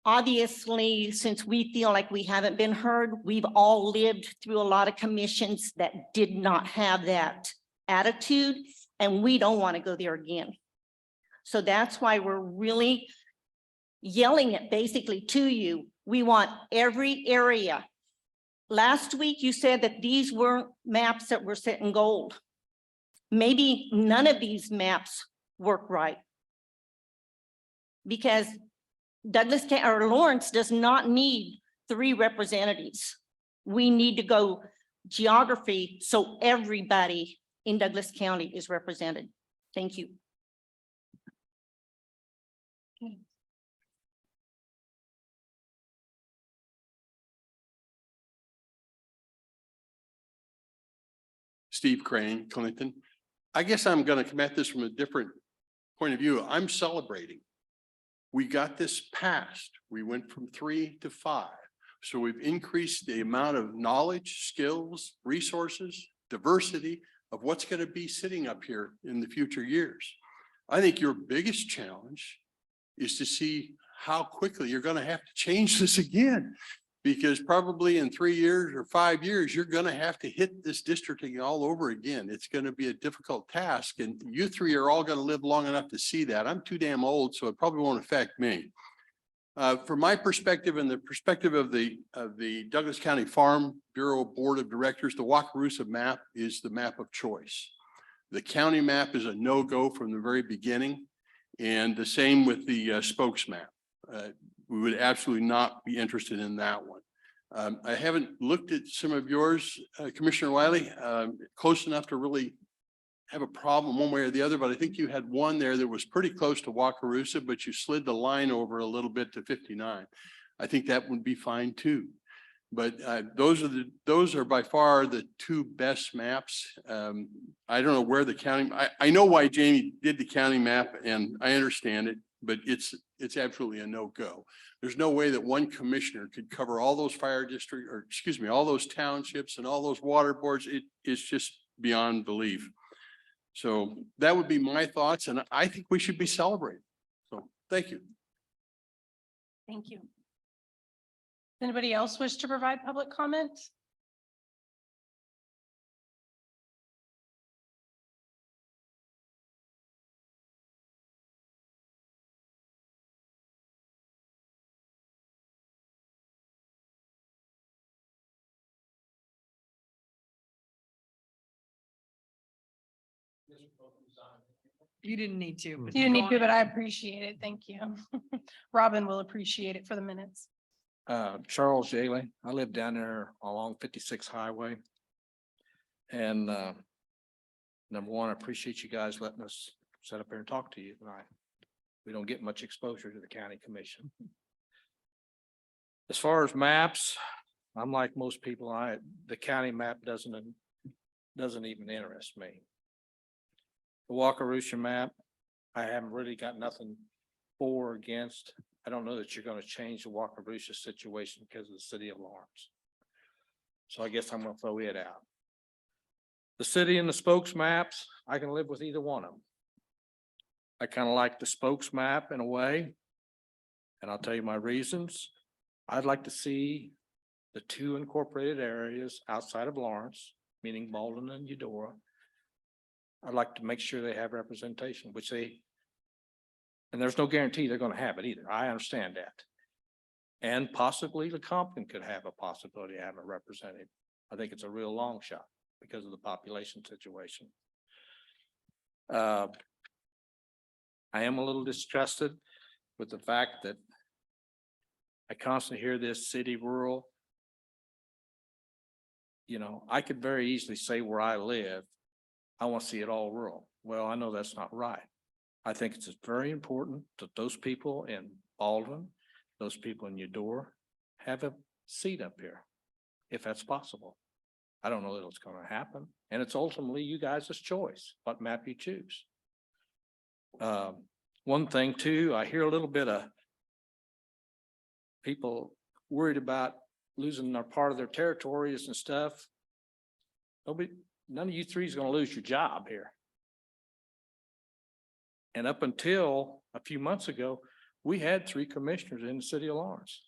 Obviously, since we feel like we haven't been heard, we've all lived through a lot of commissions that did not have that attitude, and we don't want to go there again. So that's why we're really yelling it basically to you. We want every area. Last week, you said that these weren't maps that were set in gold. Maybe none of these maps work right, because Douglas or Lawrence does not need 3 representatives. We need to go geography so everybody in Douglas County is represented. Thank you. Steve Crane, Clinton. I guess I'm going to come at this from a different point of view. I'm celebrating. We got this passed. We went from 3 to 5. So we've increased the amount of knowledge, skills, resources, diversity of what's going to be sitting up here in the future years. I think your biggest challenge is to see how quickly you're going to have to change this again, because probably in 3 years or 5 years, you're going to have to hit this districting all over again. It's going to be a difficult task, and you 3 are all going to live long enough to see that. I'm too damn old, so it probably won't affect me. From my perspective and the perspective of the Douglas County Farm Bureau Board of Directors, the Wakarusa map is the map of choice. The county map is a no-go from the very beginning, and the same with the spokes map. We would absolutely not be interested in that one. I haven't looked at some of yours, Commissioner Wiley, close enough to really have a problem one way or the other, but I think you had one there that was pretty close to Wakarusa, but you slid the line over a little bit to 59. I think that would be fine too. But those are by far the two best maps. I don't know where the county, I know why Jamie did the county map and I understand it, but it's absolutely a no-go. There's no way that one commissioner could cover all those fire district, or excuse me, all those townships and all those water boards. It is just beyond belief. So that would be my thoughts, and I think we should be celebrating. So thank you. Thank you. Anybody else wish to provide public comment? You didn't need to. You didn't need to, but I appreciate it. Thank you. Robin will appreciate it for the minutes. Charles Jaley. I live down there along 56 Highway. And number one, I appreciate you guys letting us sit up here and talk to you tonight. We don't get much exposure to the county commission. As far as maps, I'm like most people, the county map doesn't even interest me. The Wakarusa map, I haven't really got nothing for or against. I don't know that you're going to change the Wakarusa situation because of the city of Lawrence. So I guess I'm going to throw it out. The city and the spokes maps, I can live with either one of them. I kind of like the spokes map in a way, and I'll tell you my reasons. I'd like to see the two incorporated areas outside of Lawrence, meaning Baldwin and Eudora. I'd like to make sure they have representation, and there's no guarantee they're going to have it either. I understand that. And possibly Lecompton could have a possibility of having a representative. I think it's a real long shot because of the population situation. I am a little disgusted with the fact that I constantly hear this city rural. You know, I could very easily say where I live, I want to see it all rural. Well, I know that's not right. I think it's very important that those people in Baldwin, those people in Eudora have a seat up here, if that's possible. I don't know that it's going to happen. And it's ultimately you guys' choice, what map you choose. One thing too, I hear a little bit of people worried about losing their part of their territories and stuff. None of you three is going to lose your job here. And up until a few months ago, we had 3 commissioners in the city of Lawrence.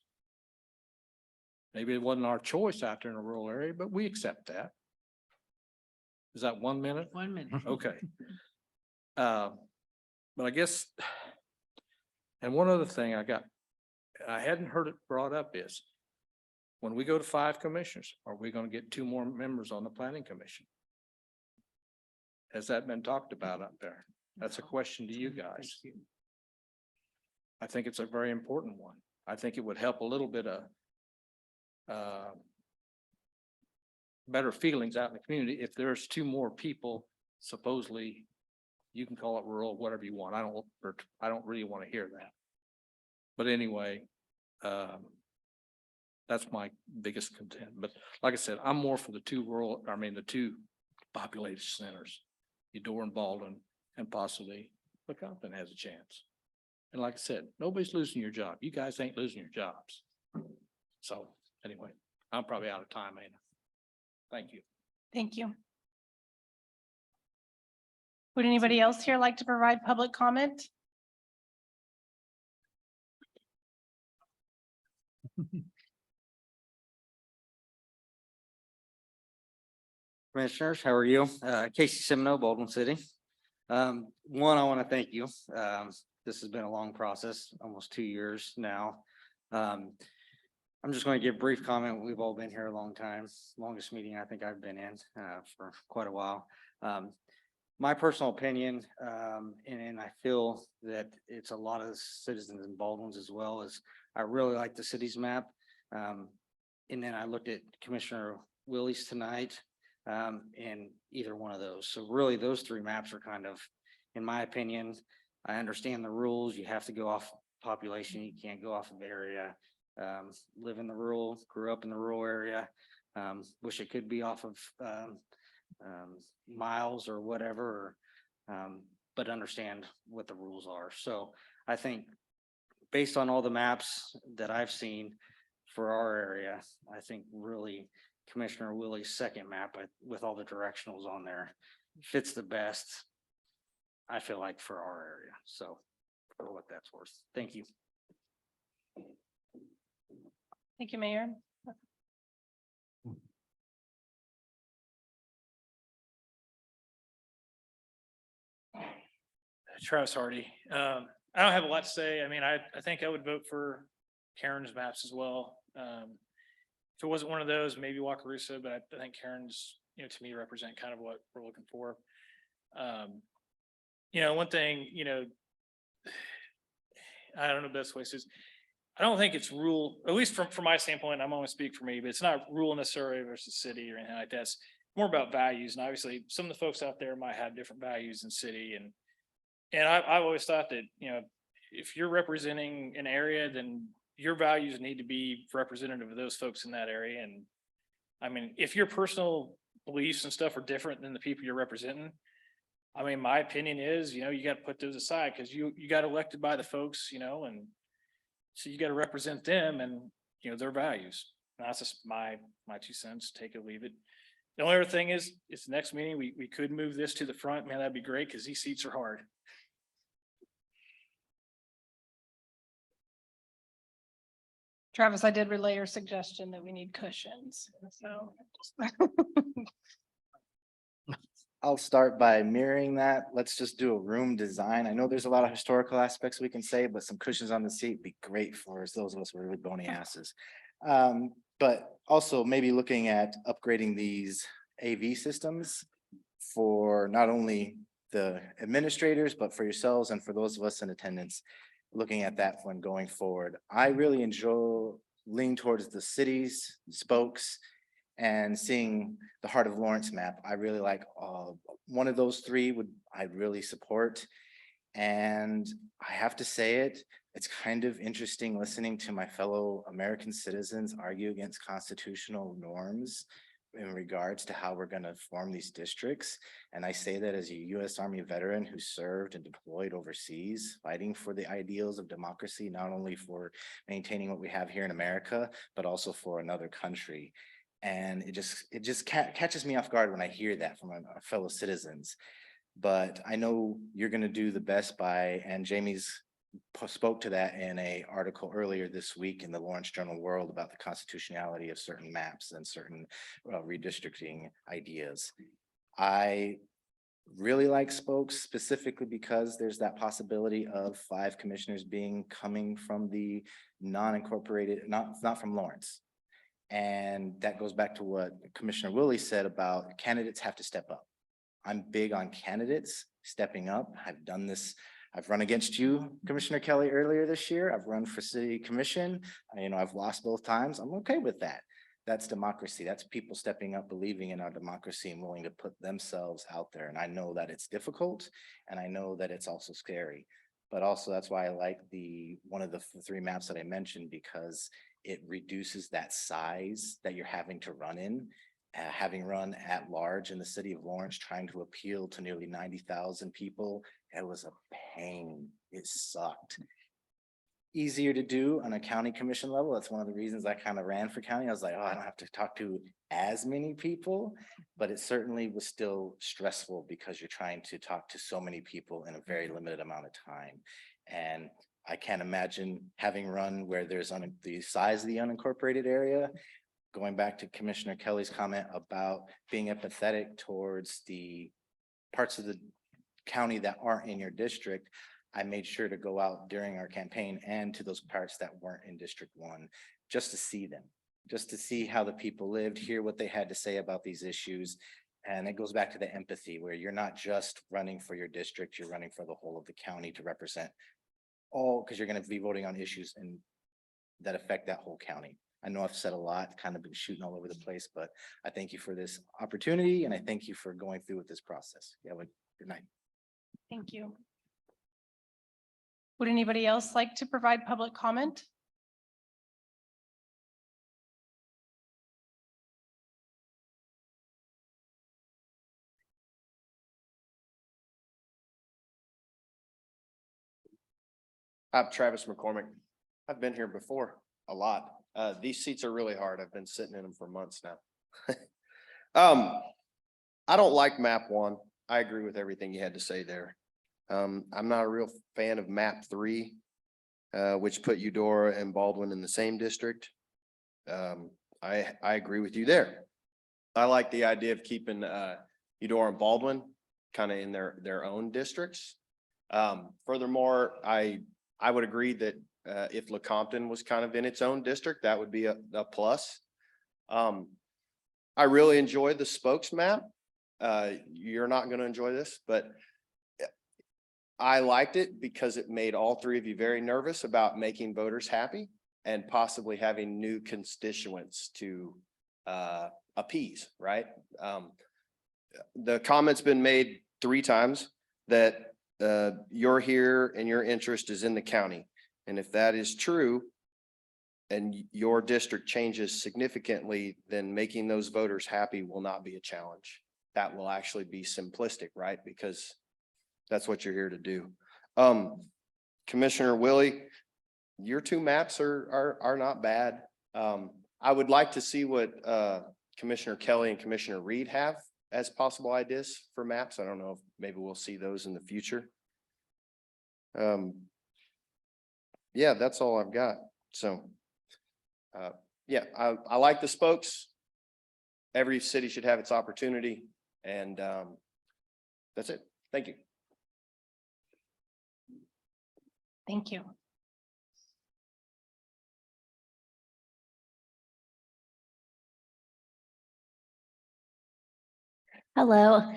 Maybe it wasn't our choice out there in a rural area, but we accept that. Is that 1 minute? 1 minute. Okay. But I guess, and one other thing I hadn't heard it brought up is, when we go to 5 commissioners, are we going to get 2 more members on the planning commission? Has that been talked about up there? That's a question to you guys. I think it's a very important one. I think it would help a little bit of better feelings out in the community if there's 2 more people, supposedly, you can call it rural, whatever you want. I don't really want to hear that. But anyway, that's my biggest content. But like I said, I'm more for the 2 populated centers, Eudora and Baldwin, and possibly Lecompton has a chance. And like I said, nobody's losing your job. You guys ain't losing your jobs. So anyway, I'm probably out of time, ain't I? Thank you. Thank you. Would anybody else here like to provide public comment? Commissioners, how are you? Casey Semino, Baldwin City. One, I want to thank you. This has been a long process, almost 2 years now. I'm just going to give a brief comment. We've all been here a long time, longest meeting I think I've been in for quite a while. My personal opinion, and I feel that it's a lot of citizens in Baldwin's as well, is I really like the city's map. And then I looked at Commissioner Willie's tonight. in either one of those. So really, those three maps are kind of, in my opinion, I understand the rules. You have to go off population. You can't go off of area. Live in the rural, grew up in the rural area. Wish it could be off of miles or whatever, but understand what the rules are. So I think based on all the maps that I've seen for our area, I think really Commissioner Willie's second map with all the directionals on there fits the best, I feel like, for our area. So for what that's worth. Thank you. Thank you, Mayor. Travis Hardy. I don't have a lot to say. I mean, I think I would vote for Karen's maps as well. If it wasn't one of those, maybe Wakarusa, but I think Karen's, to me, represent kind of what we're looking for. One thing, I don't know the best way is, I don't think it's rule, at least from my standpoint, I'm only speak for me, but it's not rule necessarily versus city or anything like that. It's more about values. And obviously some of the folks out there might have different values in city. And I've always thought that, if you're representing an area, then your values need to be representative of those folks in that area. And I mean, if your personal beliefs and stuff are different than the people you're representing, I mean, my opinion is, you got to put those aside because you got elected by the folks, and so you got to represent them and, their values. And that's just my 2 cents, take it, leave it. The only other thing is, it's the next meeting. We could move this to the front, man, that'd be great because these seats are hard. Travis, I did relay your suggestion that we need cushions, so. I'll start by mirroring that. Let's just do a room design. I know there's a lot of historical aspects we can say, but some cushions on the seat would be great for us, those of us with really bony asses. But also maybe looking at upgrading these AV systems for not only the administrators, but for yourselves and for those of us in attendance, looking at that when going forward. I really lean towards the cities, spokes, and seeing the Heart of Lawrence map. I really like one of those three I'd really support. And I have to say it's kind of interesting listening to my fellow American citizens argue against constitutional norms in regards to how we're going to form these districts. And I say that as a U.S. Army veteran who served and deployed overseas, fighting for the ideals of democracy, not only for maintaining what we have here in America, but also for another country. And it just catches me off guard when I hear that from our fellow citizens. But I know you're going to do the best by, and Jamie's spoke to that in an article earlier this week in the Lawrence Journal World about the constitutionality of certain maps and certain redistricting ideas. I really like spokes specifically because there's that possibility of 5 commissioners coming from the non-incorporated, not from Lawrence. And that goes back to what Commissioner Willie said about candidates have to step up. I'm big on candidates stepping up. I've done this. I've run against you, Commissioner Kelly, earlier this year. I've run for city commission. I've lost both times. I'm okay with that. That's democracy. That's people stepping up, believing in our democracy and willing to put themselves out there. And I know that it's difficult and I know that it's also scary, but also that's why I like one of the 3 maps that I mentioned, because it reduces that size that you're having to run in. Having run at large in the city of Lawrence, trying to appeal to nearly 90,000 people, it was a pain. It sucked. Easier to do on a county commission level. That's one of the reasons I kind of ran for county. I was like, oh, I don't have to talk to as many people, but it certainly was still stressful because you're trying to talk to so many people in a very limited amount of time. And I can't imagine having run where there's the size of the unincorporated area. Going back to Commissioner Kelly's comment about being empathetic towards the parts of the county that aren't in your district, I made sure to go out during our campaign and to those parts that weren't in District 1, just to see them, just to see how the people lived, hear what they had to say about these issues. And it goes back to the empathy where you're not just running for your district, you're running for the whole of the county to represent all, because you're going to be voting on issues that affect that whole county. I know I've said a lot, kind of been shooting all over the place, but I thank you for this opportunity and I thank you for going through with this process. Yeah, good night. Thank you. Would anybody else like to provide public comment? I'm Travis McCormick. I've been here before a lot. These seats are really hard. I've been sitting in them for months now. I don't like map 1. I agree with everything you had to say there. I'm not a real fan of map 3, which put Eudora and Baldwin in the same district. I agree with you there. I like the idea of keeping Eudora and Baldwin kind of in their own districts. Furthermore, I would agree that if Lecompton was kind of in its own district, that would be a plus. I really enjoyed the spokes map. You're not going to enjoy this, but I liked it because it made all 3 of you very nervous about making voters happy and possibly having new constituents to appease, right? The comment's been made 3 times that you're here and your interest is in the county. And if that is true, and your district changes significantly, then making those voters happy will not be a challenge. That will actually be simplistic, right? Because that's what you're here to do. Commissioner Willie, your 2 maps are not bad. I would like to see what Commissioner Kelly and Commissioner Reed have as possible ideas for maps. I don't know if maybe we'll see those in the future. Yeah, that's all I've got. So, yeah, I like the spokes. Every city should have its opportunity, and that's it. Thank you. Thank you. Hello.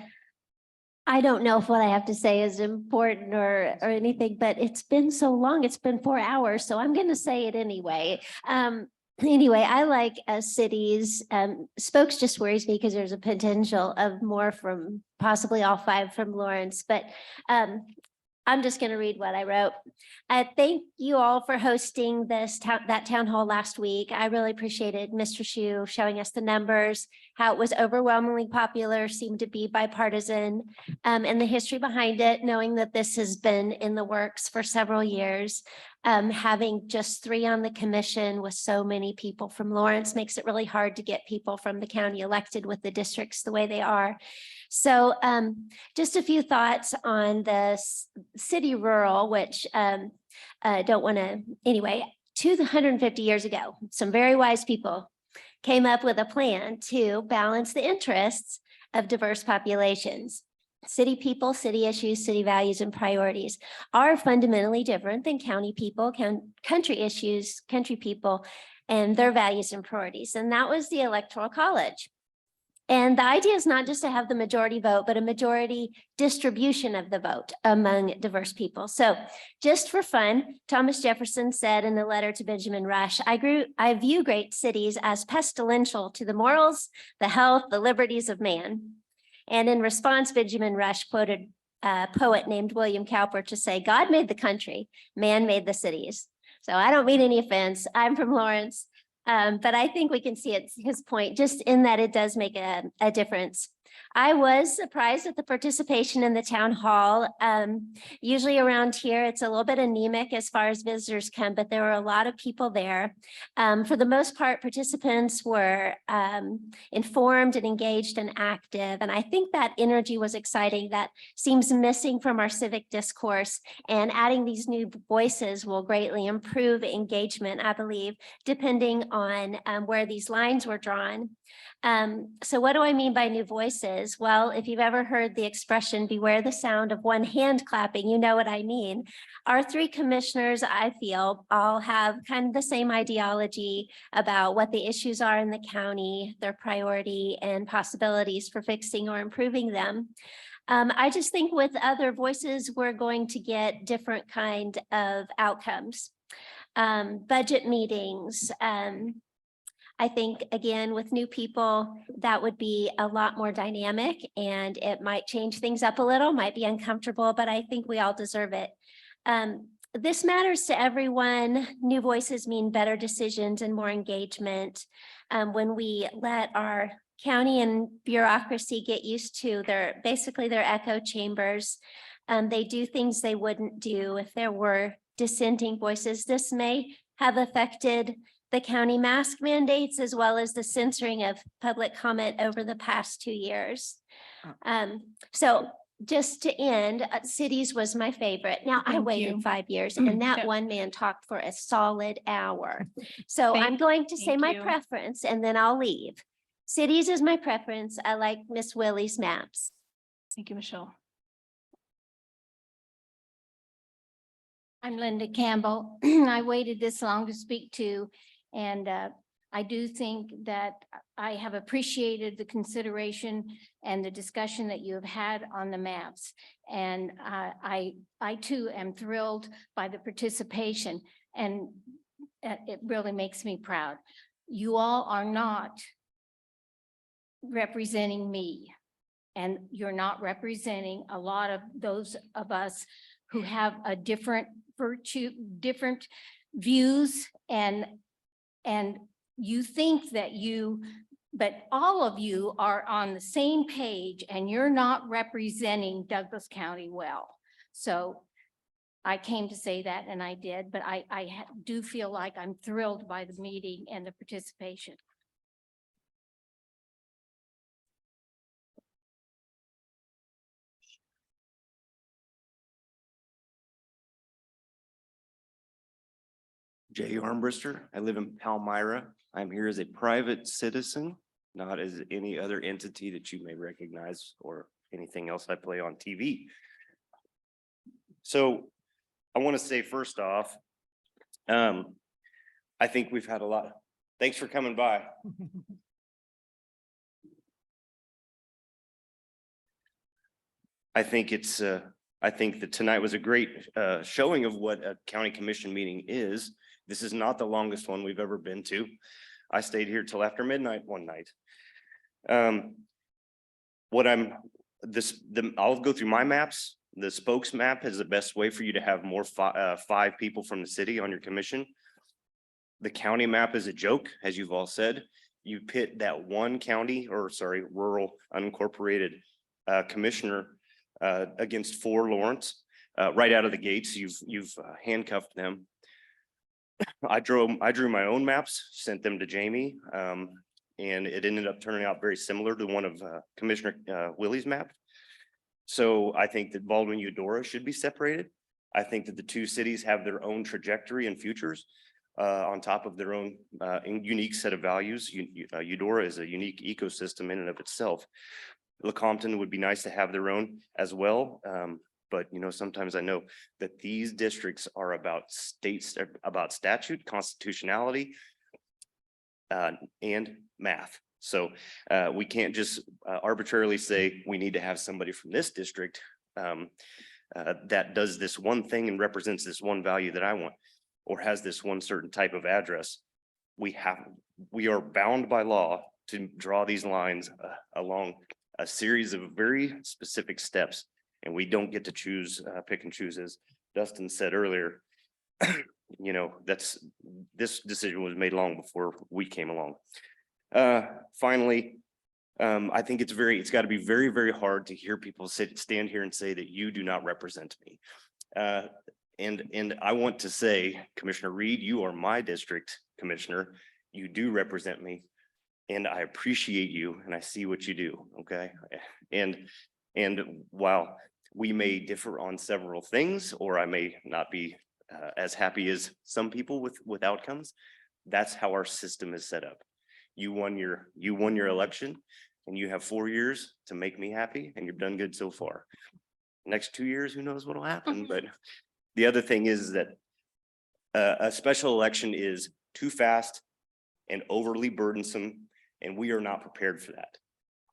I don't know if what I have to say is important or anything, but it's been so long. It's been 4 hours, so I'm going to say it anyway. Anyway, I like cities. Spokes just worries me because there's a potential of more from possibly all 5 from Lawrence, but I'm just going to read what I wrote. Thank you all for hosting that town hall last week. I really appreciated Mr. Shu showing us the numbers, how it was overwhelmingly popular, seemed to be bipartisan, and the history behind it, knowing that this has been in the works for several years. Having just 3 on the commission with so many people from Lawrence makes it really hard to get people from the county elected with the districts the way they are. So just a few thoughts on the city rural, which don't want to, anyway, 250 years ago, some very wise people came up with a plan to balance the interests of diverse populations. City people, city issues, city values, and priorities are fundamentally different than county people, country issues, country people, and their values and priorities. And that was the Electoral College. And the idea is not just to have the majority vote, but a majority distribution of the vote among diverse people. So just for fun, Thomas Jefferson said in a letter to Benjamin Rush, I view great cities as pestilential to the morals, the health, the liberties of man. And in response, Benjamin Rush quoted a poet named William Cowper to say, God made the country, man made the cities. So I don't mean any offense. I'm from Lawrence. But I think we can see it's his point, just in that it does make a difference. I was surprised at the participation in the town hall. Usually around here, it's a little bit anemic as far as visitors come, but there were a lot of people there. For the most part, participants were informed and engaged and active. And I think that energy was exciting. That seems missing from our civic discourse. And adding these new voices will greatly improve engagement, I believe, depending on where these lines were drawn. So what do I mean by new voices? Well, if you've ever heard the expression, beware the sound of one hand clapping, you know what I mean. Our 3 commissioners, I feel, all have kind of the same ideology about what the issues are in the county, their priority, and possibilities for fixing or improving them. I just think with other voices, we're going to get different kind of outcomes. Budget meetings, I think, again, with new people, that would be a lot more dynamic and it might change things up a little, might be uncomfortable, but I think we all deserve it. This matters to everyone. New voices mean better decisions and more engagement. When we let our county and bureaucracy get used to basically their echo chambers, they do things they wouldn't do if there were dissenting voices. This may have affected the county mask mandates as well as the censoring of public comment over the past 2 years. So just to end, cities was my favorite. Now, I Thank waited you. 5 years and that Yep. one man talked for a solid hour. So I'm Thank- going to say thank my you. preference and then I'll leave. Cities is my preference. I like Miss Willie's maps. Thank you, Michelle. I'm Linda Campbell. I waited this long to speak to, and I do think that I have appreciated the consideration and the discussion that you have had on the maps. And I too am thrilled by the participation, and it really makes me proud. You all are not representing me, and you're not representing a lot of those of us who have a different different views, and you think that but all of you are on the same page and you're not representing Douglas County well. So I came to say that, and I did, but I do feel like I'm thrilled by the meeting and the participation. Jay Armbruster. I live in Palmyra. I'm here as a private citizen, not as any other entity that you may recognize or anything else I play on TV. So I want to say first off, I think we've had a lot. Thanks for coming by. I think that tonight was a great showing of what a county commission meeting is. This is not the longest one we've ever been to. I stayed here till after midnight one night. I'll go through my maps. The spokes map is the best way for you to have more 5 people from the city on your commission. The county map is a joke, as you've all said. You pit that one county, rural unincorporated commissioner against 4 Lawrence. Right out of the gates, you've handcuffed them. I drew my own maps, sent them to Jamie, and it ended up turning out very similar to one of Commissioner Willie's map. So I think that Baldwin Eudora should be separated. I think that the 2 cities have their own trajectory and futures on top of their own unique set of values. Eudora is a unique ecosystem in and of itself. Lecompton would be nice to have their own as well. But sometimes I know that these districts are about statute, constitutionality, and math. So we can't just arbitrarily say we need to have somebody from this district that does this one thing and represents this one value that I want, or has this one certain type of address. We are bound by law to draw these lines along a series of very specific steps. And we don't get to choose, pick and choose, as Dustin said earlier. This decision was made long before we came along. Finally, I think it's got to be very, very hard to hear people stand here and say that you do not represent me. And I want to say, Commissioner Reed, you are my district commissioner. You do represent me, and I appreciate you, and I see what you do. Okay, and while we may differ on several things, or I may not be as happy as some people with outcomes, that's how our system is set up. You won your election, and you have 4 years to make me happy, and you've done good so far. Next 2 years, who knows what'll happen? But the other thing is that a special election is too fast and overly burdensome, and we are not prepared for that.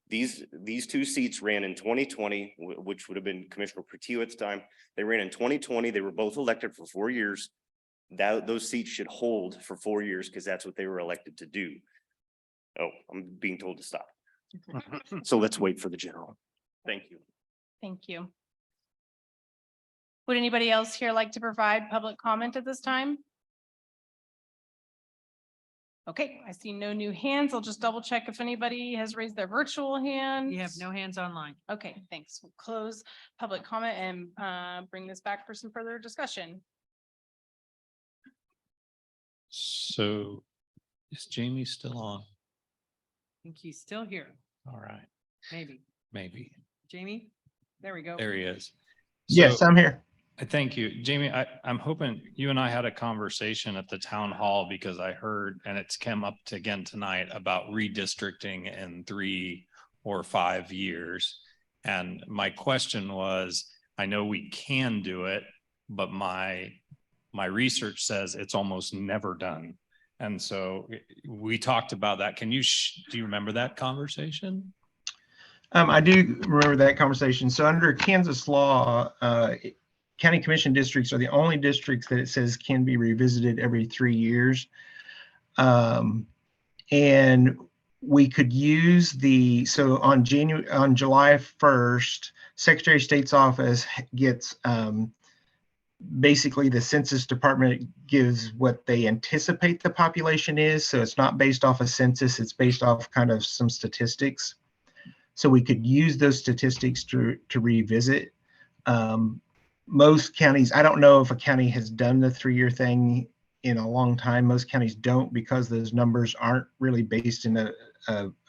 These 2 seats ran in 2020, which would have been Commissioner Portillo at the time. They ran in 2020. They were both elected for 4 years. Those seats should hold for 4 years because that's what they were elected to do. Oh, I'm being told to stop. So let's wait for the general. Thank you. Thank you. Would anybody else here like to provide public comment at this time? Okay, I see no new hands. I'll just double check if anybody has raised their virtual hand. You have no hands online. Okay, thanks. We'll close public comment and bring this back for some further discussion. So is Jamie still on? I think he's still here, All right, maybe. maybe. Jamie? There we go. There he is. Yes, So- I'm here. Thank you, Jamie. I'm hoping you and I had a conversation at the town hall because I heard, and it's come up again tonight about redistricting in 3 or 5 years. And my question was, I know we can do it, but my research says it's almost never done. And so we talked about that. Do you remember that conversation? I do remember that conversation. So under Kansas law, county commission districts are the only districts that it says can be revisited every 3 years. And we could use so on July 1st, Secretary of State's office gets, basically the Census Department gives what they anticipate the population is. So it's not based off a census, it's based off kind of some statistics. So we could use those statistics to revisit. Most counties, I don't know if a county has done the 3-year thing in a long time. Most counties don't because those numbers aren't really based in a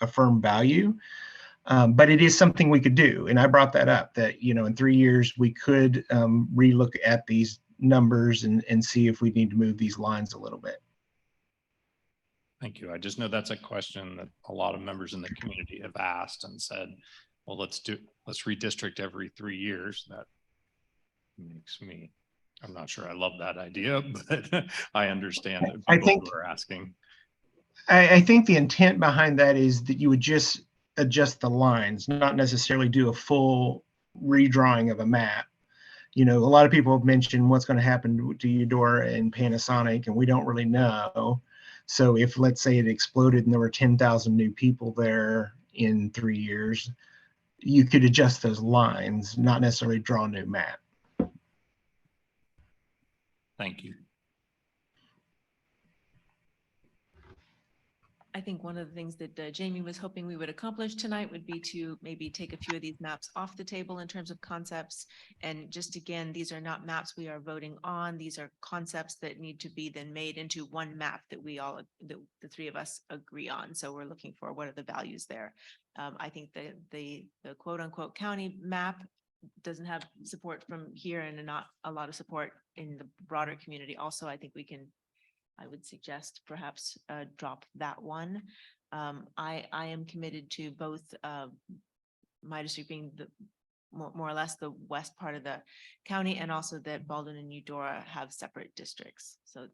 firm value. But it is something we could do. And I brought that up that, in 3 years, we could relook at these numbers and see if we need to move these lines a little bit. Thank you. I just know that's a question that a lot of members in the community have asked and said, well, let's redistrict every 3 years. That makes me, I'm not sure I love that idea, but I understand that I people think- who are asking. I think the intent behind that is that you would just adjust the lines, not necessarily do a full redrawing of a map. A lot of people have mentioned what's going to happen to Eudora and Panasonic, and we don't really know. So if, let's say, it exploded and there were 10,000 new people there in 3 years, you could adjust those lines, not necessarily draw a new map. Thank you. I think one of the things that Jamie was hoping we would accomplish tonight would be to maybe take a few of these maps off the table in terms of concepts. And just again, these are not maps we are voting on. These are concepts that need to be then made into one map that the 3 of us agree on. So we're looking for what are the values there. I think that the quote unquote county map doesn't have support from here and not a lot of support in the broader community. Also, I think I would suggest perhaps drop that one. I am committed to both my district being the more or less the west part of the county, and also that Baldwin and Eudora have separate districts. So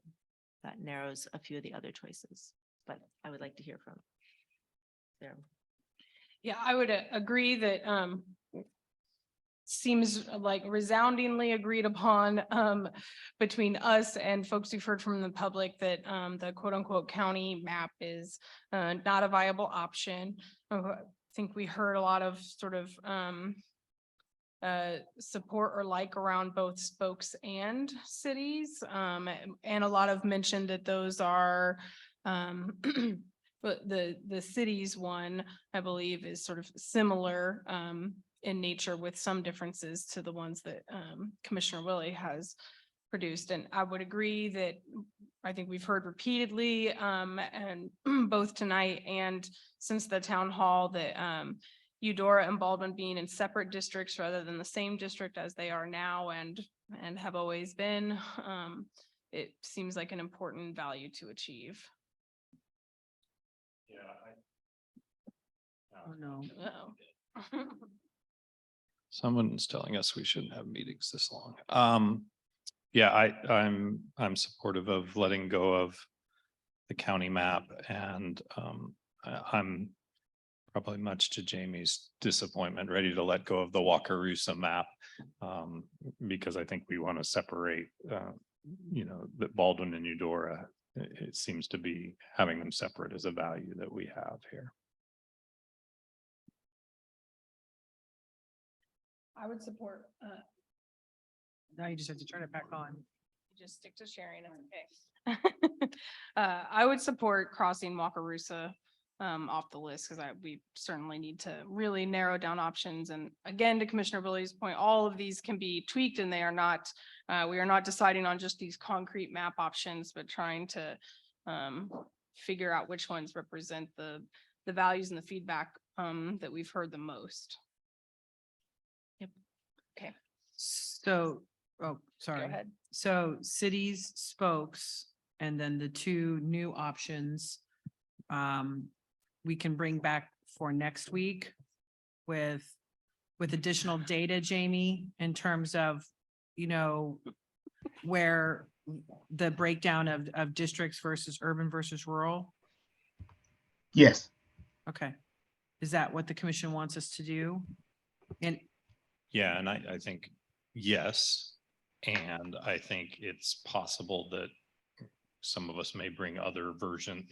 that narrows a few of the other choices, but I would like to hear from Sarah. Yeah, I would agree that seems like resoundingly agreed upon between us and folks who've heard from the public that the quote unquote county map is not a viable option. I think we heard a lot of sort of support or like around both spokes and cities. And a lot of mentioned that those are but the cities one, I believe, is sort of similar in nature with some differences to the ones that Commissioner Willie has produced. And I would agree that I think we've heard repeatedly and both tonight and since the town hall that Eudora and Baldwin being in separate districts rather than the same district as they are now and have always been, it seems like an important value to achieve. Oh, no. Uh-oh. Someone's telling us we shouldn't have meetings this long. Yeah, I'm supportive of letting go of the county map, and I'm probably much to Jamie's disappointment, ready to let go of the Wakarusa map because I think we want to separate, that Baldwin and Eudora it seems to be having them separate is a value that we have here. I would support, Now you just have to turn it back on. just stick to sharing, it's okay. I would support crossing Wakarusa off the list because we certainly need to really narrow down options. And again, to Commissioner Billy's point, all of these can be tweaked and they are not, we are not deciding on just these concrete map options, but trying to figure out which ones represent the values and the feedback that we've heard the most. Yep. Okay. So, oh, sorry. ahead. So cities spokes and then the two new options. We can bring back for next week with additional data, Jamie, in terms of, you know, where the breakdown of districts versus urban versus rural. Yes. Okay. Is that what the commission wants us to do? And Yeah, and I think, yes, and I think it's possible that some of us may bring other version,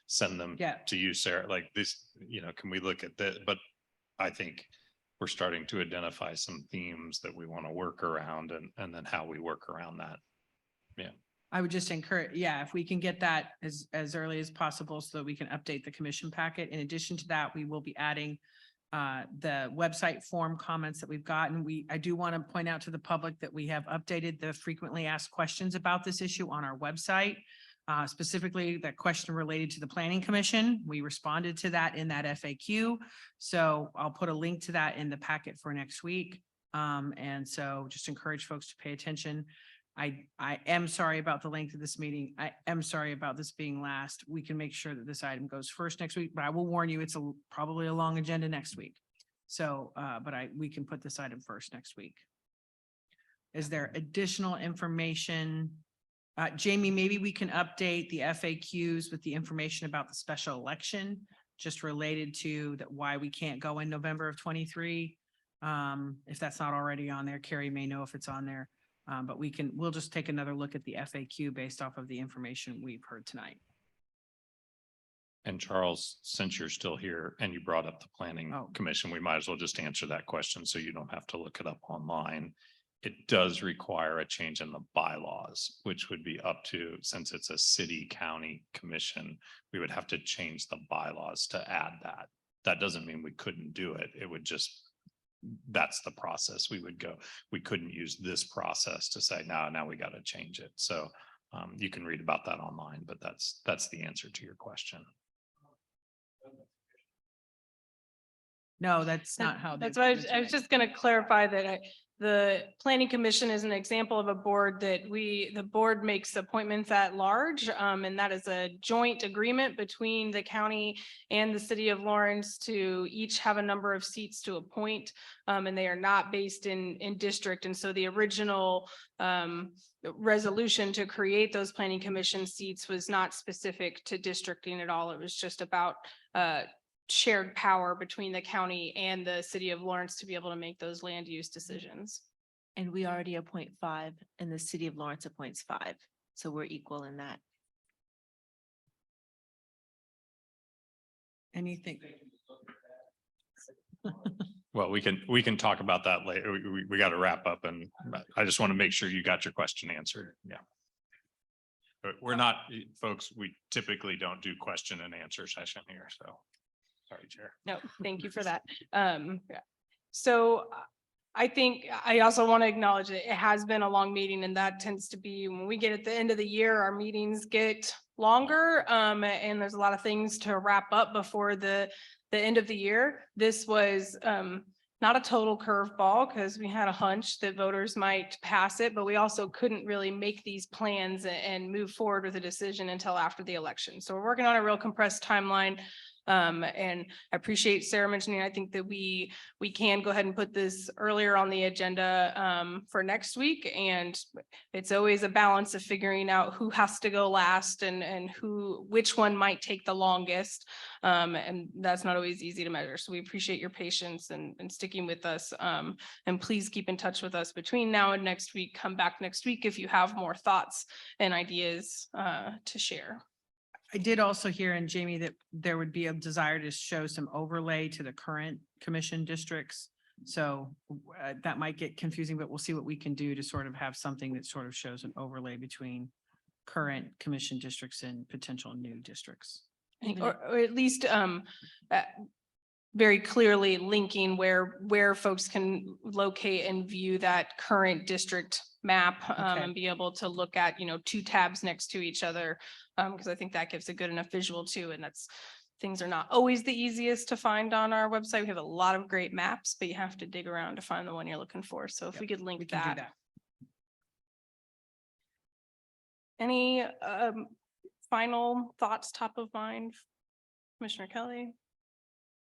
send them Yeah. to you, Sarah, like this, can we look at that? But I think we're starting to identify some themes that we want to work around and then how we work around that. Yeah. I would just encourage, yeah, if we can get that as early as possible so that we can update the commission packet. In addition to that, we will be adding the website form comments that we've gotten. I do want to point out to the public that we have updated the frequently asked questions about this issue on our website. Specifically, that question related to the Planning Commission. We responded to that in that FAQ. So I'll put a link to that in the packet for next week. And so just encourage folks to pay attention. I am sorry about the length of this meeting. I am sorry about this being last. We can make sure that this item goes first next week, but I will warn you, it's probably a long agenda next week. So, but we can put this item first next week. Is there additional information? Jamie, maybe we can update the FAQs with the information about the special election, just related to that, why we can't go in November of 23. If that's not already on there, Carrie may know if it's on there. But we'll just take another look at the FAQ based off of the information we've heard tonight. And Charles, since you're still here and you brought up the Planning Commission, we might as well just answer that question so you don't have to look it up online. It does require a change in the bylaws, which would be up to, since it's a city county commission, we would have to change the bylaws to add that. That doesn't mean we couldn't do it. It would just, that's the process we would go. We couldn't use this process to say, now we got to change it. So you can read about that online, but that's the answer to your question. No, that's not how. That's why I was just going to clarify that the Planning Commission is an example of a board that the board makes appointments at large. And that is a joint agreement between the county and the city of Lawrence to each have a number of seats to appoint. And they are not based in district. And so the original resolution to create those Planning Commission seats was not specific to districting at all. It was just about shared power between the county and the city of Lawrence to be able to make those land use decisions. And we already appoint 5 and the city of Lawrence appoints 5. So we're equal in that. Anything? Well, we can talk about that later. We got to wrap up, and I just want to make sure you got your question answered. Yeah. But we're not, folks, we typically don't do question and answer session here, so. Sorry, Chair. No, thank you for that. So I think I also want to acknowledge that it has been a long meeting, and that tends to be when we get at the end of the year, our meetings get longer. And there's a lot of things to wrap up before the end of the year. This was not a total curveball because we had a hunch that voters might pass it, but we also couldn't really make these plans and move forward with a decision until after the election. So we're working on a real compressed timeline. And I appreciate Sarah mentioning, I think that we can go ahead and put this earlier on the agenda for next week. And it's always a balance of figuring out who has to go last and which one might take the longest. And that's not always easy to measure. So we appreciate your patience and sticking with us. And please keep in touch with us between now and next week. Come back next week if you have more thoughts and ideas to share. I did also hear, and Jamie, that there would be a desire to show some overlay to the current commission districts. So that might get confusing, but we'll see what we can do to sort of have something that sort of shows an overlay between current commission districts and potential new districts. I think, or at least very clearly linking where folks can locate and view that current district map and be able to look at, two tabs next to each other. Because I think that gives a good enough visual too. And things are not always the easiest to find on our website. We have a lot of great maps, but you have to dig around to find the one you're looking for. So if we could link can do that. Any final thoughts top of mind, Commissioner Kelly?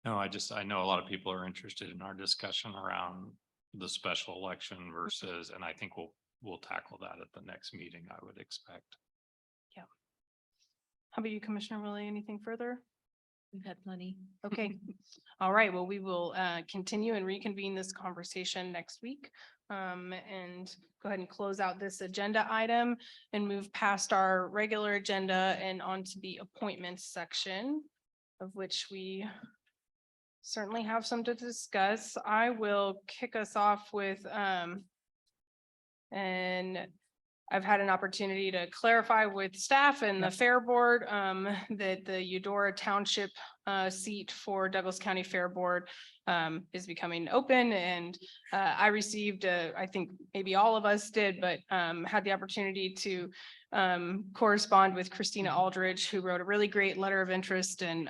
No, I know a lot of people are interested in our discussion around the special election versus, and I think we'll tackle that at the next meeting, I would expect. Yeah. How about you, Commissioner Willie? Anything further? We've had plenty. Okay. All right. Well, we will continue and reconvene this conversation next week. And go ahead and close out this agenda item and move past our regular agenda and onto the appointments section, of which we certainly have some to discuss. I will kick us off with and I've had an opportunity to clarify with staff and the Fair Board that the Eudora Township seat for Douglas County Fair Board is becoming open. And I received, I think maybe all of us did, but had the opportunity to correspond with Christina Aldridge, who wrote a really great letter of interest and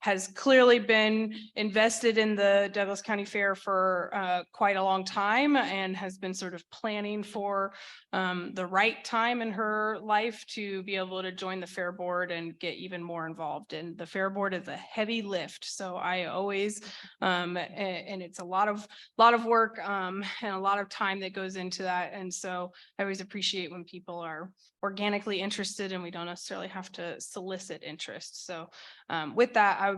has clearly been invested in the Douglas County Fair for quite a long time and has been sort of planning for the right time in her life to be able to join the Fair Board and get even more involved. And the Fair Board is a heavy lift. So I always, and it's a lot of work and a lot of time that goes into that. And so I always appreciate when people are organically interested and we don't necessarily have to solicit interest. So with that, I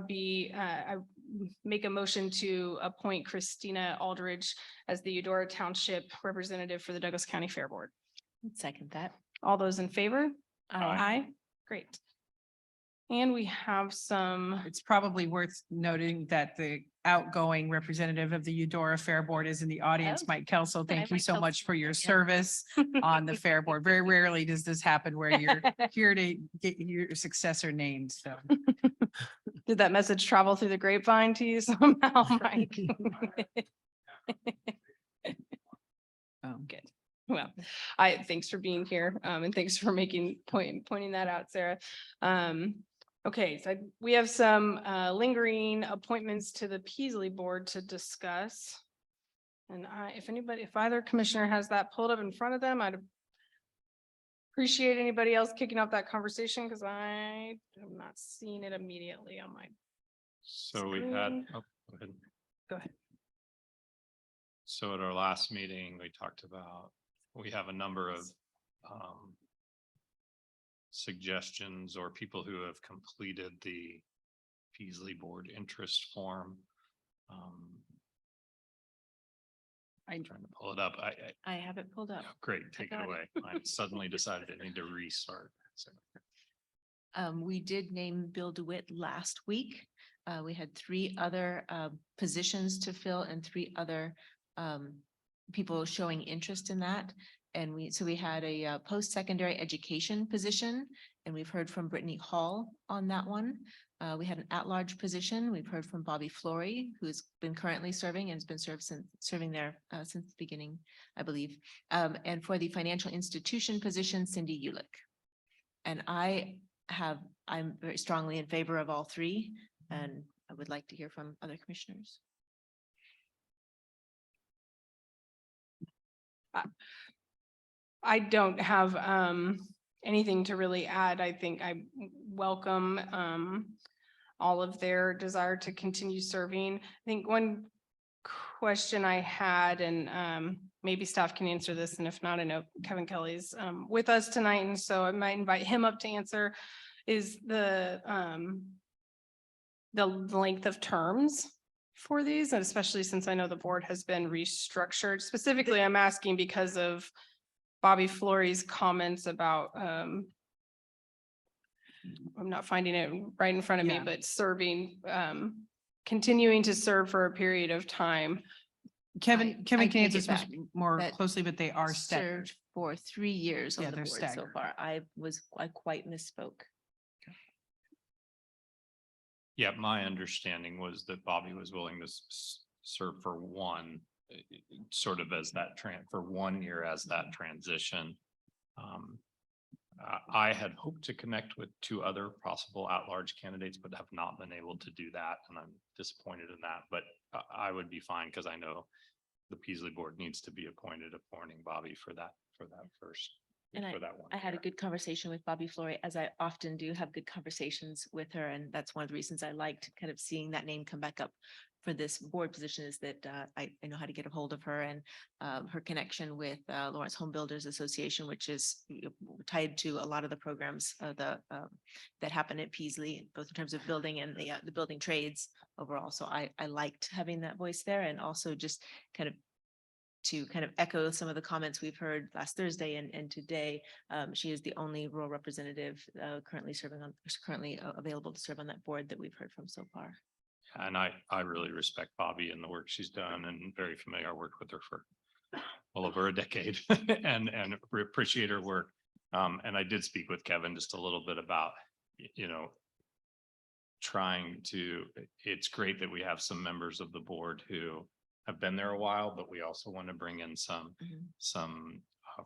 make a motion to appoint Christina Aldridge as the Eudora Township representative for the Douglas County Fair Board. Second that. All those in favor? Aye. Aye. Great. And we have some. It's probably worth noting that the outgoing representative of the Eudora Fair Board is in the audience, Oh. Mike Kelsel. Thank you Mike so much Kelsel. for your Yeah. service on the Fair Board. Very rarely does this happen where you're here to get your successor named, so. Did that message travel through the grapevine to you somehow, Mike? Good. Well, thanks for being here, and thanks for pointing that out, Sarah. Okay, so we have some lingering appointments to the Peasley Board to discuss. And if either commissioner has that pulled up in front of them, I'd appreciate anybody else kicking off that conversation because I am not seeing it immediately on my. So we had, Screen. oh, go ahead. Go ahead. So at our last meeting, we talked about, we have a number of suggestions or people who have completed the Peasley Board interest form. I'm trying to pull it up. I have it pulled up. Great, take it got it. away. I suddenly decided I need to restart. So, We did name Bill DeWitt last week. We had 3 other positions to fill and 3 other people showing interest in that. And we had a post-secondary education position, and we've heard from Brittany Hall on that one. We had an at-large position. We've heard from Bobby Flory, who's been currently serving and has been serving there since the beginning, I believe. And for the financial institution position, Cindy Ulick. And I'm very strongly in favor of all 3, and I would like to hear from other commissioners. I don't have anything to really add. I think I welcome all of their desire to continue serving. I think one question I had, and maybe staff can answer this, and if not, I know Kevin Kelly's with us tonight, and so I might invite him up to answer, is the length of terms for these, and especially since I know the board has been restructured. Specifically, I'm asking because of Bobby Flory's comments about I'm not finding it right in front of me, Yeah. but serving, continuing to serve for a period of time. Kevin I can take answer it this back. more That closely, but they are staggered. Served for 3 years Yeah, on the they're board so staggered. far. I quite misspoke. Yeah, my understanding was that Bobby was willing to serve for one, sort of as that for 1 year as that transition. I had hoped to connect with 2 other possible at-large candidates, but have not been able to do that, and I'm disappointed in that, but I would be fine, because I know the Peasley board needs to be appointing Bobby for that first. And for that 1 I had a year. good conversation with Bobby Flory, as I often do have good conversations with her. And that's one of the reasons I liked kind of seeing that name come back up for this board position, is that I know how to get a hold of her, and her connection with Lawrence Home Builders Association, which is tied to a lot of the programs that happen at Peasley, both in terms of building and the building trades overall. So I liked having that voice there, and also just to echo some of the comments we've heard last Thursday and today. She is the only rural representative currently available to serve on that board that we've heard from so far. And I really respect Bobby and the work she's done, and very familiar. I worked with her for well over a decade and appreciate her work. And I did speak with Kevin just a little bit about, it's great that we have some members of the board who have been there a while, but we also want to bring in some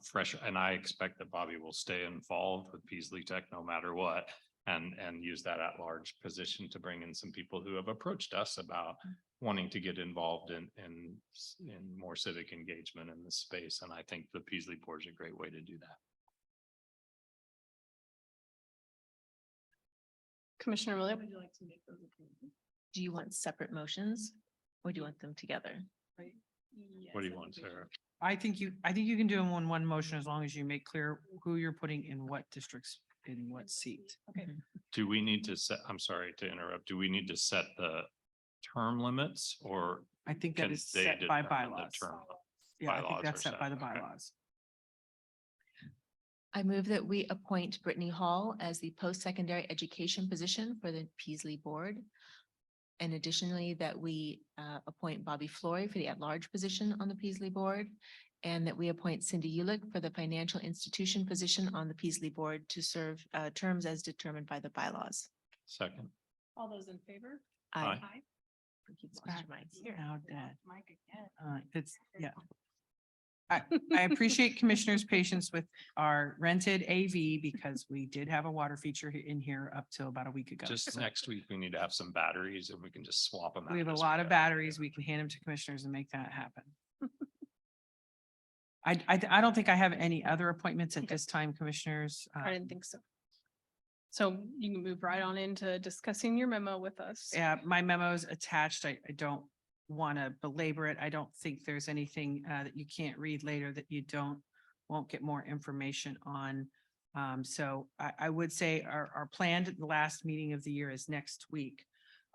fresh, and I expect that Bobby will stay involved with Peasley Tech no matter what. And use that at-large position to bring in some people who have approached us about wanting to get involved in more civic engagement in this space. And I think the Peasley board is a great way to do that. Commissioner Williams? Would you like to make those appointments? Do you want separate motions, or do you want them together? What do you want, Sarah? I think you can do them in one motion, as long as you make clear who you're putting in what districts, in what seat. Okay. Do we need to set, I'm sorry to interrupt, do we need to set the term limits, or I think that can is they set by determine the bylaws. term? Yeah, I think Bylaws that's are set by the set, okay. bylaws. I move that we appoint Brittany Hall as the post-secondary education position for the Peasley Board. And additionally, that we appoint Bobby Flory for the at-large position on the Peasley Board. And that we appoint Cindy Ulick for the financial institution position on the Peasley Board to serve terms as determined by the bylaws. Second. All those in favor? Aye. Keep lost your minds. Now dead. Mike again. It's, yeah. I appreciate commissioners' patience with our rented AV, because we did have a water feature in here up till about a week ago. Just So next week, we need to have some batteries and we can just swap them out. we have a as lot of go. batteries. We can hand them to commissioners and make that happen. I don't think I have any other appointments at this time, commissioners. I didn't think so. So you can move right on into discussing your memo with us. Yeah, my memo's attached. I don't want to belabor it. I don't think there's anything that you can't read later that you won't get more information on. So I would say our planned last meeting of the year is next week.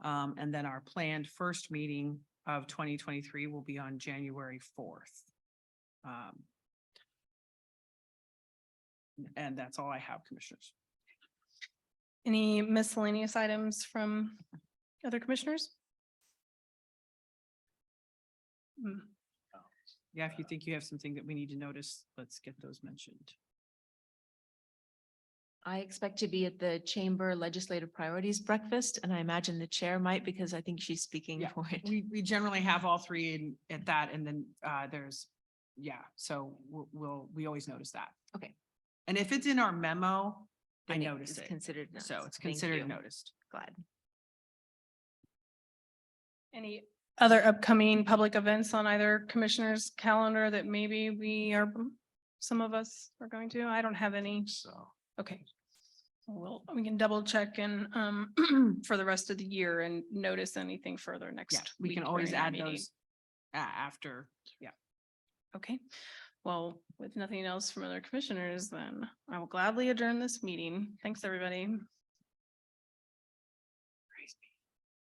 And then our planned first meeting of 2023 will be on January 4th. And that's all I have, commissioners. Any miscellaneous items from other commissioners? Yeah, if you think you have something that we need to notice, let's get those mentioned. I expect to be at the Chamber Legislative Priorities Breakfast, and I imagine the chair might, because I think she's speaking Yeah, for it. we generally have all three at that, and then there's, so we always notice that. Okay. And if it's in our memo, I Then notice is it. Considered. So noticed. it's Thank considered you. noticed. Glad. Any other upcoming public events on either commissioner's calendar that maybe some of us are going to? I don't have any. So. Okay. Well, we can double check and for the rest of the year and notice anything further Yeah, next. we can week always during our add meeting. those after, yeah. Okay, well, with nothing else from other commissioners, then I will gladly adjourn this meeting. Thanks, everybody.